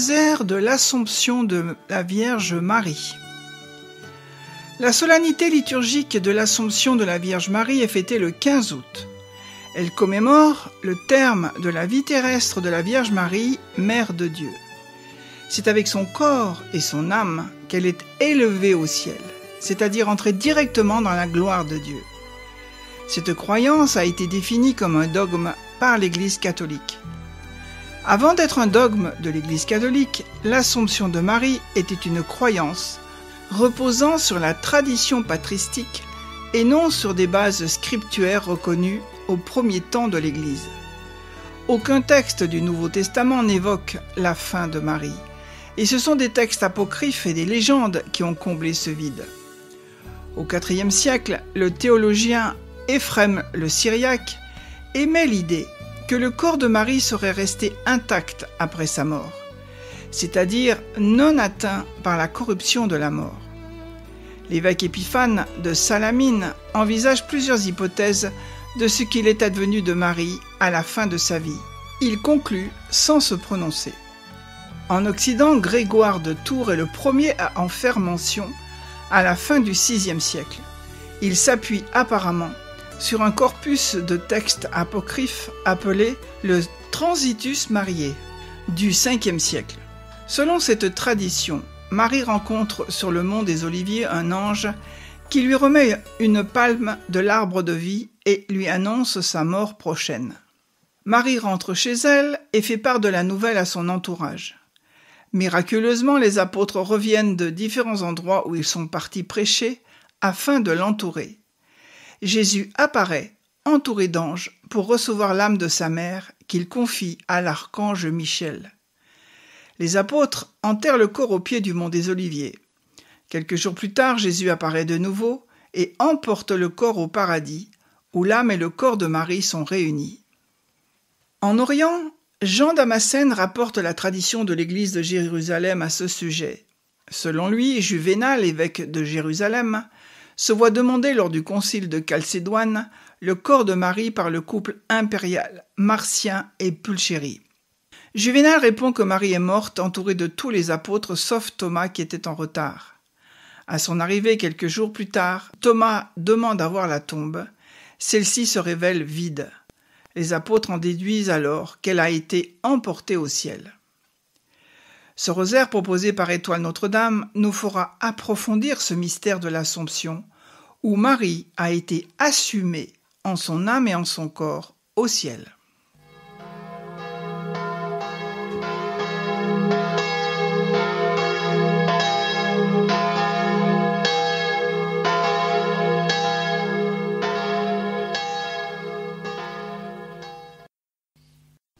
rosaire de l'Assomption de la Vierge Marie. La solennité liturgique de l'Assomption de la Vierge Marie est fêtée le 15 août. Elle commémore le terme de la vie terrestre de la Vierge Marie, Mère de Dieu. C'est avec son corps et son âme qu'elle est élevée au ciel, c'est-à-dire entrée directement dans la gloire de Dieu. Cette croyance a été définie comme un dogme par l'Église catholique. Avant d'être un dogme de l'Église catholique, l'Assomption de Marie était une croyance reposant sur la tradition patristique et non sur des bases scripturaires reconnues au premier temps de l'Église. Aucun texte du Nouveau Testament n'évoque la fin de Marie, et ce sont des textes apocryphes et des légendes qui ont comblé ce vide. Au IVe siècle, le théologien Éphrem le Syriaque émet l'idée que le corps de Marie serait resté intact après sa mort, c'est-à-dire non atteint par la corruption de la mort. L'évêque Épiphane de Salamine envisage plusieurs hypothèses de ce qu'il est advenu de Marie à la fin de sa vie. Il conclut sans se prononcer. En Occident, Grégoire de Tours est le premier à en faire mention à la fin du VIe siècle. Il s'appuie apparemment sur un corpus de textes apocryphes appelé le Transitus Mariae du Ve siècle. Selon cette tradition, Marie rencontre sur le mont des Oliviers un ange qui lui remet une palme de l'arbre de vie et lui annonce sa mort prochaine. Marie rentre chez elle et fait part de la nouvelle à son entourage. Miraculeusement, les apôtres reviennent de différents endroits où ils sont partis prêcher afin de l'entourer. Jésus apparaît, entouré d'anges, pour recevoir l'âme de sa mère qu'il confie à l'archange Michel. Les apôtres enterrent le corps au pied du mont des Oliviers. Quelques jours plus tard, Jésus apparaît de nouveau et emporte le corps au paradis, où l'âme et le corps de Marie sont réunis. En Orient, Jean Damascène rapporte la tradition de l'église de Jérusalem à ce sujet. Selon lui, Juvénal, évêque de Jérusalem, se voit demander lors du concile de Chalcédoine le corps de Marie par le couple impérial Marcien et Pulchérie. Juvénal répond que Marie est morte entourée de tous les apôtres sauf Thomas qui était en retard. À son arrivée quelques jours plus tard, Thomas demande à voir la tombe. Celle-ci se révèle vide. Les apôtres en déduisent alors qu'elle a été emportée au ciel. Ce rosaire proposé par Étoile Notre-Dame nous fera approfondir ce mystère de l'Assomption, où Marie a été assumée en son âme et en son corps au ciel.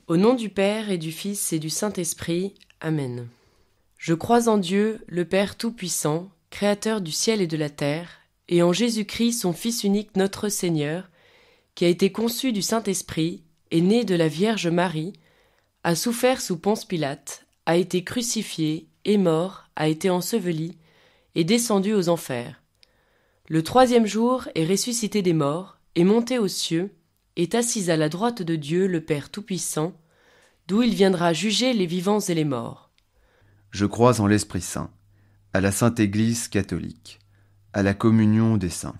Au nom du Père et du Fils et du Saint-Esprit, Amen. Je crois en Dieu, le Père Tout-Puissant, Créateur du ciel et de la terre, et en Jésus-Christ, son Fils unique, notre Seigneur, qui a été conçu du Saint-Esprit, est né de la Vierge Marie, a souffert sous Ponce Pilate, a été crucifié, est mort, a été enseveli, est descendu aux enfers. Le 3e jour est ressuscité des morts, est monté aux cieux, est assis à la droite de Dieu, le Père Tout-Puissant, d'où il viendra juger les vivants et les morts. Je crois en l'Esprit Saint, à la Sainte Église catholique, à la communion des saints,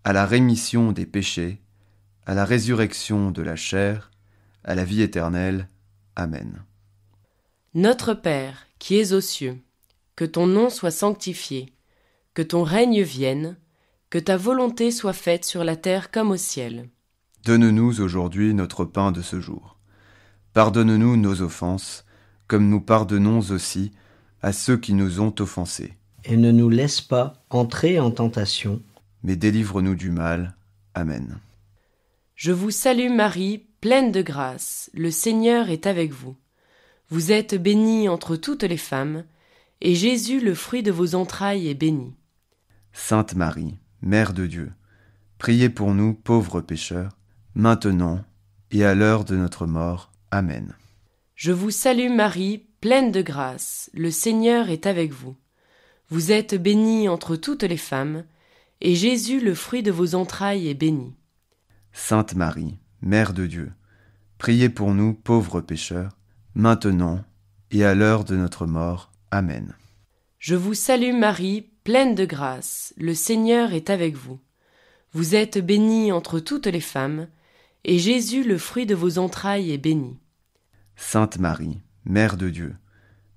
à la rémission des péchés, à la résurrection de la chair, à la vie éternelle. Amen. Notre Père, qui es aux cieux, que ton nom soit sanctifié, que ton règne vienne, que ta volonté soit faite sur la terre comme au ciel. Donne-nous aujourd'hui notre pain de ce jour. Pardonne-nous nos offenses, comme nous pardonnons aussi à ceux qui nous ont offensés. Et ne nous laisse pas entrer en tentation, mais délivre-nous du mal. Amen. Je vous salue Marie, pleine de grâce, le Seigneur est avec vous. Vous êtes bénie entre toutes les femmes, et Jésus, le fruit de vos entrailles, est béni. Sainte Marie, Mère de Dieu, priez pour nous pauvres pécheurs, maintenant et à l'heure de notre mort. Amen. Je vous salue Marie, pleine de grâce, le Seigneur est avec vous. Vous êtes bénie entre toutes les femmes, et Jésus, le fruit de vos entrailles, est béni. Sainte Marie, Mère de Dieu, priez pour nous pauvres pécheurs, maintenant et à l'heure de notre mort. Amen. Je vous salue Marie, pleine de grâce, le Seigneur est avec vous. Vous êtes bénie entre toutes les femmes, et Jésus, le fruit de vos entrailles, est béni. Sainte Marie, Mère de Dieu,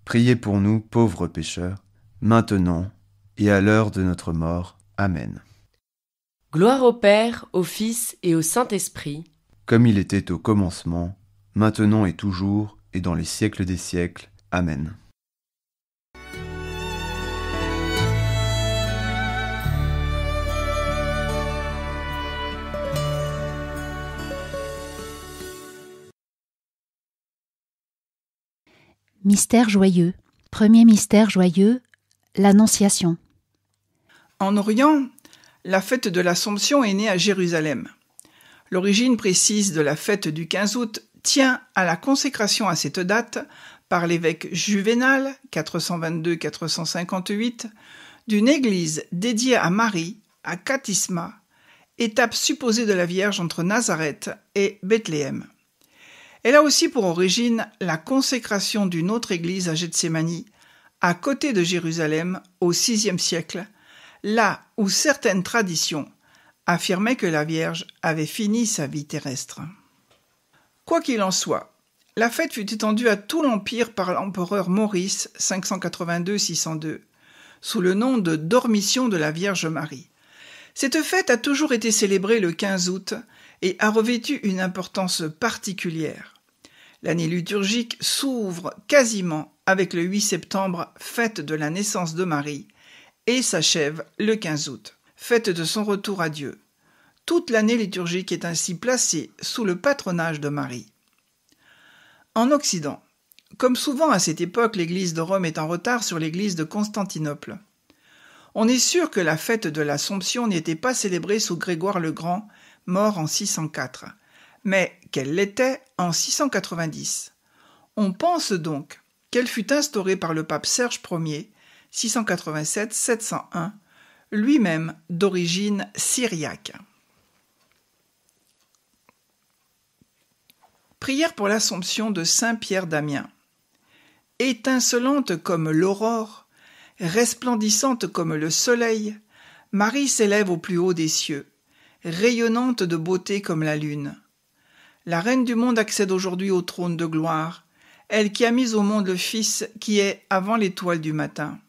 priez pour nous pauvres pécheurs, maintenant et à l'heure de notre mort. Amen. Gloire au Père, au Fils et au Saint-Esprit, comme il était au commencement, maintenant et toujours, et dans les siècles des siècles. Amen. Mystère joyeux. Premier mystère joyeux, l'Annonciation. En Orient, la fête de l'Assomption est née à Jérusalem. L'origine précise de la fête du 15 août tient à la consécration à cette date par l'évêque Juvénal, 422-458, d'une église dédiée à Marie, à Katisma, étape supposée de la Vierge entre Nazareth et Bethléem. Elle a aussi pour origine la consécration d'une autre église à Gethsémani, à côté de Jérusalem, au VIe siècle, là où certaines traditions affirmaient que la Vierge avait fini sa vie terrestre. Quoi qu'il en soit, la fête fut étendue à tout l'Empire par l'empereur Maurice, 582-602, sous le nom de Dormition de la Vierge Marie. Cette fête a toujours été célébrée le 15 août et a revêtu une importance particulière. L'année liturgique s'ouvre quasiment avec le 8 septembre, fête de la naissance de Marie, et s'achève le 15 août, fête de son retour à Dieu. Toute l'année liturgique est ainsi placée sous le patronage de Marie. En Occident, comme souvent à cette époque, l'Église de Rome est en retard sur l'Église de Constantinople. On est sûr que la fête de l'Assomption n'était pas célébrée sous Grégoire le Grand, mort en 604, mais qu'elle l'était en 690. On pense donc qu'elle fut instaurée par le pape Serge Ier, 687-701, lui-même d'origine syriaque. Prière pour l'Assomption de Saint Pierre d'Amiens. Étincelante comme l'aurore, resplendissante comme le soleil, Marie s'élève au plus haut des cieux, rayonnante de beauté comme la lune. La Reine du monde accède aujourd'hui au trône de gloire, elle qui a mis au monde le Fils qui est avant l'étoile du matin.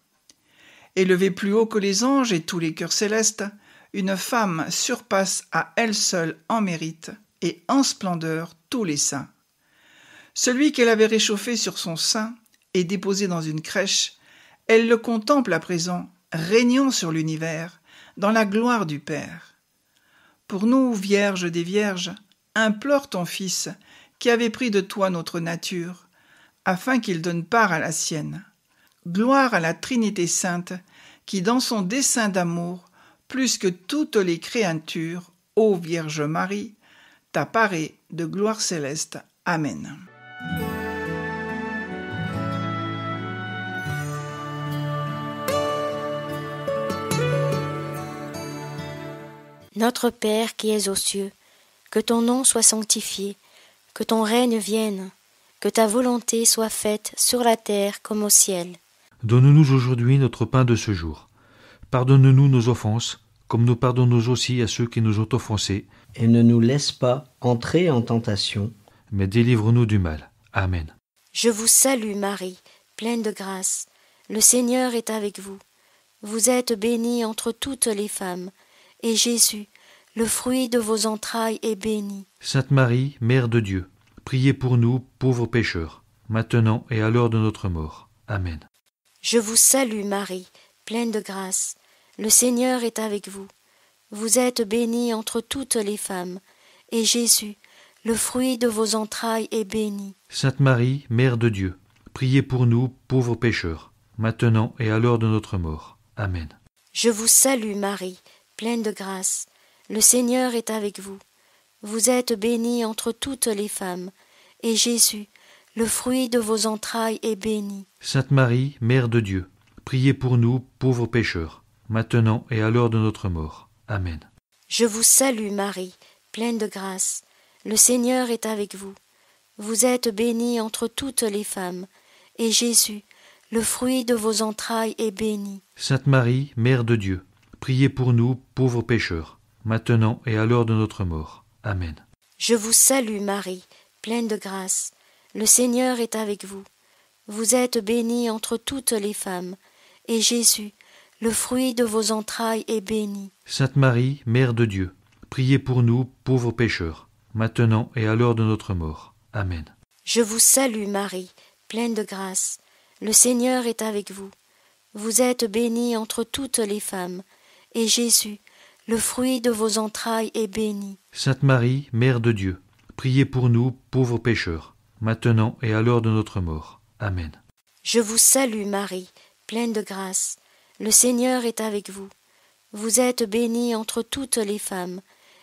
Élevée plus haut que les anges et tous les cœurs célestes, une femme surpasse à elle seule en mérite et en splendeur tous les saints. Celui qu'elle avait réchauffé sur son sein et déposé dans une crèche, elle le contemple à présent, régnant sur l'univers, dans la gloire du Père. Pour nous, Vierge des Vierges, implore ton Fils, qui avait pris de toi notre nature, afin qu'il donne part à la sienne. Gloire à la Trinité sainte, qui dans son dessein d'amour, plus que toutes les créatures, ô Vierge Marie, t'apparaît de gloire céleste. Amen. Notre Père qui es aux cieux, que ton nom soit sanctifié, que ton règne vienne, que ta volonté soit faite sur la terre comme au ciel. Donne-nous aujourd'hui notre pain de ce jour. Pardonne-nous nos offenses, comme nous pardonnons aussi à ceux qui nous ont offensés. Et ne nous laisse pas entrer en tentation, mais délivre-nous du mal. Amen. Je vous salue Marie, pleine de grâce. Le Seigneur est avec vous. Vous êtes bénie entre toutes les femmes, et Jésus, le fruit de vos entrailles, est béni. Sainte Marie, Mère de Dieu, priez pour nous, pauvres pécheurs, maintenant et à l'heure de notre mort. Amen. Je vous salue Marie, pleine de grâce. Le Seigneur est avec vous. Vous êtes bénie entre toutes les femmes, et Jésus, le fruit de vos entrailles, est béni. Sainte Marie, Mère de Dieu, priez pour nous, pauvres pécheurs, maintenant et à l'heure de notre mort. Amen. Je vous salue Marie, pleine de grâce. Le Seigneur est avec vous. Vous êtes bénie entre toutes les femmes, et Jésus, le fruit de vos entrailles, est béni. Sainte Marie, Mère de Dieu, priez pour nous, pauvres pécheurs, maintenant et à l'heure de notre mort. Amen. Je vous salue Marie, pleine de grâce. Le Seigneur est avec vous. Vous êtes bénie entre toutes les femmes, et Jésus, le fruit de vos entrailles, est béni. Sainte Marie, Mère de Dieu, priez pour nous, pauvres pécheurs, maintenant et à l'heure de notre mort. Amen. Je vous salue Marie, pleine de grâce. Le Seigneur est avec vous. Vous êtes bénie entre toutes les femmes, et Jésus, le fruit de vos entrailles, est béni. Sainte Marie, Mère de Dieu, priez pour nous, pauvres pécheurs, maintenant et à l'heure de notre mort. Amen. Je vous salue Marie, pleine de grâce. Le Seigneur est avec vous. Vous êtes bénie entre toutes les femmes, et Jésus, le fruit de vos entrailles, est béni. Sainte Marie, Mère de Dieu, priez pour nous, pauvres pécheurs, maintenant et à l'heure de notre mort. Amen. Je vous salue Marie, pleine de grâce. Le Seigneur est avec vous. Vous êtes bénie entre toutes les femmes,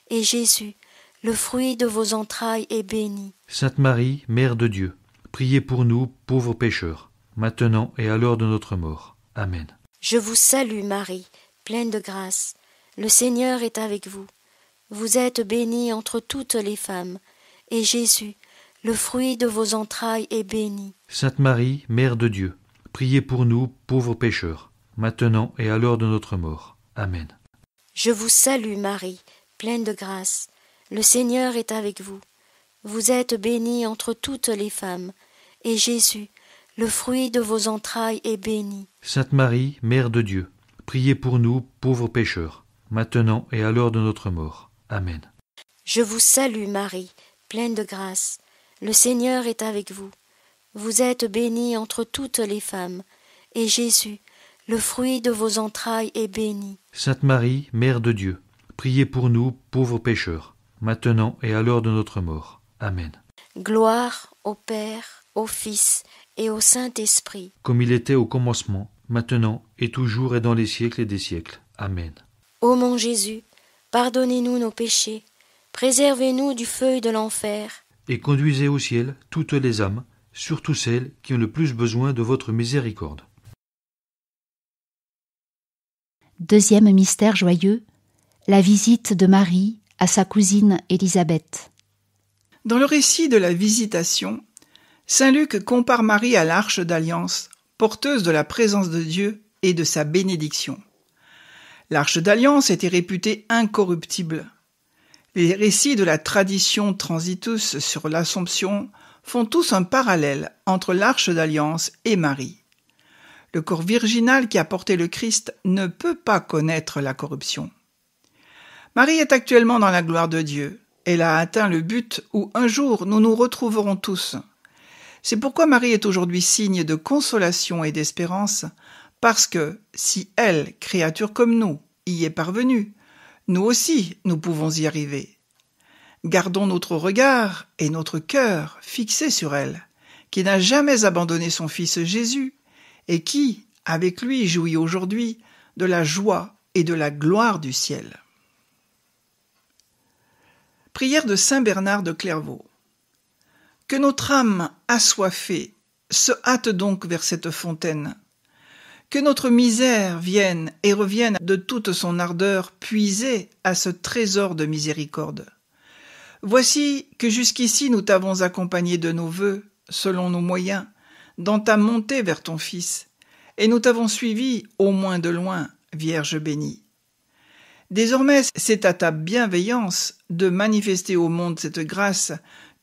et Jésus, le fruit de vos entrailles, est béni. Sainte Marie, Mère de Dieu, priez pour nous, pauvres pécheurs, maintenant et à l'heure de notre mort. Amen. Je vous salue Marie, pleine de grâce. Le Seigneur est avec vous. Vous êtes bénie entre toutes les femmes, et Jésus, le fruit de vos entrailles, est béni. Sainte Marie, Mère de Dieu, priez pour nous, pauvres pécheurs, maintenant et à l'heure de notre mort. Amen. Je vous salue Marie, pleine de grâce. Le Seigneur est avec vous. Vous êtes bénie entre toutes les femmes, et Jésus, le fruit de vos entrailles, est béni. Sainte Marie, Mère de Dieu, priez pour nous, pauvres pécheurs, maintenant et à l'heure de notre mort. Amen. Je vous salue Marie, pleine de grâce. Le Seigneur est avec vous. Vous êtes bénie entre toutes les femmes, et Jésus, le fruit de vos entrailles, est béni. Sainte Marie, Mère de Dieu, priez pour nous, pauvres pécheurs, maintenant et à l'heure de notre mort. Amen. Gloire au Père, au Fils et au Saint-Esprit. Comme il était au commencement, maintenant et toujours et dans les siècles des siècles. Amen. Ô mon Jésus, pardonnez-nous nos péchés, préservez-nous du feu de l'enfer, et conduisez au ciel toutes les âmes, surtout celles qui ont le plus besoin de votre miséricorde. Deuxième mystère joyeux, la visite de Marie à sa cousine Élisabeth. Dans le récit de la visitation, saint Luc compare Marie à l'arche d'alliance, porteuse de la présence de Dieu et de sa bénédiction. L'arche d'alliance était réputée incorruptible. Les récits de la tradition transitus sur l'Assomption font tous un parallèle entre l'arche d'alliance et Marie. Le corps virginal qui a porté le Christ ne peut pas connaître la corruption. Marie est actuellement dans la gloire de Dieu. Elle a atteint le but où un jour nous nous retrouverons tous. C'est pourquoi Marie est aujourd'hui signe de consolation et d'espérance, parce que si elle, créature comme nous, y est parvenue, nous aussi nous pouvons y arriver. Gardons notre regard et notre cœur fixés sur elle, qui n'a jamais abandonné son Fils Jésus, et qui, avec lui, jouit aujourd'hui de la joie et de la gloire du ciel. Prière de saint Bernard de Clairvaux. Que notre âme assoiffée se hâte donc vers cette fontaine. Que notre misère vienne et revienne de toute son ardeur puiser à ce trésor de miséricorde. Voici que jusqu'ici nous t'avons accompagné de nos vœux, selon nos moyens, dans ta montée vers ton Fils, et nous t'avons suivi, au moins de loin, Vierge bénie. Désormais, c'est à ta bienveillance de manifester au monde cette grâce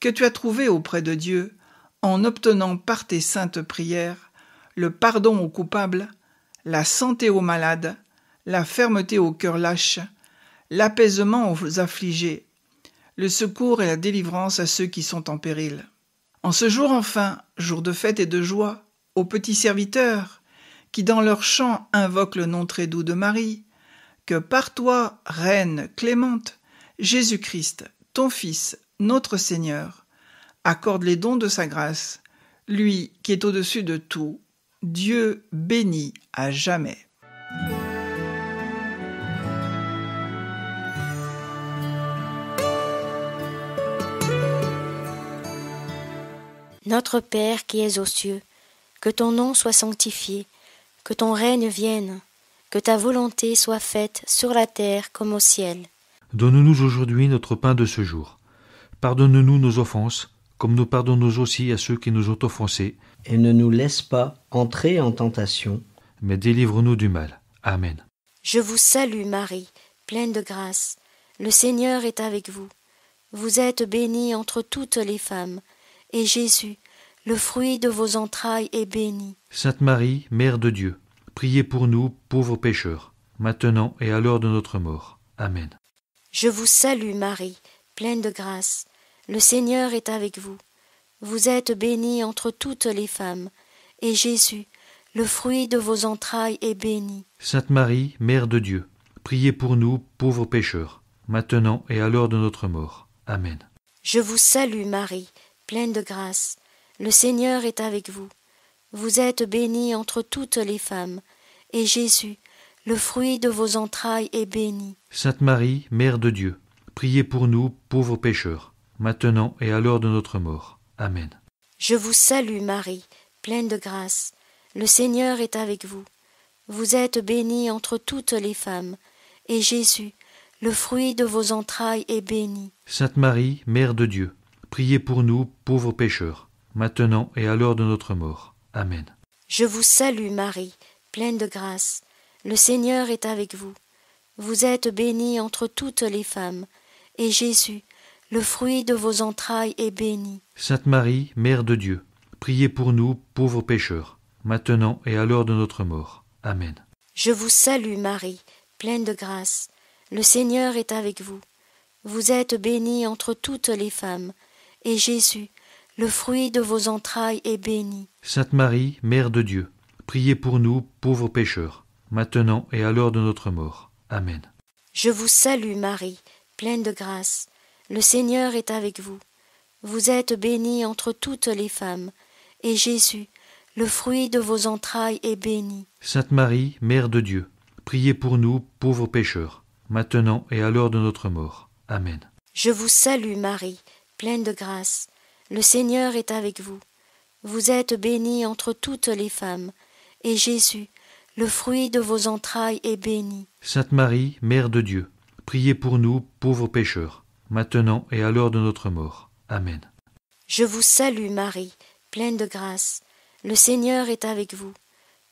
que tu as trouvée auprès de Dieu, en obtenant par tes saintes prières le pardon aux coupables, la santé aux malades, la fermeté aux cœurs lâches, l'apaisement aux affligés, le secours et la délivrance à ceux qui sont en péril. En ce jour enfin, jour de fête et de joie, aux petits serviteurs, qui dans leur chant invoquent le nom très doux de Marie, que par toi, Reine clémente, Jésus-Christ, ton Fils, notre Seigneur, accorde les dons de sa grâce, lui qui est au-dessus de tout, Dieu béni à jamais. Notre Père qui es aux cieux, que ton nom soit sanctifié, que ton règne vienne, que ta volonté soit faite sur la terre comme au ciel. Donne-nous aujourd'hui notre pain de ce jour. Pardonne-nous nos offenses, comme nous pardonnons aussi à ceux qui nous ont offensés, et ne nous laisse pas entrer en tentation, mais délivre-nous du mal. Amen. Je vous salue Marie, pleine de grâce. Le Seigneur est avec vous. Vous êtes bénie entre toutes les femmes, et Jésus, le fruit de vos entrailles, est béni. Sainte Marie, Mère de Dieu, priez pour nous, pauvres pécheurs, maintenant et à l'heure de notre mort. Amen. Je vous salue Marie, pleine de grâce. Le Seigneur est avec vous. Vous êtes bénie entre toutes les femmes, et Jésus, le fruit de vos entrailles, est béni. Sainte Marie, Mère de Dieu, priez pour nous, pauvres pécheurs, maintenant et à l'heure de notre mort. Amen. Je vous salue Marie, pleine de grâce. Le Seigneur est avec vous. Vous êtes bénie entre toutes les femmes, et Jésus, le fruit de vos entrailles, est béni. Sainte Marie, Mère de Dieu, priez pour nous, pauvres pécheurs, maintenant et à l'heure de notre mort. Amen. Je vous salue Marie, pleine de grâce. Le Seigneur est avec vous. Vous êtes bénie entre toutes les femmes, et Jésus, le fruit de vos entrailles, est béni. Sainte Marie, Mère de Dieu, priez pour nous, pauvres pécheurs, maintenant et à l'heure de notre mort. Amen. Je vous salue Marie, pleine de grâce. Le Seigneur est avec vous. Vous êtes bénie entre toutes les femmes, et Jésus, le fruit de vos entrailles, est béni. Sainte Marie, Mère de Dieu, priez pour nous, pauvres pécheurs, maintenant et à l'heure de notre mort. Amen. Je vous salue Marie, pleine de grâce. Le Seigneur est avec vous. Vous êtes bénie entre toutes les femmes, et Jésus, le fruit de vos entrailles, est béni. Sainte Marie, Mère de Dieu, priez pour nous, pauvres pécheurs, maintenant et à l'heure de notre mort. Amen. Je vous salue Marie, pleine de grâce. Le Seigneur est avec vous. Vous êtes bénie entre toutes les femmes, et Jésus, le fruit de vos entrailles, est béni. Sainte Marie, Mère de Dieu, priez pour nous, pauvres pécheurs, maintenant et à l'heure de notre mort. Amen. Je vous salue Marie, pleine de grâce. Le Seigneur est avec vous. Vous êtes bénie entre toutes les femmes, et Jésus, le fruit de vos entrailles, est béni. Sainte Marie, Mère de Dieu, priez pour nous, pauvres pécheurs, maintenant et à l'heure de notre mort. Amen. Je vous salue Marie, pleine de grâce. Le Seigneur est avec vous.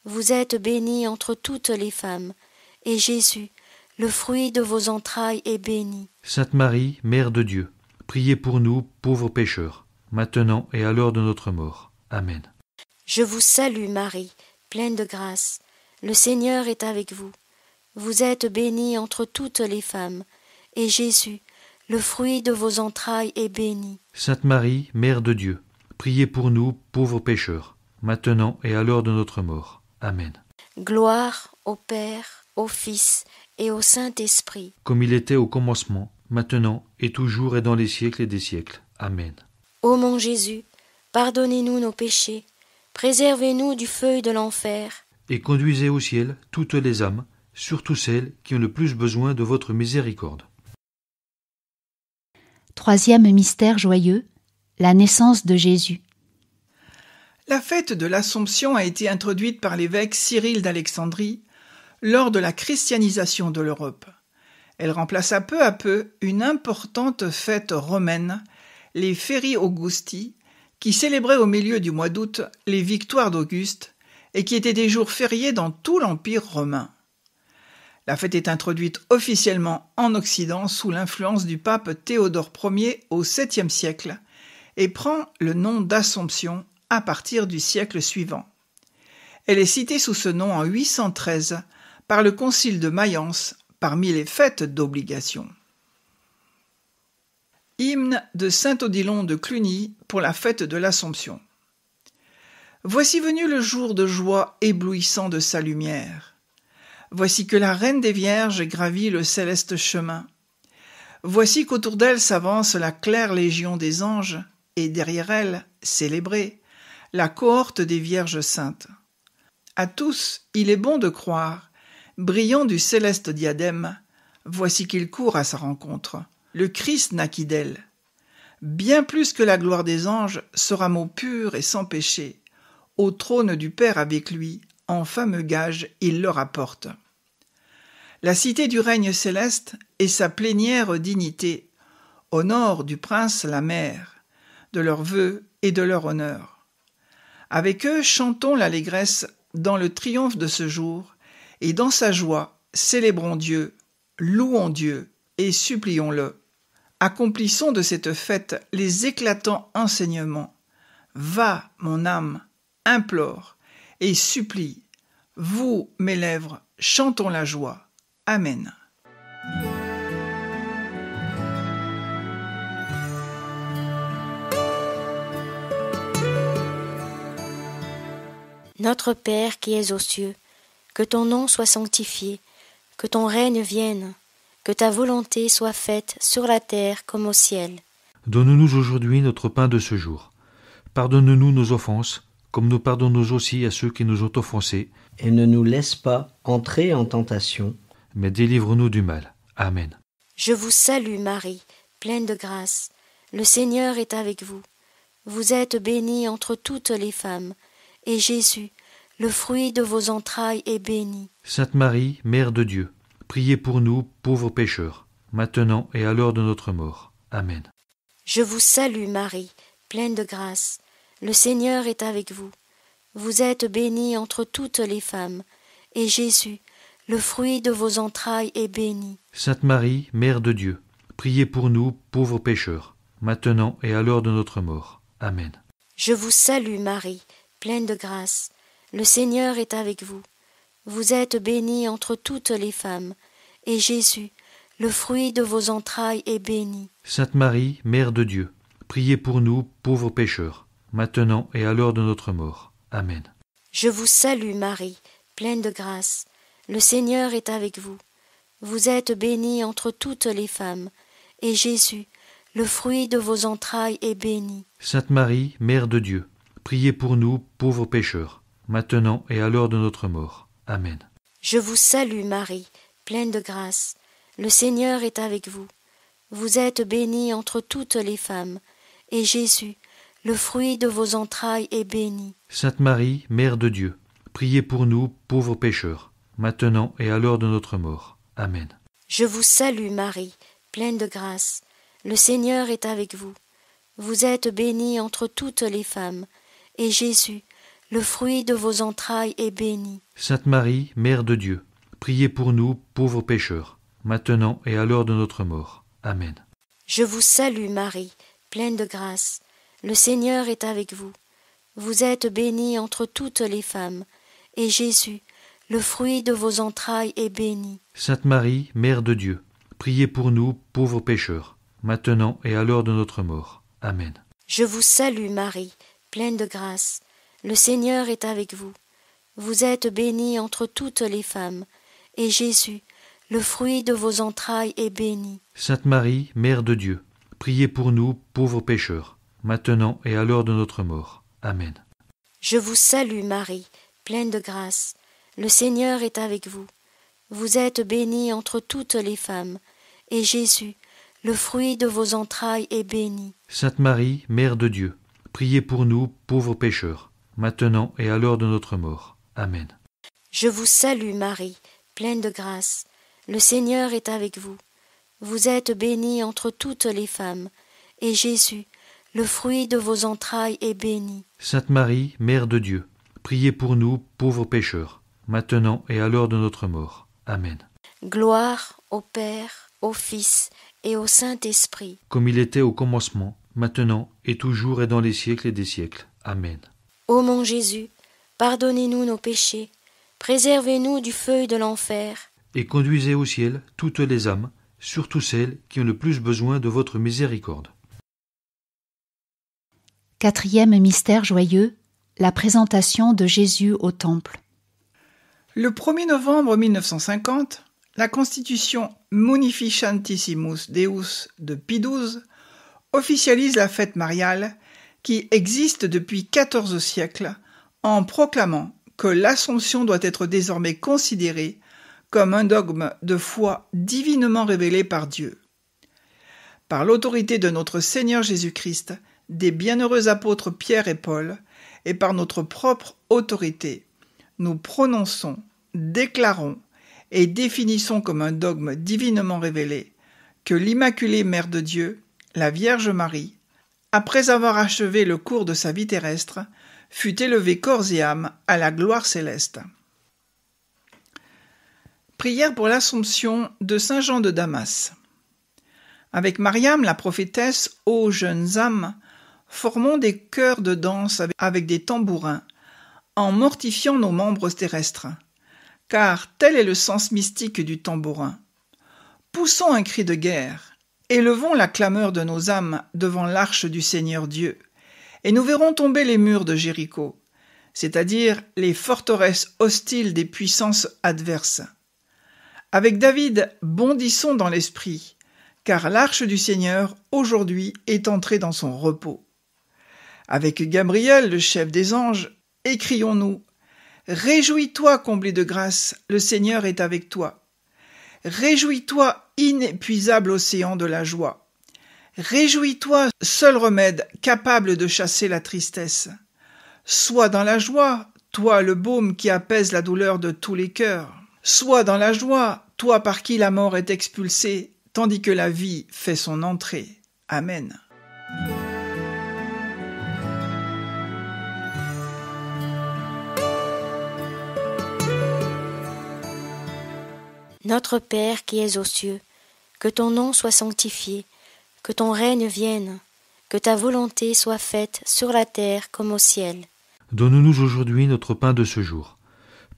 Vous êtes bénie entre toutes les femmes, et Jésus, le fruit de vos entrailles, est béni. Sainte Marie, Mère de Dieu, priez pour nous, pauvres pécheurs, maintenant et à l'heure de notre mort. Amen. Je vous salue Marie, pleine de grâce. Le Seigneur est avec vous. Vous êtes bénie entre toutes les femmes, et Jésus, le fruit de vos entrailles, est béni. Sainte Marie, Mère de Dieu, priez pour nous, pauvres pécheurs, maintenant et à l'heure de notre mort. Amen. Gloire au Père, au Fils et au Saint-Esprit. Comme il était au commencement, maintenant et toujours et dans les siècles des siècles. Amen. Ô mon Jésus, pardonnez-nous nos péchés, préservez-nous du feu de l'enfer, Et conduisez au ciel toutes les âmes, surtout celles qui ont le plus besoin de votre miséricorde. Troisième mystère joyeux, la naissance de Jésus. La fête de l'Assomption a été introduite par l'évêque Cyril d'Alexandrie lors de la christianisation de l'Europe. Elle remplaça peu à peu une importante fête romaine, les Ferii Augusti, qui célébraient au milieu du mois d'août les victoires d'Auguste et qui étaient des jours fériés dans tout l'Empire romain. La fête est introduite officiellement en Occident sous l'influence du pape Théodore Ier au 7e siècle et prend le nom d'Assomption à partir du siècle suivant. Elle est citée sous ce nom en 813 par le concile de Mayence parmi les fêtes d'obligation. Hymne de saint Odilon de Cluny pour la fête de l'Assomption. Voici venu le jour de joie éblouissant de sa lumière. Voici que la Reine des Vierges gravit le céleste chemin. Voici qu'autour d'elle s'avance la claire légion des anges, et derrière elle, célébrée, la cohorte des Vierges saintes. À tous, il est bon de croire, brillant du céleste diadème, voici qu'il court à sa rencontre. Le Christ naquit d'elle. Bien plus que la gloire des anges, ce rameau pur et sans péché, au trône du Père avec lui, en fameux gage, il le rapporte. La cité du règne céleste et sa plénière dignité honorent du prince la mère, de leurs vœux et de leur honneur. Avec eux, chantons l'allégresse dans le triomphe de ce jour, et dans sa joie, célébrons Dieu, louons Dieu et supplions-le. Accomplissons de cette fête les éclatants enseignements. Va, mon âme, implore et supplie. Vous, mes lèvres, chantons la joie. Amen. Notre Père qui es aux cieux, que ton nom soit sanctifié, que ton règne vienne, que ta volonté soit faite sur la terre comme au ciel. Donne-nous aujourd'hui notre pain de ce jour. Pardonne-nous nos offenses, comme nous pardonnons aussi à ceux qui nous ont offensés. Et ne nous laisse pas entrer en tentation, mais délivre-nous du mal. Amen. Je vous salue Marie, pleine de grâce. Le Seigneur est avec vous. Vous êtes bénie entre toutes les femmes, et Jésus, le fruit de vos entrailles, est béni. Sainte Marie, Mère de Dieu, priez pour nous, pauvres pécheurs, maintenant et à l'heure de notre mort. Amen. Je vous salue Marie, pleine de grâce. Le Seigneur est avec vous. Vous êtes bénie entre toutes les femmes, et Jésus, le fruit de vos entrailles, est béni. Sainte Marie, Mère de Dieu, priez pour nous, pauvres pécheurs, maintenant et à l'heure de notre mort. Amen. Je vous salue Marie, pleine de grâce. Le Seigneur est avec vous. Vous êtes bénie entre toutes les femmes, et Jésus, le fruit de vos entrailles, est béni. Sainte Marie, Mère de Dieu, priez pour nous, pauvres pécheurs, maintenant et à l'heure de notre mort. Amen. Je vous salue Marie, pleine de grâce. Le Seigneur est avec vous. Vous êtes bénie entre toutes les femmes, et Jésus, le fruit de vos entrailles, est béni. Sainte Marie, Mère de Dieu, priez pour nous, pauvres pécheurs, maintenant et à l'heure de notre mort. Amen. Je vous salue Marie, pleine de grâce. Le Seigneur est avec vous. Vous êtes bénie entre toutes les femmes, et Jésus, le fruit de vos entrailles, est béni. Sainte Marie, Mère de Dieu, priez pour nous, pauvres pécheurs, maintenant et à l'heure de notre mort. Amen. Je vous salue Marie, pleine de grâce. Le Seigneur est avec vous. Vous êtes bénie entre toutes les femmes, et Jésus, le fruit de vos entrailles, est béni. Sainte Marie, Mère de Dieu, priez pour nous, pauvres pécheurs, maintenant et à l'heure de notre mort. Amen. Je vous salue Marie, pleine de grâce. Le Seigneur est avec vous. Vous êtes bénie entre toutes les femmes, et Jésus, le fruit de vos entrailles, est béni. Sainte Marie, Mère de Dieu, priez pour nous, pauvres pécheurs, maintenant et à l'heure de notre mort. Amen. Je vous salue Marie, pleine de grâce. Le Seigneur est avec vous. Vous êtes bénie entre toutes les femmes, et Jésus, le fruit de vos entrailles, est béni. Sainte Marie, Mère de Dieu, priez pour nous, pauvres pécheurs, maintenant et à l'heure de notre mort. Amen. Je vous salue Marie, pleine de grâce. Le Seigneur est avec vous. Vous êtes bénie entre toutes les femmes, et Jésus, le fruit de vos entrailles, est béni. Sainte Marie, Mère de Dieu, priez pour nous, pauvres pécheurs, maintenant et à l'heure de notre mort. Amen. Je vous salue Marie, pleine de grâce. Le Seigneur est avec vous. Vous êtes bénie entre toutes les femmes, et Jésus, le fruit de vos entrailles, est béni. Sainte Marie, Mère de Dieu, priez pour nous, pauvres pécheurs, maintenant et à l'heure de notre mort. Amen. Gloire au Père, au Fils et au Saint-Esprit. Comme il était au commencement, maintenant et toujours et dans les siècles des siècles. Amen. Ô mon Jésus, pardonnez-nous nos péchés, préservez-nous du feu de l'enfer, et conduisez au ciel toutes les âmes, surtout celles qui ont le plus besoin de votre miséricorde. Quatrième mystère joyeux, la présentation de Jésus au Temple. Le 1er novembre 1950, la constitution Munificentissimus Deus de Pie XII officialise la fête mariale qui existe depuis 14 siècles en proclamant que l'Assomption doit être désormais considérée comme un dogme de foi divinement révélé par Dieu. Par l'autorité de notre Seigneur Jésus-Christ, des bienheureux apôtres Pierre et Paul, et par notre propre autorité, nous prononçons, déclarons et définissons comme un dogme divinement révélé que l'Immaculée Mère de Dieu, la Vierge Marie, après avoir achevé le cours de sa vie terrestre, fût élevé corps et âme à la gloire céleste. Prière pour l'Assomption de Saint Jean de Damas. Avec Mariam, la prophétesse, ô jeunes âmes, formons des chœurs de danse avec des tambourins, en mortifiant nos membres terrestres, car tel est le sens mystique du tambourin. Poussons un cri de guerre, élevons la clameur de nos âmes devant l'arche du Seigneur Dieu, et nous verrons tomber les murs de Jéricho, c'est-à-dire les forteresses hostiles des puissances adverses. Avec David, bondissons dans l'esprit, car l'arche du Seigneur, aujourd'hui, est entrée dans son repos. Avec Gabriel, le chef des anges, écrions-nous « Réjouis-toi, comblé de grâce, le Seigneur est avec toi. Réjouis-toi, inépuisable océan de la joie. Réjouis-toi, seul remède capable de chasser la tristesse. Sois dans la joie, toi le baume qui apaise la douleur de tous les cœurs. Sois dans la joie, toi par qui la mort est expulsée, tandis que la vie fait son entrée. Amen. Notre Père qui es aux cieux, que ton nom soit sanctifié, que ton règne vienne, que ta volonté soit faite sur la terre comme au ciel. Donne-nous aujourd'hui notre pain de ce jour.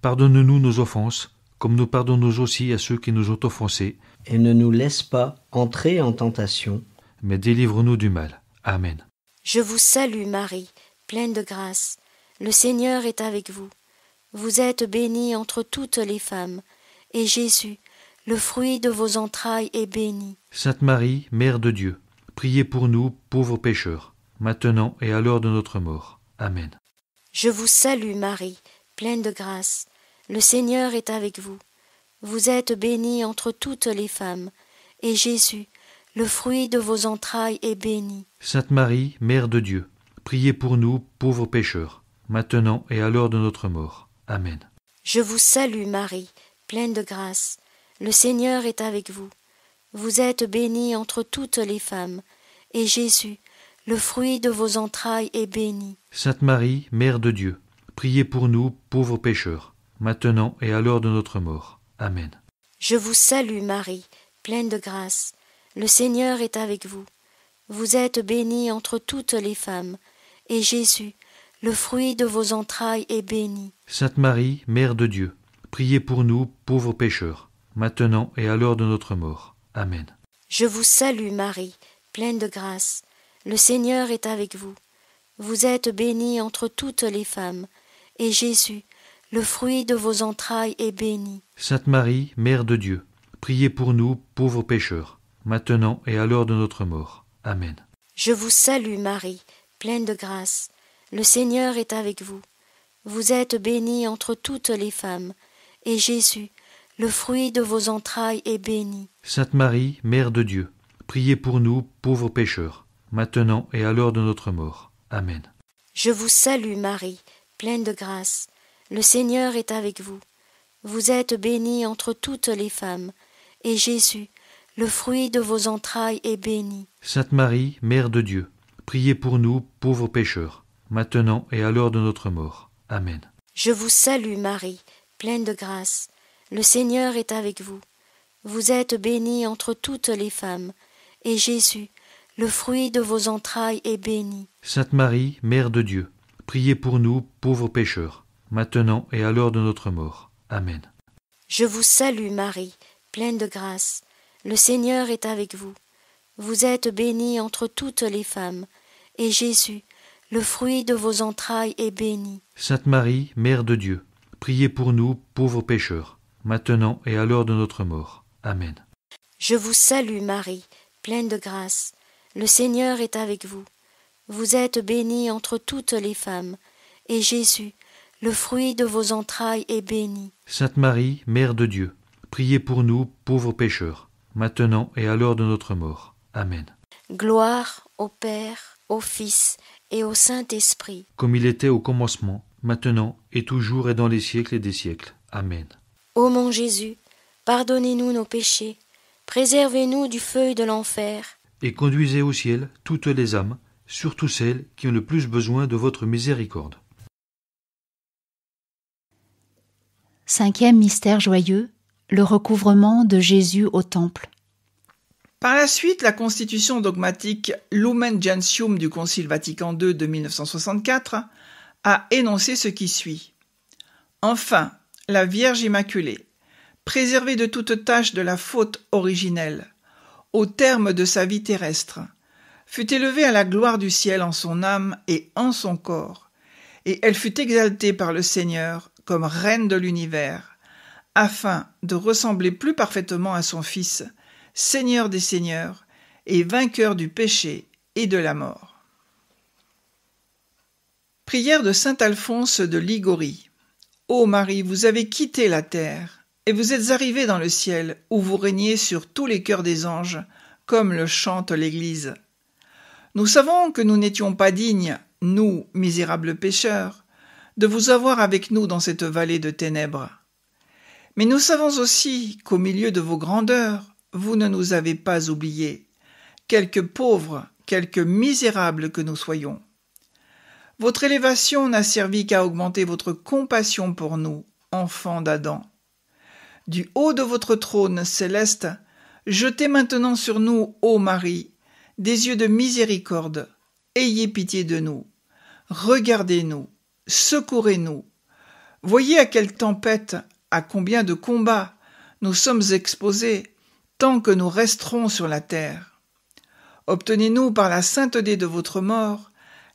Pardonne-nous nos offenses, comme nous pardonnons aussi à ceux qui nous ont offensés. Et ne nous laisse pas entrer en tentation, Mais délivre-nous du mal. Amen. Je vous salue Marie, pleine de grâce. Le Seigneur est avec vous. Vous êtes bénie entre toutes les femmes, et Jésus, le fruit de vos entrailles, est béni. Sainte Marie, Mère de Dieu, priez pour nous, pauvres pécheurs, maintenant et à l'heure de notre mort. Amen. Je vous salue Marie, pleine de grâce. Le Seigneur est avec vous. Vous êtes bénie entre toutes les femmes, et Jésus, le fruit de vos entrailles, est béni. Sainte Marie, Mère de Dieu, priez pour nous, pauvres pécheurs, maintenant et à l'heure de notre mort. Amen. Je vous salue Marie, pleine de grâce. Le Seigneur est avec vous. Vous êtes bénie entre toutes les femmes, et Jésus, le fruit de vos entrailles, est béni. Sainte Marie, Mère de Dieu, priez pour nous, pauvres pécheurs, maintenant et à l'heure de notre mort. Amen. Je vous salue Marie, pleine de grâce. Le Seigneur est avec vous. Vous êtes bénie entre toutes les femmes, et Jésus, le fruit de vos entrailles, est béni. Sainte Marie, Mère de Dieu, priez pour nous, pauvres pécheurs, maintenant et à l'heure de notre mort. Amen. Je vous salue Marie, pleine de grâce. Le Seigneur est avec vous. Vous êtes bénie entre toutes les femmes, et Jésus, le fruit de vos entrailles, est béni. Sainte Marie, Mère de Dieu, priez pour nous, pauvres pécheurs, maintenant et à l'heure de notre mort. Amen. Je vous salue Marie, pleine de grâce. Le Seigneur est avec vous. Vous êtes bénie entre toutes les femmes, et Jésus, le fruit de vos entrailles, est béni. Sainte Marie, Mère de Dieu, priez pour nous, pauvres pécheurs, maintenant et à l'heure de notre mort. Amen. Je vous salue Marie, pleine de grâce. Le Seigneur est avec vous. Vous êtes bénie entre toutes les femmes, et Jésus, le fruit de vos entrailles, est béni. Sainte Marie, Mère de Dieu, priez pour nous, pauvres pécheurs, maintenant et à l'heure de notre mort. Amen. Je vous salue Marie, pleine de grâce. Le Seigneur est avec vous. Vous êtes bénie entre toutes les femmes, et Jésus, le fruit de vos entrailles, est béni. Sainte Marie, Mère de Dieu, priez pour nous, pauvres pécheurs, maintenant et à l'heure de notre mort. Amen. Je vous salue Marie, pleine de grâce. Le Seigneur est avec vous. Vous êtes bénie entre toutes les femmes, et Jésus, le fruit de vos entrailles, est béni. Sainte Marie, Mère de Dieu, priez pour nous, pauvres pécheurs, maintenant et à l'heure de notre mort. Amen. Je vous salue Marie, pleine de grâce. Le Seigneur est avec vous. Vous êtes bénie entre toutes les femmes, et Jésus, le fruit de vos entrailles, est béni. Sainte Marie, Mère de Dieu, priez pour nous, pauvres pécheurs, maintenant et à l'heure de notre mort. Amen. Gloire au Père, au Fils et au Saint-Esprit. Comme il était au commencement, maintenant et toujours et dans les siècles des siècles. Amen. Ô mon Jésus, pardonnez-nous nos péchés, préservez-nous du feu de l'enfer, Et conduisez au ciel toutes les âmes, surtout celles qui ont le plus besoin de votre miséricorde. 5e mystère joyeux, le recouvrement de Jésus au temple. Par la suite, la constitution dogmatique Lumen Gentium du Concile Vatican II de 1964 a énoncé ce qui suit. Enfin, la Vierge Immaculée, préservée de toute tache de la faute originelle, au terme de sa vie terrestre, fut élevée à la gloire du ciel en son âme et en son corps, et elle fut exaltée par le Seigneur comme reine de l'univers, afin de ressembler plus parfaitement à son Fils, Seigneur des Seigneurs et vainqueur du péché et de la mort. Prière de saint Alphonse de Ligorie. Ô Marie, vous avez quitté la terre, et vous êtes arrivée dans le ciel, où vous régnez sur tous les cœurs des anges, comme le chante l'Église. Nous savons que nous n'étions pas dignes, nous, misérables pécheurs, de vous avoir avec nous dans cette vallée de ténèbres. Mais nous savons aussi qu'au milieu de vos grandeurs, vous ne nous avez pas oubliés, quelque pauvres, quelque misérables que nous soyons. Votre élévation n'a servi qu'à augmenter votre compassion pour nous, enfants d'Adam. Du haut de votre trône céleste, jetez maintenant sur nous, ô Marie, des yeux de miséricorde. Ayez pitié de nous. Regardez-nous. Secourez-nous. Voyez à quelle tempête, à combien de combats nous sommes exposés, tant que nous resterons sur la terre. Obtenez-nous par la sainteté de votre mort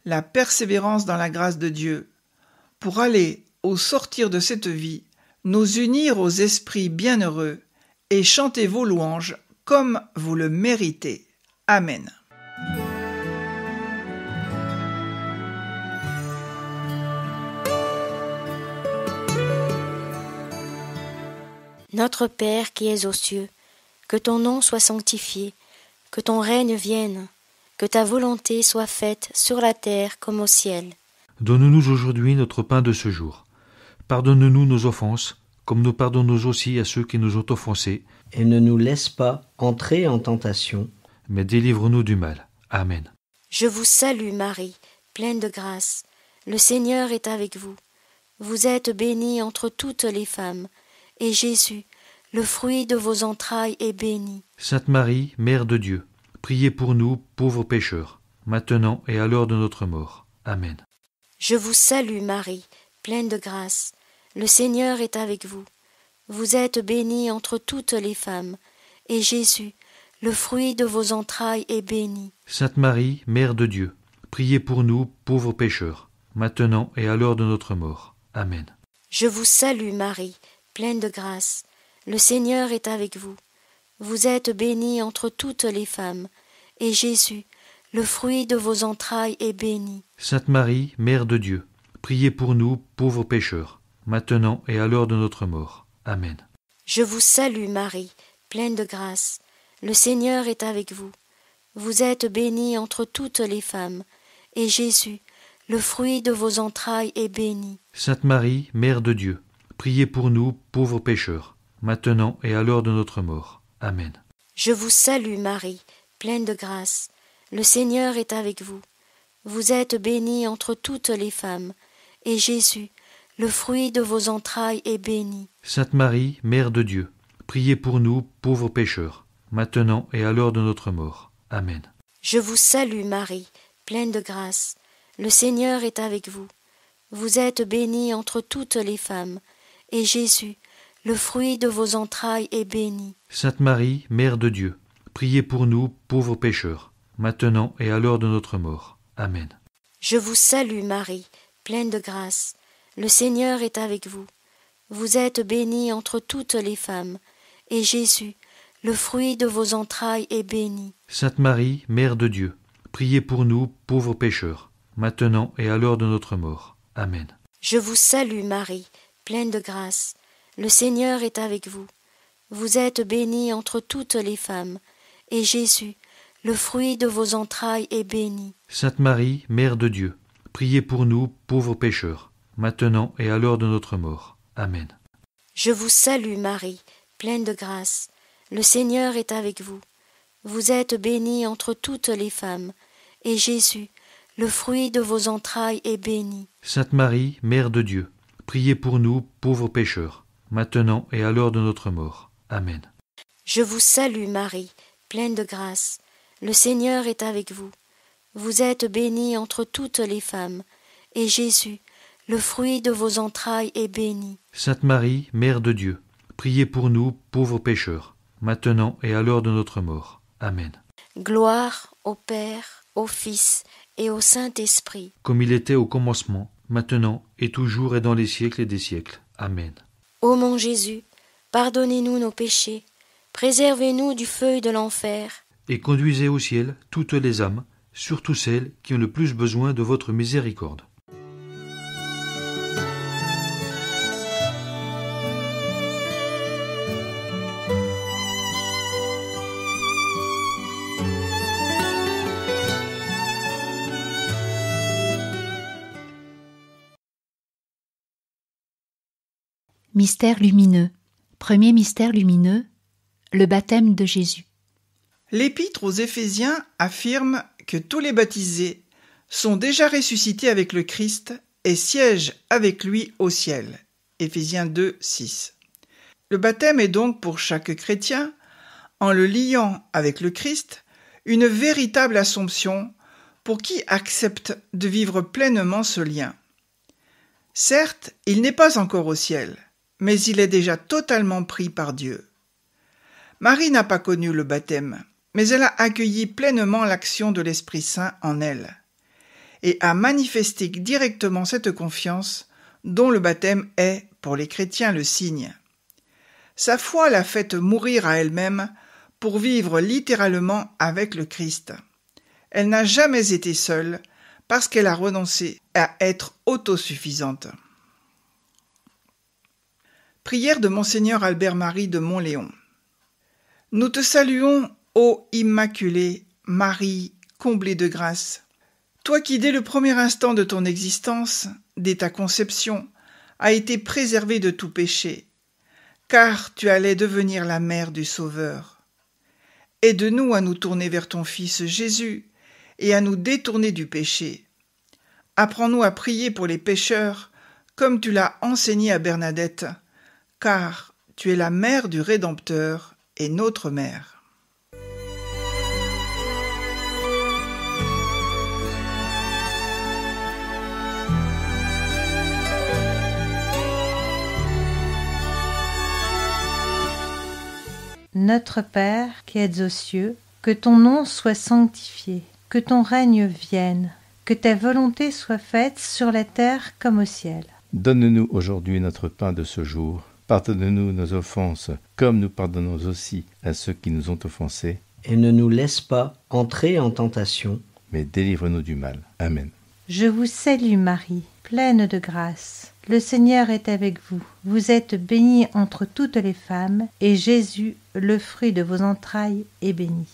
la persévérance dans la grâce de Dieu, pour aller, au sortir de cette vie, nous unir aux esprits bienheureux et chanter vos louanges comme vous le méritez. Amen. Notre Père qui es aux cieux, que ton nom soit sanctifié, que ton règne vienne, que ta volonté soit faite sur la terre comme au ciel. Donne-nous aujourd'hui notre pain de ce jour. Pardonne-nous nos offenses, comme nous pardonnons aussi à ceux qui nous ont offensés. Et ne nous laisse pas entrer en tentation, mais délivre-nous du mal. Amen. Je vous salue Marie, pleine de grâce. Le Seigneur est avec vous. Vous êtes bénie entre toutes les femmes, et Jésus, le fruit de vos entrailles, est béni. Sainte Marie, Mère de Dieu, priez pour nous, pauvres pécheurs, maintenant et à l'heure de notre mort. Amen. Je vous salue Marie, pleine de grâce. Le Seigneur est avec vous. Vous êtes bénie entre toutes les femmes, et Jésus, le fruit de vos entrailles, est béni. Sainte Marie, Mère de Dieu, priez pour nous, pauvres pécheurs, maintenant et à l'heure de notre mort. Amen. Je vous salue Marie, pleine de grâce. Le Seigneur est avec vous. Vous êtes bénie entre toutes les femmes, et Jésus, le fruit de vos entrailles, est béni. Sainte Marie, Mère de Dieu, priez pour nous, pauvres pécheurs, maintenant et à l'heure de notre mort. Amen. Je vous salue Marie, pleine de grâce. Le Seigneur est avec vous. Vous êtes bénie entre toutes les femmes, et Jésus, le fruit de vos entrailles, est béni. Sainte Marie, Mère de Dieu, priez pour nous, pauvres pécheurs, maintenant et à l'heure de notre mort. Amen. Je vous salue Marie, pleine de grâce. Le Seigneur est avec vous. Vous êtes bénie entre toutes les femmes, et Jésus, le fruit de vos entrailles, est béni. Sainte Marie, Mère de Dieu, priez pour nous, pauvres pécheurs, maintenant et à l'heure de notre mort. Amen. Je vous salue Marie, pleine de grâce. Le Seigneur est avec vous. Vous êtes bénie entre toutes les femmes, et Jésus, le fruit de vos entrailles, est béni. Sainte Marie, Mère de Dieu, priez pour nous, pauvres pécheurs, maintenant et à l'heure de notre mort. Amen. Je vous salue Marie, pleine de grâce. Le Seigneur est avec vous. Vous êtes bénie entre toutes les femmes, et Jésus, le fruit de vos entrailles, est béni. Sainte Marie, Mère de Dieu, priez pour nous, pauvres pécheurs, maintenant et à l'heure de notre mort. Amen. Je vous salue Marie, pleine de grâce. Le Seigneur est avec vous. Vous êtes bénie entre toutes les femmes, et Jésus, le fruit de vos entrailles, est béni. Sainte Marie, Mère de Dieu, priez pour nous, pauvres pécheurs, maintenant et à l'heure de notre mort. Amen. Je vous salue Marie, pleine de grâce. Le Seigneur est avec vous. Vous êtes bénie entre toutes les femmes, et Jésus, le fruit de vos entrailles, est béni. Sainte Marie, Mère de Dieu, priez pour nous, pauvres pécheurs, maintenant et à l'heure de notre mort. Amen. Je vous salue Marie, pleine de grâce. Le Seigneur est avec vous. Vous êtes bénie entre toutes les femmes, et Jésus, le fruit de vos entrailles, est béni. Sainte Marie, Mère de Dieu, priez pour nous, pauvres pécheurs, maintenant et à l'heure de notre mort. Amen. Gloire au Père, au Fils et au Saint-Esprit. Comme il était au commencement, maintenant et toujours et dans les siècles des siècles. Amen. Ô mon Jésus, pardonnez-nous nos péchés, préservez-nous du feu de l'enfer, Et conduisez au ciel toutes les âmes, surtout celles qui ont le plus besoin de votre miséricorde. Mystère lumineux. Premier mystère lumineux, le baptême de Jésus. L'Épître aux Éphésiens affirme que tous les baptisés sont déjà ressuscités avec le Christ et siègent avec lui au ciel. Éphésiens 2, 6. Le baptême est donc pour chaque chrétien, en le liant avec le Christ, une véritable assomption pour qui accepte de vivre pleinement ce lien. Certes, il n'est pas encore au ciel, mais il est déjà totalement pris par Dieu. Marie n'a pas connu le baptême, mais elle a accueilli pleinement l'action de l'Esprit Saint en elle, et a manifesté directement cette confiance dont le baptême est, pour les chrétiens, le signe. Sa foi l'a faite mourir à elle-même pour vivre littéralement avec le Christ. Elle n'a jamais été seule parce qu'elle a renoncé à être autosuffisante. Prière de Monseigneur Albert-Marie de Montléon. Nous te saluons, ô Immaculée, Marie, comblée de grâce. Toi qui, dès le premier instant de ton existence, dès ta conception, as été préservée de tout péché, car tu allais devenir la mère du Sauveur. Aide-nous à nous tourner vers ton Fils Jésus et à nous détourner du péché. Apprends-nous à prier pour les pécheurs, comme tu l'as enseigné à Bernadette, car tu es la mère du Rédempteur et notre mère. Notre Père, qui êtes aux cieux, que ton nom soit sanctifié, que ton règne vienne, que ta volonté soit faite sur la terre comme au ciel. Donne-nous aujourd'hui notre pain de ce jour. Pardonne-nous nos offenses, comme nous pardonnons aussi à ceux qui nous ont offensés. Et ne nous laisse pas entrer en tentation, mais délivre-nous du mal. Amen. Je vous salue Marie, pleine de grâce. Le Seigneur est avec vous. Vous êtes bénie entre toutes les femmes, et Jésus, le fruit de vos entrailles, est béni.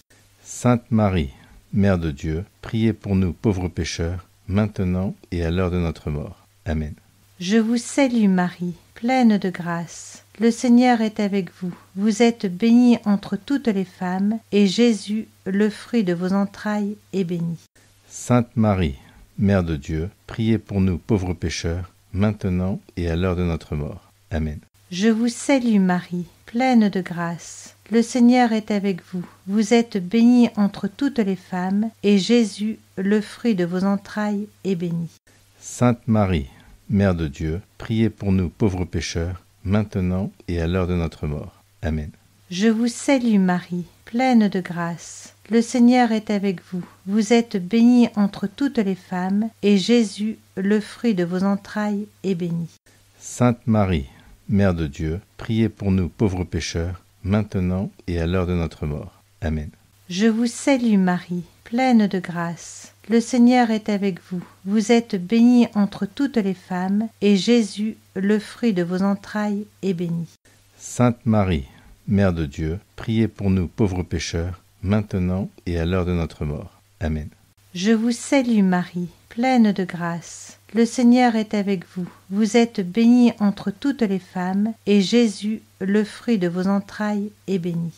Sainte Marie, Mère de Dieu, priez pour nous pauvres pécheurs, maintenant et à l'heure de notre mort. Amen. Je vous salue Marie, pleine de grâce. Le Seigneur est avec vous. Vous êtes bénie entre toutes les femmes, et Jésus, le fruit de vos entrailles, est béni. Sainte Marie, Mère de Dieu, priez pour nous pauvres pécheurs, maintenant et à l'heure de notre mort. Amen. Je vous salue Marie, pleine de grâce. Le Seigneur est avec vous. Vous êtes bénie entre toutes les femmes, et Jésus, le fruit de vos entrailles, est béni. Sainte Marie, Mère de Dieu, priez pour nous pauvres pécheurs, maintenant et à l'heure de notre mort. Amen. Je vous salue Marie, pleine de grâce. Le Seigneur est avec vous. Vous êtes bénie entre toutes les femmes, et Jésus, le fruit de vos entrailles, est béni. Sainte Marie, Mère de Dieu, priez pour nous pauvres pécheurs, maintenant et à l'heure de notre mort. Amen. Je vous salue Marie, pleine de grâce. Le Seigneur est avec vous. Vous êtes bénie entre toutes les femmes, et Jésus, le fruit de vos entrailles, est béni. Sainte Marie, Mère de Dieu, priez pour nous pauvres pécheurs, maintenant et à l'heure de notre mort. Amen. Je vous salue Marie, pleine de grâce. Le Seigneur est avec vous. Vous êtes bénie entre toutes les femmes, et Jésus, le fruit de vos entrailles, est béni.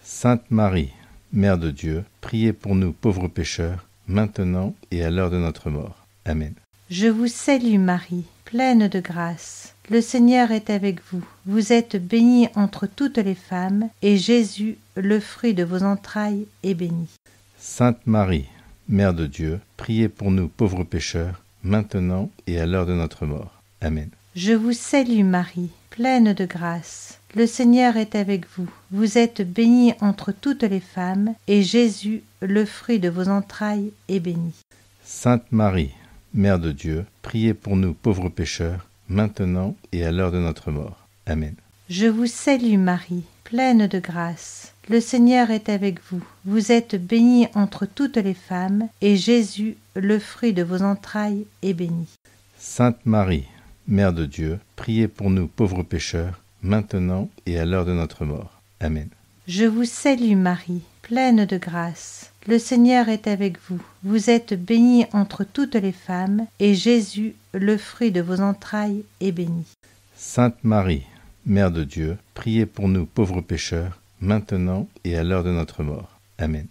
Sainte Marie, Mère de Dieu, priez pour nous pauvres pécheurs, maintenant et à l'heure de notre mort. Amen. Je vous salue Marie, pleine de grâce. Le Seigneur est avec vous. Vous êtes bénie entre toutes les femmes, et Jésus, le fruit de vos entrailles, est béni. Sainte Marie, Mère de Dieu, priez pour nous pauvres pécheurs, maintenant et à l'heure de notre mort. Amen. Je vous salue Marie, pleine de grâce. Le Seigneur est avec vous. Vous êtes bénie entre toutes les femmes, et Jésus, le fruit de vos entrailles, est béni. Sainte Marie, Mère de Dieu, priez pour nous pauvres pécheurs, maintenant et à l'heure de notre mort. Amen. Je vous salue Marie, pleine de grâce. Le Seigneur est avec vous. Vous êtes bénie entre toutes les femmes, et Jésus, le fruit de vos entrailles, est béni. Sainte Marie, Mère de Dieu, priez pour nous pauvres pécheurs, maintenant et à l'heure de notre mort. Amen. Je vous salue Marie, pleine de grâce. Le Seigneur est avec vous. Vous êtes bénie entre toutes les femmes, et Jésus, le fruit de vos entrailles, est béni. Sainte Marie, Mère de Dieu, priez pour nous pauvres pécheurs, maintenant et à l'heure de notre mort. Amen.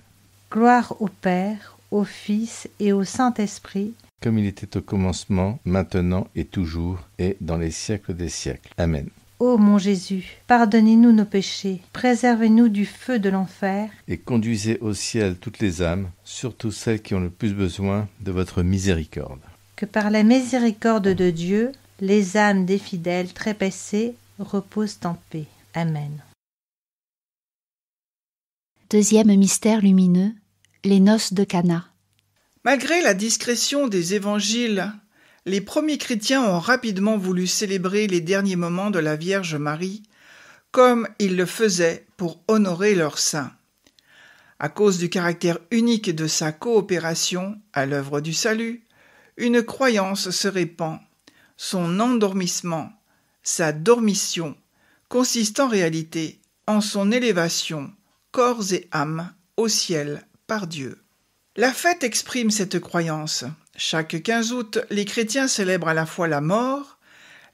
Gloire au Père, au Fils et au Saint-Esprit, comme il était au commencement, maintenant et toujours, et dans les siècles des siècles. Amen. Ô mon Jésus, pardonnez-nous nos péchés, préservez-nous du feu de l'enfer, et conduisez au ciel toutes les âmes, surtout celles qui ont le plus besoin de votre miséricorde. Que par la miséricorde de Dieu, les âmes des fidèles trépassés reposent en paix. Amen. Deuxième mystère lumineux, les noces de Cana. Malgré la discrétion des évangiles, les premiers chrétiens ont rapidement voulu célébrer les derniers moments de la Vierge Marie, comme ils le faisaient pour honorer leur saint. À cause du caractère unique de sa coopération à l'œuvre du salut, une croyance se répand. Son endormissement, sa dormition, consiste en réalité en son élévation, corps et âme, au ciel par Dieu. La fête exprime cette croyance. Chaque 15 août, les chrétiens célèbrent à la fois la mort,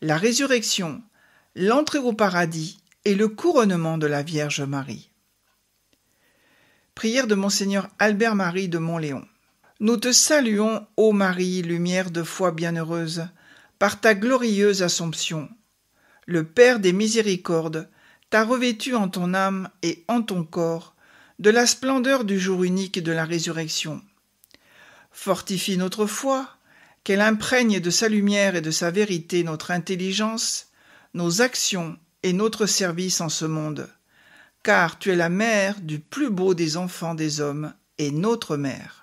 la résurrection, l'entrée au paradis et le couronnement de la Vierge Marie. Prière de Monseigneur Albert-Marie de Montléon. Nous te saluons, ô Marie, lumière de foi bienheureuse, par ta glorieuse Assomption. Le Père des miséricordes t'a revêtu en ton âme et en ton corps de la splendeur du jour unique de la résurrection. Fortifie notre foi, qu'elle imprègne de sa lumière et de sa vérité notre intelligence, nos actions et notre service en ce monde, car tu es la mère du plus beau des enfants des hommes et notre mère.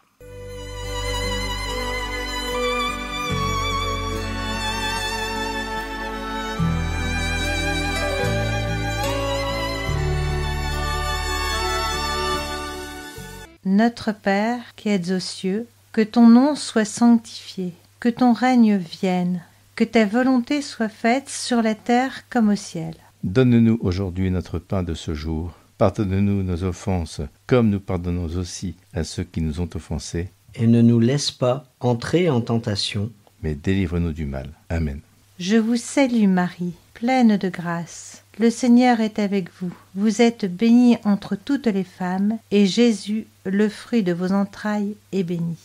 Notre Père qui êtes aux cieux, que ton nom soit sanctifié, que ton règne vienne, que ta volonté soit faite sur la terre comme au ciel. Donne-nous aujourd'hui notre pain de ce jour. Pardonne-nous nos offenses, comme nous pardonnons aussi à ceux qui nous ont offensés. Et ne nous laisse pas entrer en tentation, mais délivre-nous du mal. Amen. Je vous salue Marie, pleine de grâce. Le Seigneur est avec vous. Vous êtes bénie entre toutes les femmes, et Jésus, le fruit de vos entrailles, est béni.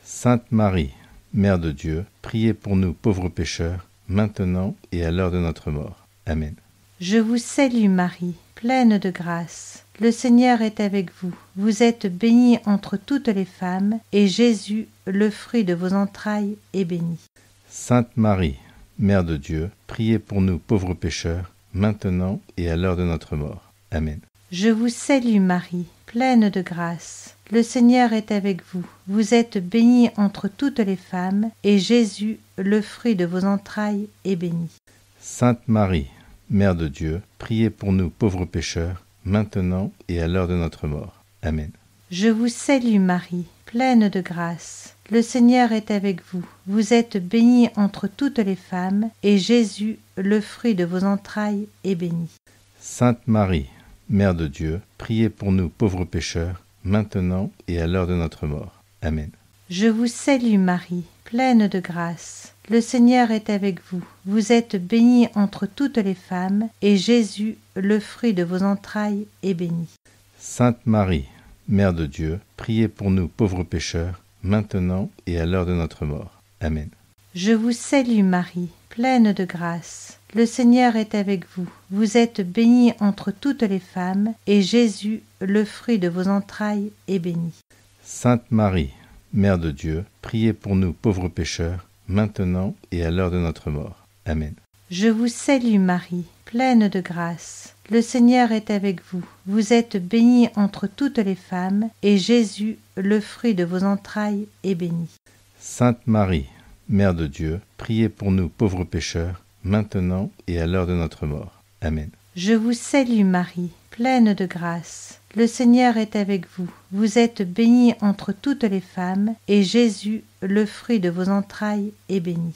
Sainte Marie, Mère de Dieu, priez pour nous pauvres pécheurs, maintenant et à l'heure de notre mort. Amen. Je vous salue Marie, pleine de grâce. Le Seigneur est avec vous. Vous êtes bénie entre toutes les femmes, et Jésus, le fruit de vos entrailles, est béni. Sainte Marie, Mère de Dieu, priez pour nous pauvres pécheurs, maintenant et à l'heure de notre mort. Amen. Je vous salue Marie, pleine de grâce. Le Seigneur est avec vous. Vous êtes bénie entre toutes les femmes, et Jésus, le fruit de vos entrailles, est béni. Sainte Marie, Mère de Dieu, priez pour nous pauvres pécheurs, maintenant et à l'heure de notre mort. Amen. Je vous salue Marie, pleine de grâce. Le Seigneur est avec vous. Vous êtes bénie entre toutes les femmes, et Jésus, le fruit de vos entrailles, est béni. Sainte Marie, Mère de Dieu, priez pour nous pauvres pécheurs, maintenant et à l'heure de notre mort. Amen. Je vous salue Marie, pleine de grâce. Le Seigneur est avec vous. Vous êtes bénie entre toutes les femmes, et Jésus, le fruit de vos entrailles, est béni. Sainte Marie, Mère de Dieu, priez pour nous pauvres pécheurs, maintenant et à l'heure de notre mort. Amen. Je vous salue Marie, pleine de grâce. Le Seigneur est avec vous. Vous êtes bénie entre toutes les femmes, et Jésus, le fruit de vos entrailles, est béni. Sainte Marie, Mère de Dieu, priez pour nous pauvres pécheurs, maintenant et à l'heure de notre mort. Amen. Je vous salue Marie, pleine de grâce. Le Seigneur est avec vous. Vous êtes bénie entre toutes les femmes, et Jésus, le fruit de vos entrailles, est béni. Sainte Marie, Mère de Dieu, priez pour nous pauvres pécheurs, maintenant et à l'heure de notre mort. Amen. Je vous salue Marie, pleine de grâce. Le Seigneur est avec vous. Vous êtes bénie entre toutes les femmes, et Jésus, le fruit de vos entrailles, est béni.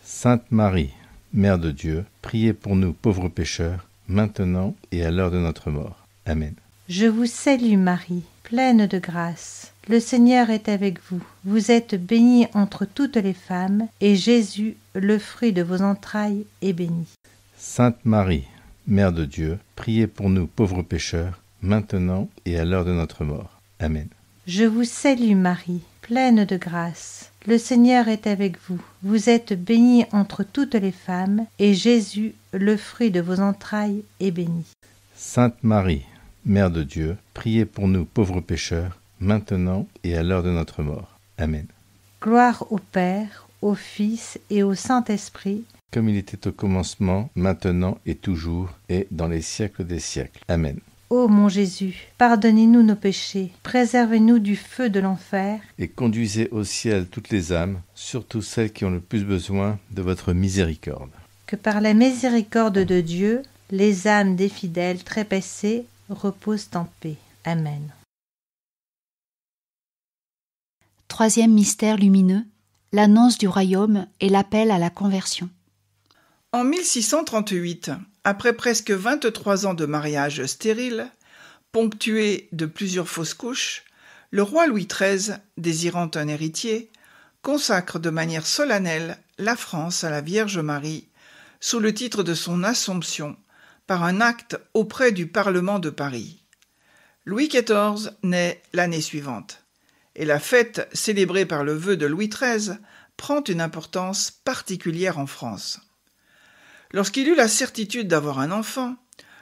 Sainte Marie, Mère de Dieu, priez pour nous pauvres pécheurs, maintenant et à l'heure de notre mort. Amen. Je vous salue Marie, pleine de grâce. Le Seigneur est avec vous. Vous êtes bénie entre toutes les femmes, et Jésus, le fruit de vos entrailles, est béni. Sainte Marie, Mère de Dieu, priez pour nous pauvres pécheurs, maintenant et à l'heure de notre mort. Amen. Je vous salue Marie, pleine de grâce. Le Seigneur est avec vous. Vous êtes bénie entre toutes les femmes, et Jésus, le fruit de vos entrailles, est béni. Sainte Marie, Mère de Dieu, priez pour nous pauvres pécheurs, maintenant et à l'heure de notre mort. Amen. Gloire au Père, au Fils et au Saint-Esprit, comme il était au commencement, maintenant et toujours, et dans les siècles des siècles. Amen. Ô mon Jésus, pardonnez-nous nos péchés, préservez-nous du feu de l'enfer, et conduisez au ciel toutes les âmes, surtout celles qui ont le plus besoin de votre miséricorde. Que par la miséricorde de Dieu, les âmes des fidèles trépassés reposent en paix. Amen. Troisième mystère lumineux, l'annonce du royaume et l'appel à la conversion. En 1638, après presque 23 ans de mariage stérile, ponctué de plusieurs fausses couches, le roi Louis XIII, désirant un héritier, consacre de manière solennelle la France à la Vierge Marie sous le titre de son Assomption par un acte auprès du Parlement de Paris. Louis XIV naît l'année suivante, et la fête célébrée par le vœu de Louis XIII prend une importance particulière en France. Lorsqu'il eut la certitude d'avoir un enfant,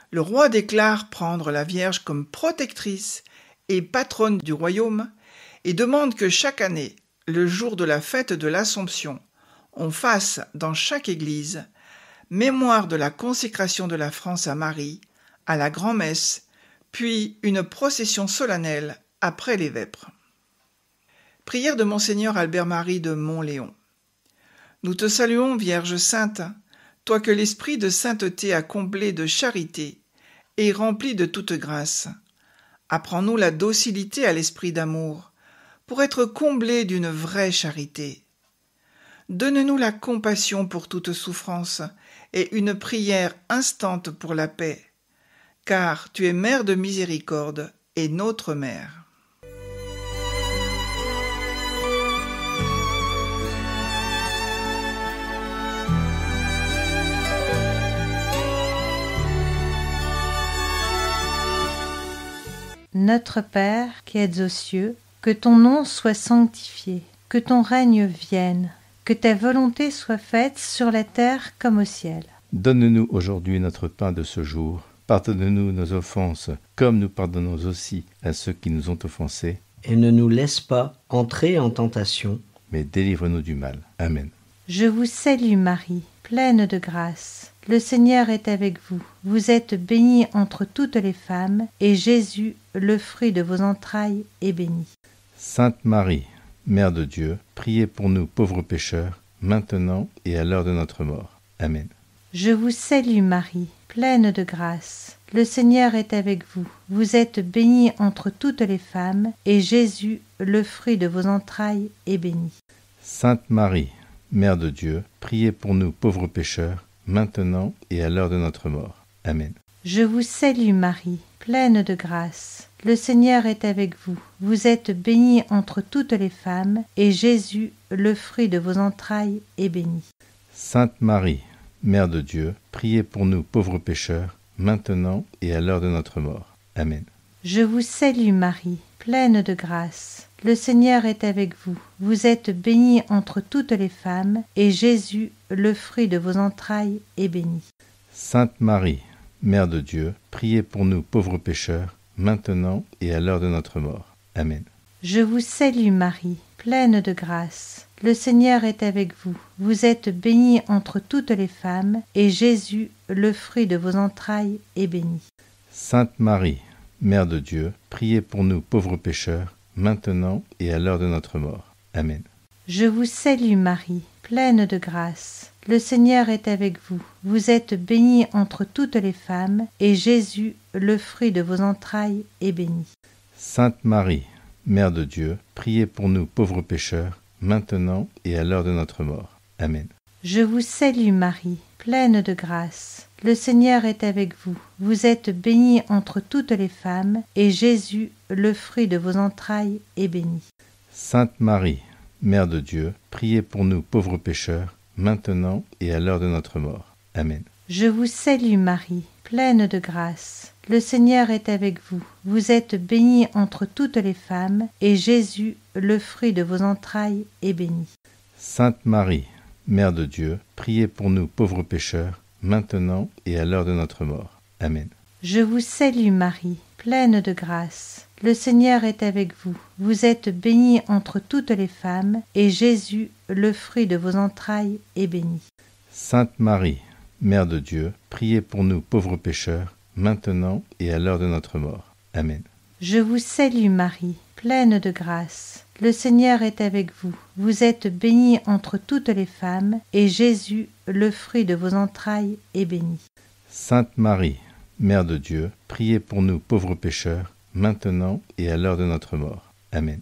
le roi déclare prendre la Vierge comme protectrice et patronne du royaume et demande que chaque année, le jour de la fête de l'Assomption, on fasse dans chaque église mémoire de la consécration de la France à Marie, à la grand-messe, puis une procession solennelle après les vêpres. Prière de Monseigneur Albert-Marie de Montléon. Nous te saluons, Vierge sainte, toi que l'esprit de sainteté a comblé de charité et rempli de toute grâce. Apprends-nous la docilité à l'esprit d'amour, pour être comblés d'une vraie charité. Donne-nous la compassion pour toute souffrance et une prière instante pour la paix, car tu es mère de miséricorde et notre mère. Notre Père qui êtes aux cieux, que ton nom soit sanctifié, que ton règne vienne, que ta volonté soit faite sur la terre comme au ciel. Donne-nous aujourd'hui notre pain de ce jour. Pardonne-nous nos offenses, comme nous pardonnons aussi à ceux qui nous ont offensés. Et ne nous laisse pas entrer en tentation, mais délivre-nous du mal. Amen. Je vous salue Marie, pleine de grâce. Le Seigneur est avec vous. Vous êtes bénie entre toutes les femmes, et Jésus, le fruit de vos entrailles, est béni. Sainte Marie, Mère de Dieu, priez pour nous pauvres pécheurs, maintenant et à l'heure de notre mort. Amen. Je vous salue Marie, pleine de grâce. Le Seigneur est avec vous. Vous êtes bénie entre toutes les femmes, et Jésus, le fruit de vos entrailles, est béni. Sainte Marie, Mère de Dieu, priez pour nous pauvres pécheurs, maintenant et à l'heure de notre mort. Amen. Je vous salue Marie, pleine de grâce. Le Seigneur est avec vous. Vous êtes bénie entre toutes les femmes, et Jésus, le fruit de vos entrailles, est béni. Sainte Marie, Mère de Dieu, priez pour nous pauvres pécheurs, maintenant et à l'heure de notre mort. Amen. Je vous salue Marie, pleine de grâce. le Seigneur est avec vous. Vous êtes bénie entre toutes les femmes, et Jésus, le fruit de vos entrailles, est béni. Sainte Marie, Mère de Dieu, priez pour nous pauvres pécheurs, maintenant et à l'heure de notre mort. Amen. Je vous salue Marie, pleine de grâce. Le Seigneur est avec vous. Vous êtes bénie entre toutes les femmes, et Jésus, le fruit de vos entrailles, est béni. Sainte Marie, Mère de Dieu, priez pour nous pauvres pécheurs, maintenant et à l'heure de notre mort. Amen. Je vous salue Marie, pleine de grâce. Le Seigneur est avec vous. Vous êtes bénie entre toutes les femmes, et Jésus, le fruit de vos entrailles, est béni. Sainte Marie, Mère de Dieu, priez pour nous pauvres pécheurs, maintenant et à l'heure de notre mort. Amen. Je vous salue Marie, pleine de grâce. Le Seigneur est avec vous. Vous êtes bénie entre toutes les femmes, et Jésus, le fruit de vos entrailles, est béni. Sainte Marie, Mère de Dieu, priez pour nous pauvres pécheurs, maintenant et à l'heure de notre mort. Amen. Je vous salue Marie, pleine de grâce. Le Seigneur est avec vous. Vous êtes bénie entre toutes les femmes, et Jésus, le fruit de vos entrailles, est béni. Sainte Marie, Mère de Dieu, priez pour nous pauvres pécheurs, maintenant et à l'heure de notre mort. Amen. Je vous salue Marie, pleine de grâce. Le Seigneur est avec vous. Vous êtes bénie entre toutes les femmes, et Jésus, le fruit de vos entrailles, est béni. Sainte Marie, Mère de Dieu, priez pour nous pauvres pécheurs, maintenant et à l'heure de notre mort. Amen. Je vous salue Marie, pleine de grâce. Le Seigneur est avec vous. Vous êtes bénie entre toutes les femmes, et Jésus, le fruit de vos entrailles, est béni. Sainte Marie, Mère de Dieu, priez pour nous pauvres pécheurs, maintenant et à l'heure de notre mort. Amen.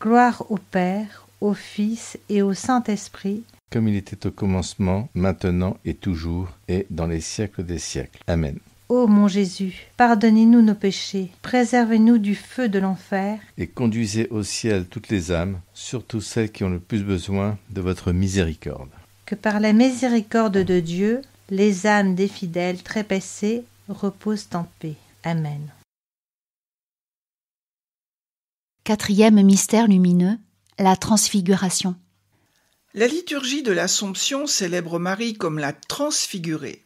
Gloire au Père, au Fils et au Saint-Esprit, comme il était au commencement, maintenant et toujours, et dans les siècles des siècles. Amen. Ô mon Jésus, pardonnez-nous nos péchés, préservez-nous du feu de l'enfer, et conduisez au ciel toutes les âmes, surtout celles qui ont le plus besoin de votre miséricorde. Que par la miséricorde de Dieu, les âmes des fidèles trépassés reposent en paix. Amen. Quatrième mystère lumineux, la transfiguration. La liturgie de l'Assomption célèbre Marie comme la transfigurée.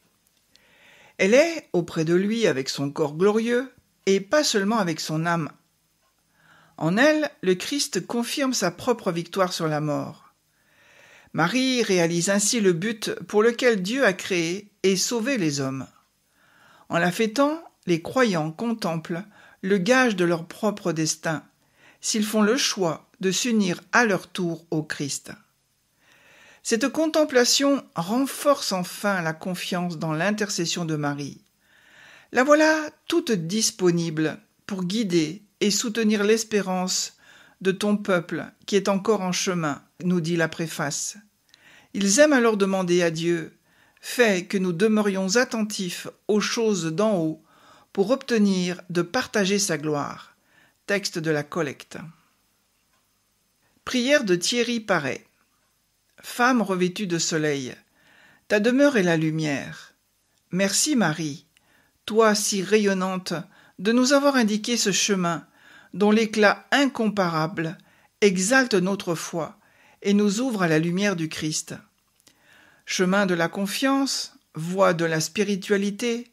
Elle est auprès de lui avec son corps glorieux et pas seulement avec son âme. En elle, le Christ confirme sa propre victoire sur la mort. Marie réalise ainsi le but pour lequel Dieu a créé et sauvé les hommes. En la fêtant, les croyants contemplent le gage de leur propre destin, s'ils font le choix de s'unir à leur tour au Christ. Cette contemplation renforce enfin la confiance dans l'intercession de Marie. La voilà toute disponible pour guider et soutenir l'espérance de ton peuple qui est encore en chemin, nous dit la préface. Ils aiment alors demander à Dieu « Fais que nous demeurions attentifs aux choses d'en haut pour obtenir de partager sa gloire. » Texte de la collecte. Prière de Thierry Paré. Femme revêtue de soleil, ta demeure est la lumière. Merci Marie, toi si rayonnante, de nous avoir indiqué ce chemin dont l'éclat incomparable exalte notre foi et nous ouvre à la lumière du Christ. Chemin de la confiance, voie de la spiritualité,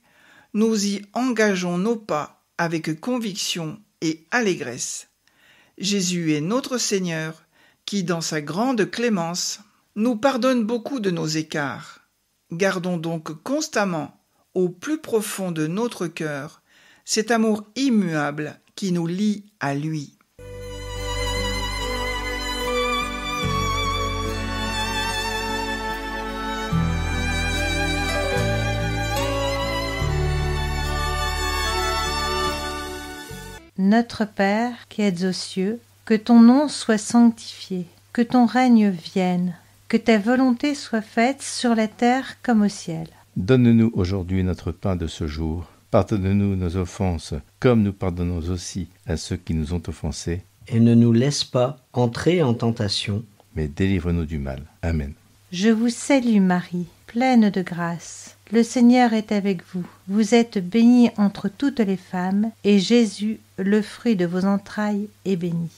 nous y engageons nos pas avec conviction et allégresse. Jésus est notre Seigneur qui, dans sa grande clémence, nous pardonne beaucoup de nos écarts. Gardons donc constamment, au plus profond de notre cœur, cet amour immuable qui nous lie à lui. Notre Père qui êtes aux cieux, que ton nom soit sanctifié, que ton règne vienne, que ta volonté soit faite sur la terre comme au ciel. Donne-nous aujourd'hui notre pain de ce jour. Pardonne-nous nos offenses, comme nous pardonnons aussi à ceux qui nous ont offensés. Et ne nous laisse pas entrer en tentation, mais délivre-nous du mal. Amen. Je vous salue Marie, pleine de grâce. Le Seigneur est avec vous. Vous êtes bénie entre toutes les femmes, et Jésus, le fruit de vos entrailles, est béni.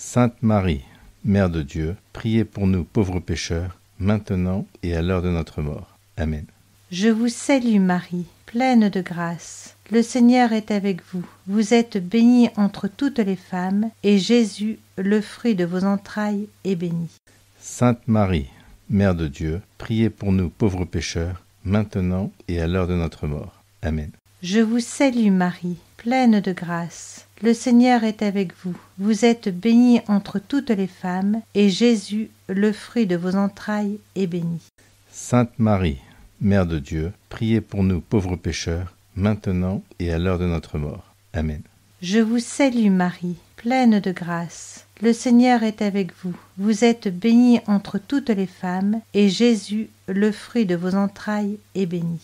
Sainte Marie, Mère de Dieu, priez pour nous pauvres pécheurs, maintenant et à l'heure de notre mort. Amen. Je vous salue Marie, pleine de grâce. Le Seigneur est avec vous. Vous êtes bénie entre toutes les femmes, et Jésus, le fruit de vos entrailles, est béni. Sainte Marie, Mère de Dieu, priez pour nous pauvres pécheurs, maintenant et à l'heure de notre mort. Amen. Je vous salue Marie, pleine de grâce. Le Seigneur est avec vous. Vous êtes bénie entre toutes les femmes, et Jésus, le fruit de vos entrailles, est béni. Sainte Marie, Mère de Dieu, priez pour nous pauvres pécheurs, maintenant et à l'heure de notre mort. Amen. Je vous salue Marie, pleine de grâce. Le Seigneur est avec vous. Vous êtes bénie entre toutes les femmes, et Jésus, le fruit de vos entrailles, est béni.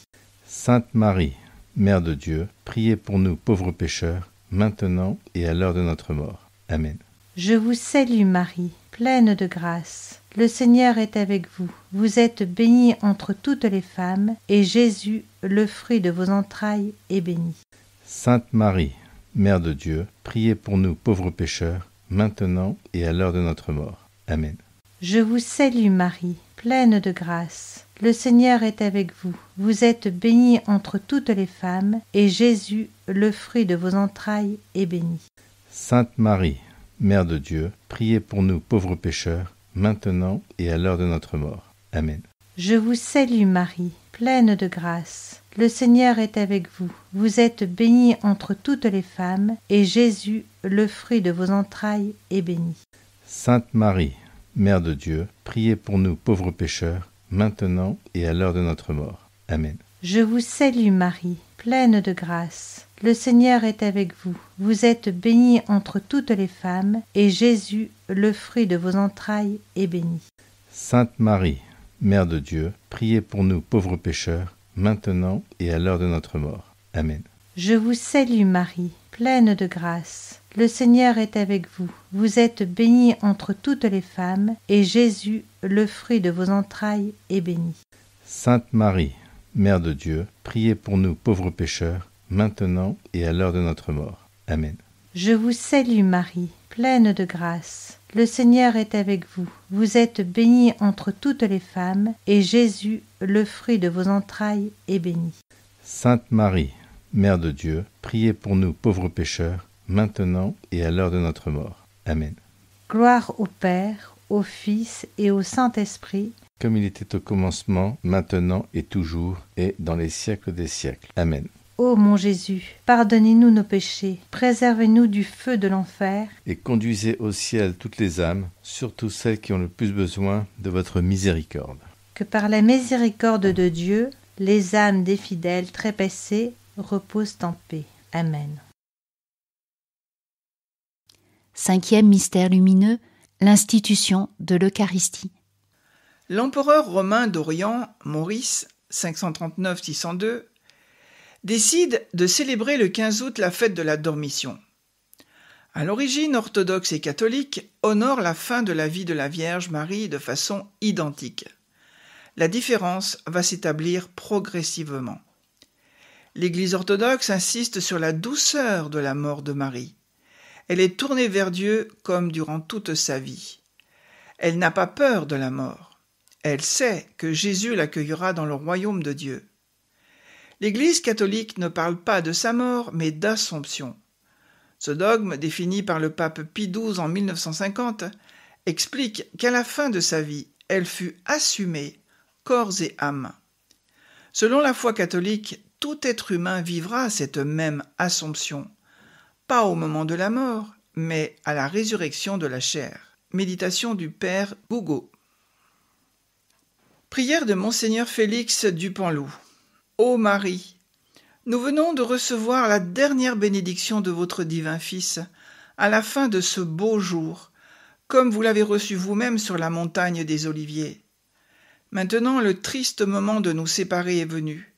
Sainte Marie, Mère de Dieu, priez pour nous pauvres pécheurs, maintenant et à l'heure de notre mort. Amen. Je vous salue Marie, pleine de grâce. Le Seigneur est avec vous. Vous êtes bénie entre toutes les femmes, et Jésus, le fruit de vos entrailles, est béni. Sainte Marie, Mère de Dieu, priez pour nous pauvres pécheurs, maintenant et à l'heure de notre mort. Amen. Je vous salue Marie, pleine de grâce. Le Seigneur est avec vous. Vous êtes bénie entre toutes les femmes, et Jésus, le fruit de vos entrailles, est béni. Sainte Marie, Mère de Dieu, priez pour nous pauvres pécheurs, maintenant et à l'heure de notre mort. Amen. Je vous salue Marie, pleine de grâce. Le Seigneur est avec vous. Vous êtes bénie entre toutes les femmes, et Jésus, le fruit de vos entrailles, est béni. Sainte Marie, Mère de Dieu, priez pour nous pauvres pécheurs, maintenant et à l'heure de notre mort. Amen. Je vous salue Marie, pleine de grâce. Le Seigneur est avec vous. Vous êtes bénie entre toutes les femmes, et Jésus, le fruit de vos entrailles, est béni. Sainte Marie, Mère de Dieu, priez pour nous pauvres pécheurs, maintenant et à l'heure de notre mort. Amen. Je vous salue Marie, pleine de grâce. Le Seigneur est avec vous. Vous êtes bénie entre toutes les femmes, et Jésus, le fruit de vos entrailles, est béni. Sainte Marie, Mère de Dieu, priez pour nous pauvres pécheurs, maintenant et à l'heure de notre mort. Amen. Je vous salue Marie, pleine de grâce. Le Seigneur est avec vous. Vous êtes bénie entre toutes les femmes, et Jésus, le fruit de vos entrailles, est béni. Sainte Marie, Mère de Dieu, priez pour nous pauvres pécheurs, maintenant et à l'heure de notre mort. Amen. Gloire au Père, au Fils et au Saint-Esprit, comme il était au commencement, maintenant et toujours, et dans les siècles des siècles. Amen. Ô mon Jésus, pardonnez-nous nos péchés, préservez-nous du feu de l'enfer, et conduisez au ciel toutes les âmes, surtout celles qui ont le plus besoin de votre miséricorde. Que par la miséricorde de Dieu, les âmes des fidèles trépassés reposent en paix. Amen. 5e mystère lumineux, l'institution de l'Eucharistie. L'empereur romain d'Orient, Maurice, 539-602, décide de célébrer le 15 août la fête de la Dormition. À l'origine, orthodoxes et catholiques honorent la fin de la vie de la Vierge Marie de façon identique. La différence va s'établir progressivement. L'Église orthodoxe insiste sur la douceur de la mort de Marie. Elle est tournée vers Dieu comme durant toute sa vie. Elle n'a pas peur de la mort. Elle sait que Jésus l'accueillera dans le royaume de Dieu. L'Église catholique ne parle pas de sa mort, mais d'Assomption. Ce dogme, défini par le pape Pie XII en 1950, explique qu'à la fin de sa vie, elle fut assumée, corps et âme. Selon la foi catholique, tout être humain vivra cette même Assomption, pas au moment de la mort, mais à la résurrection de la chair. Méditation du Père Gougaud. Prière de Monseigneur Félix Dupanloup. Ô Marie, nous venons de recevoir la dernière bénédiction de votre divin Fils à la fin de ce beau jour, comme vous l'avez reçu vous-même sur la montagne des Oliviers. Maintenant, le triste moment de nous séparer est venu.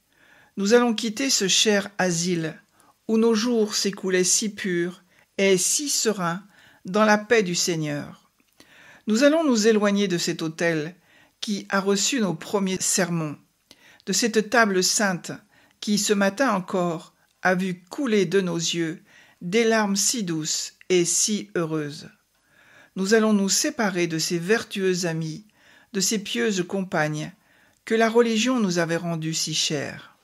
Nous allons quitter ce cher asile, où nos jours s'écoulaient si purs et si sereins dans la paix du Seigneur. Nous allons nous éloigner de cet autel qui a reçu nos premiers sermons, de cette table sainte qui, ce matin encore, a vu couler de nos yeux des larmes si douces et si heureuses. nous allons nous séparer de ces vertueux amis, de ces pieuses compagnes, que la religion nous avait rendues si chères.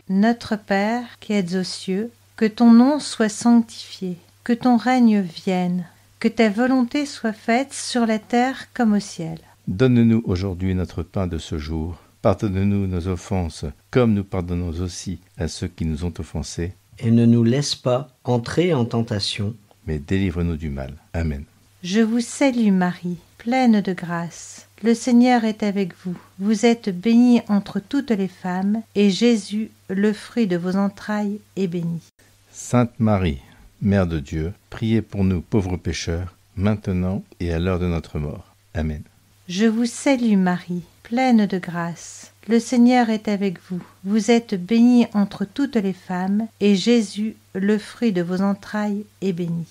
Notre Père, qui êtes aux cieux, que ton nom soit sanctifié, que ton règne vienne, que ta volonté soit faite sur la terre comme au ciel. Donne-nous aujourd'hui notre pain de ce jour. Pardonne-nous nos offenses, comme nous pardonnons aussi à ceux qui nous ont offensés. Et ne nous laisse pas entrer en tentation, mais délivre-nous du mal. Amen. Je vous salue Marie, pleine de grâce. Le Seigneur est avec vous. Vous êtes bénie entre toutes les femmes, et Jésus, le fruit de vos entrailles, est béni. Sainte Marie, Mère de Dieu, priez pour nous pauvres pécheurs, maintenant et à l'heure de notre mort. Amen. Je vous salue Marie, pleine de grâce. Le Seigneur est avec vous. Vous êtes bénie entre toutes les femmes, et Jésus, le fruit de vos entrailles, est béni.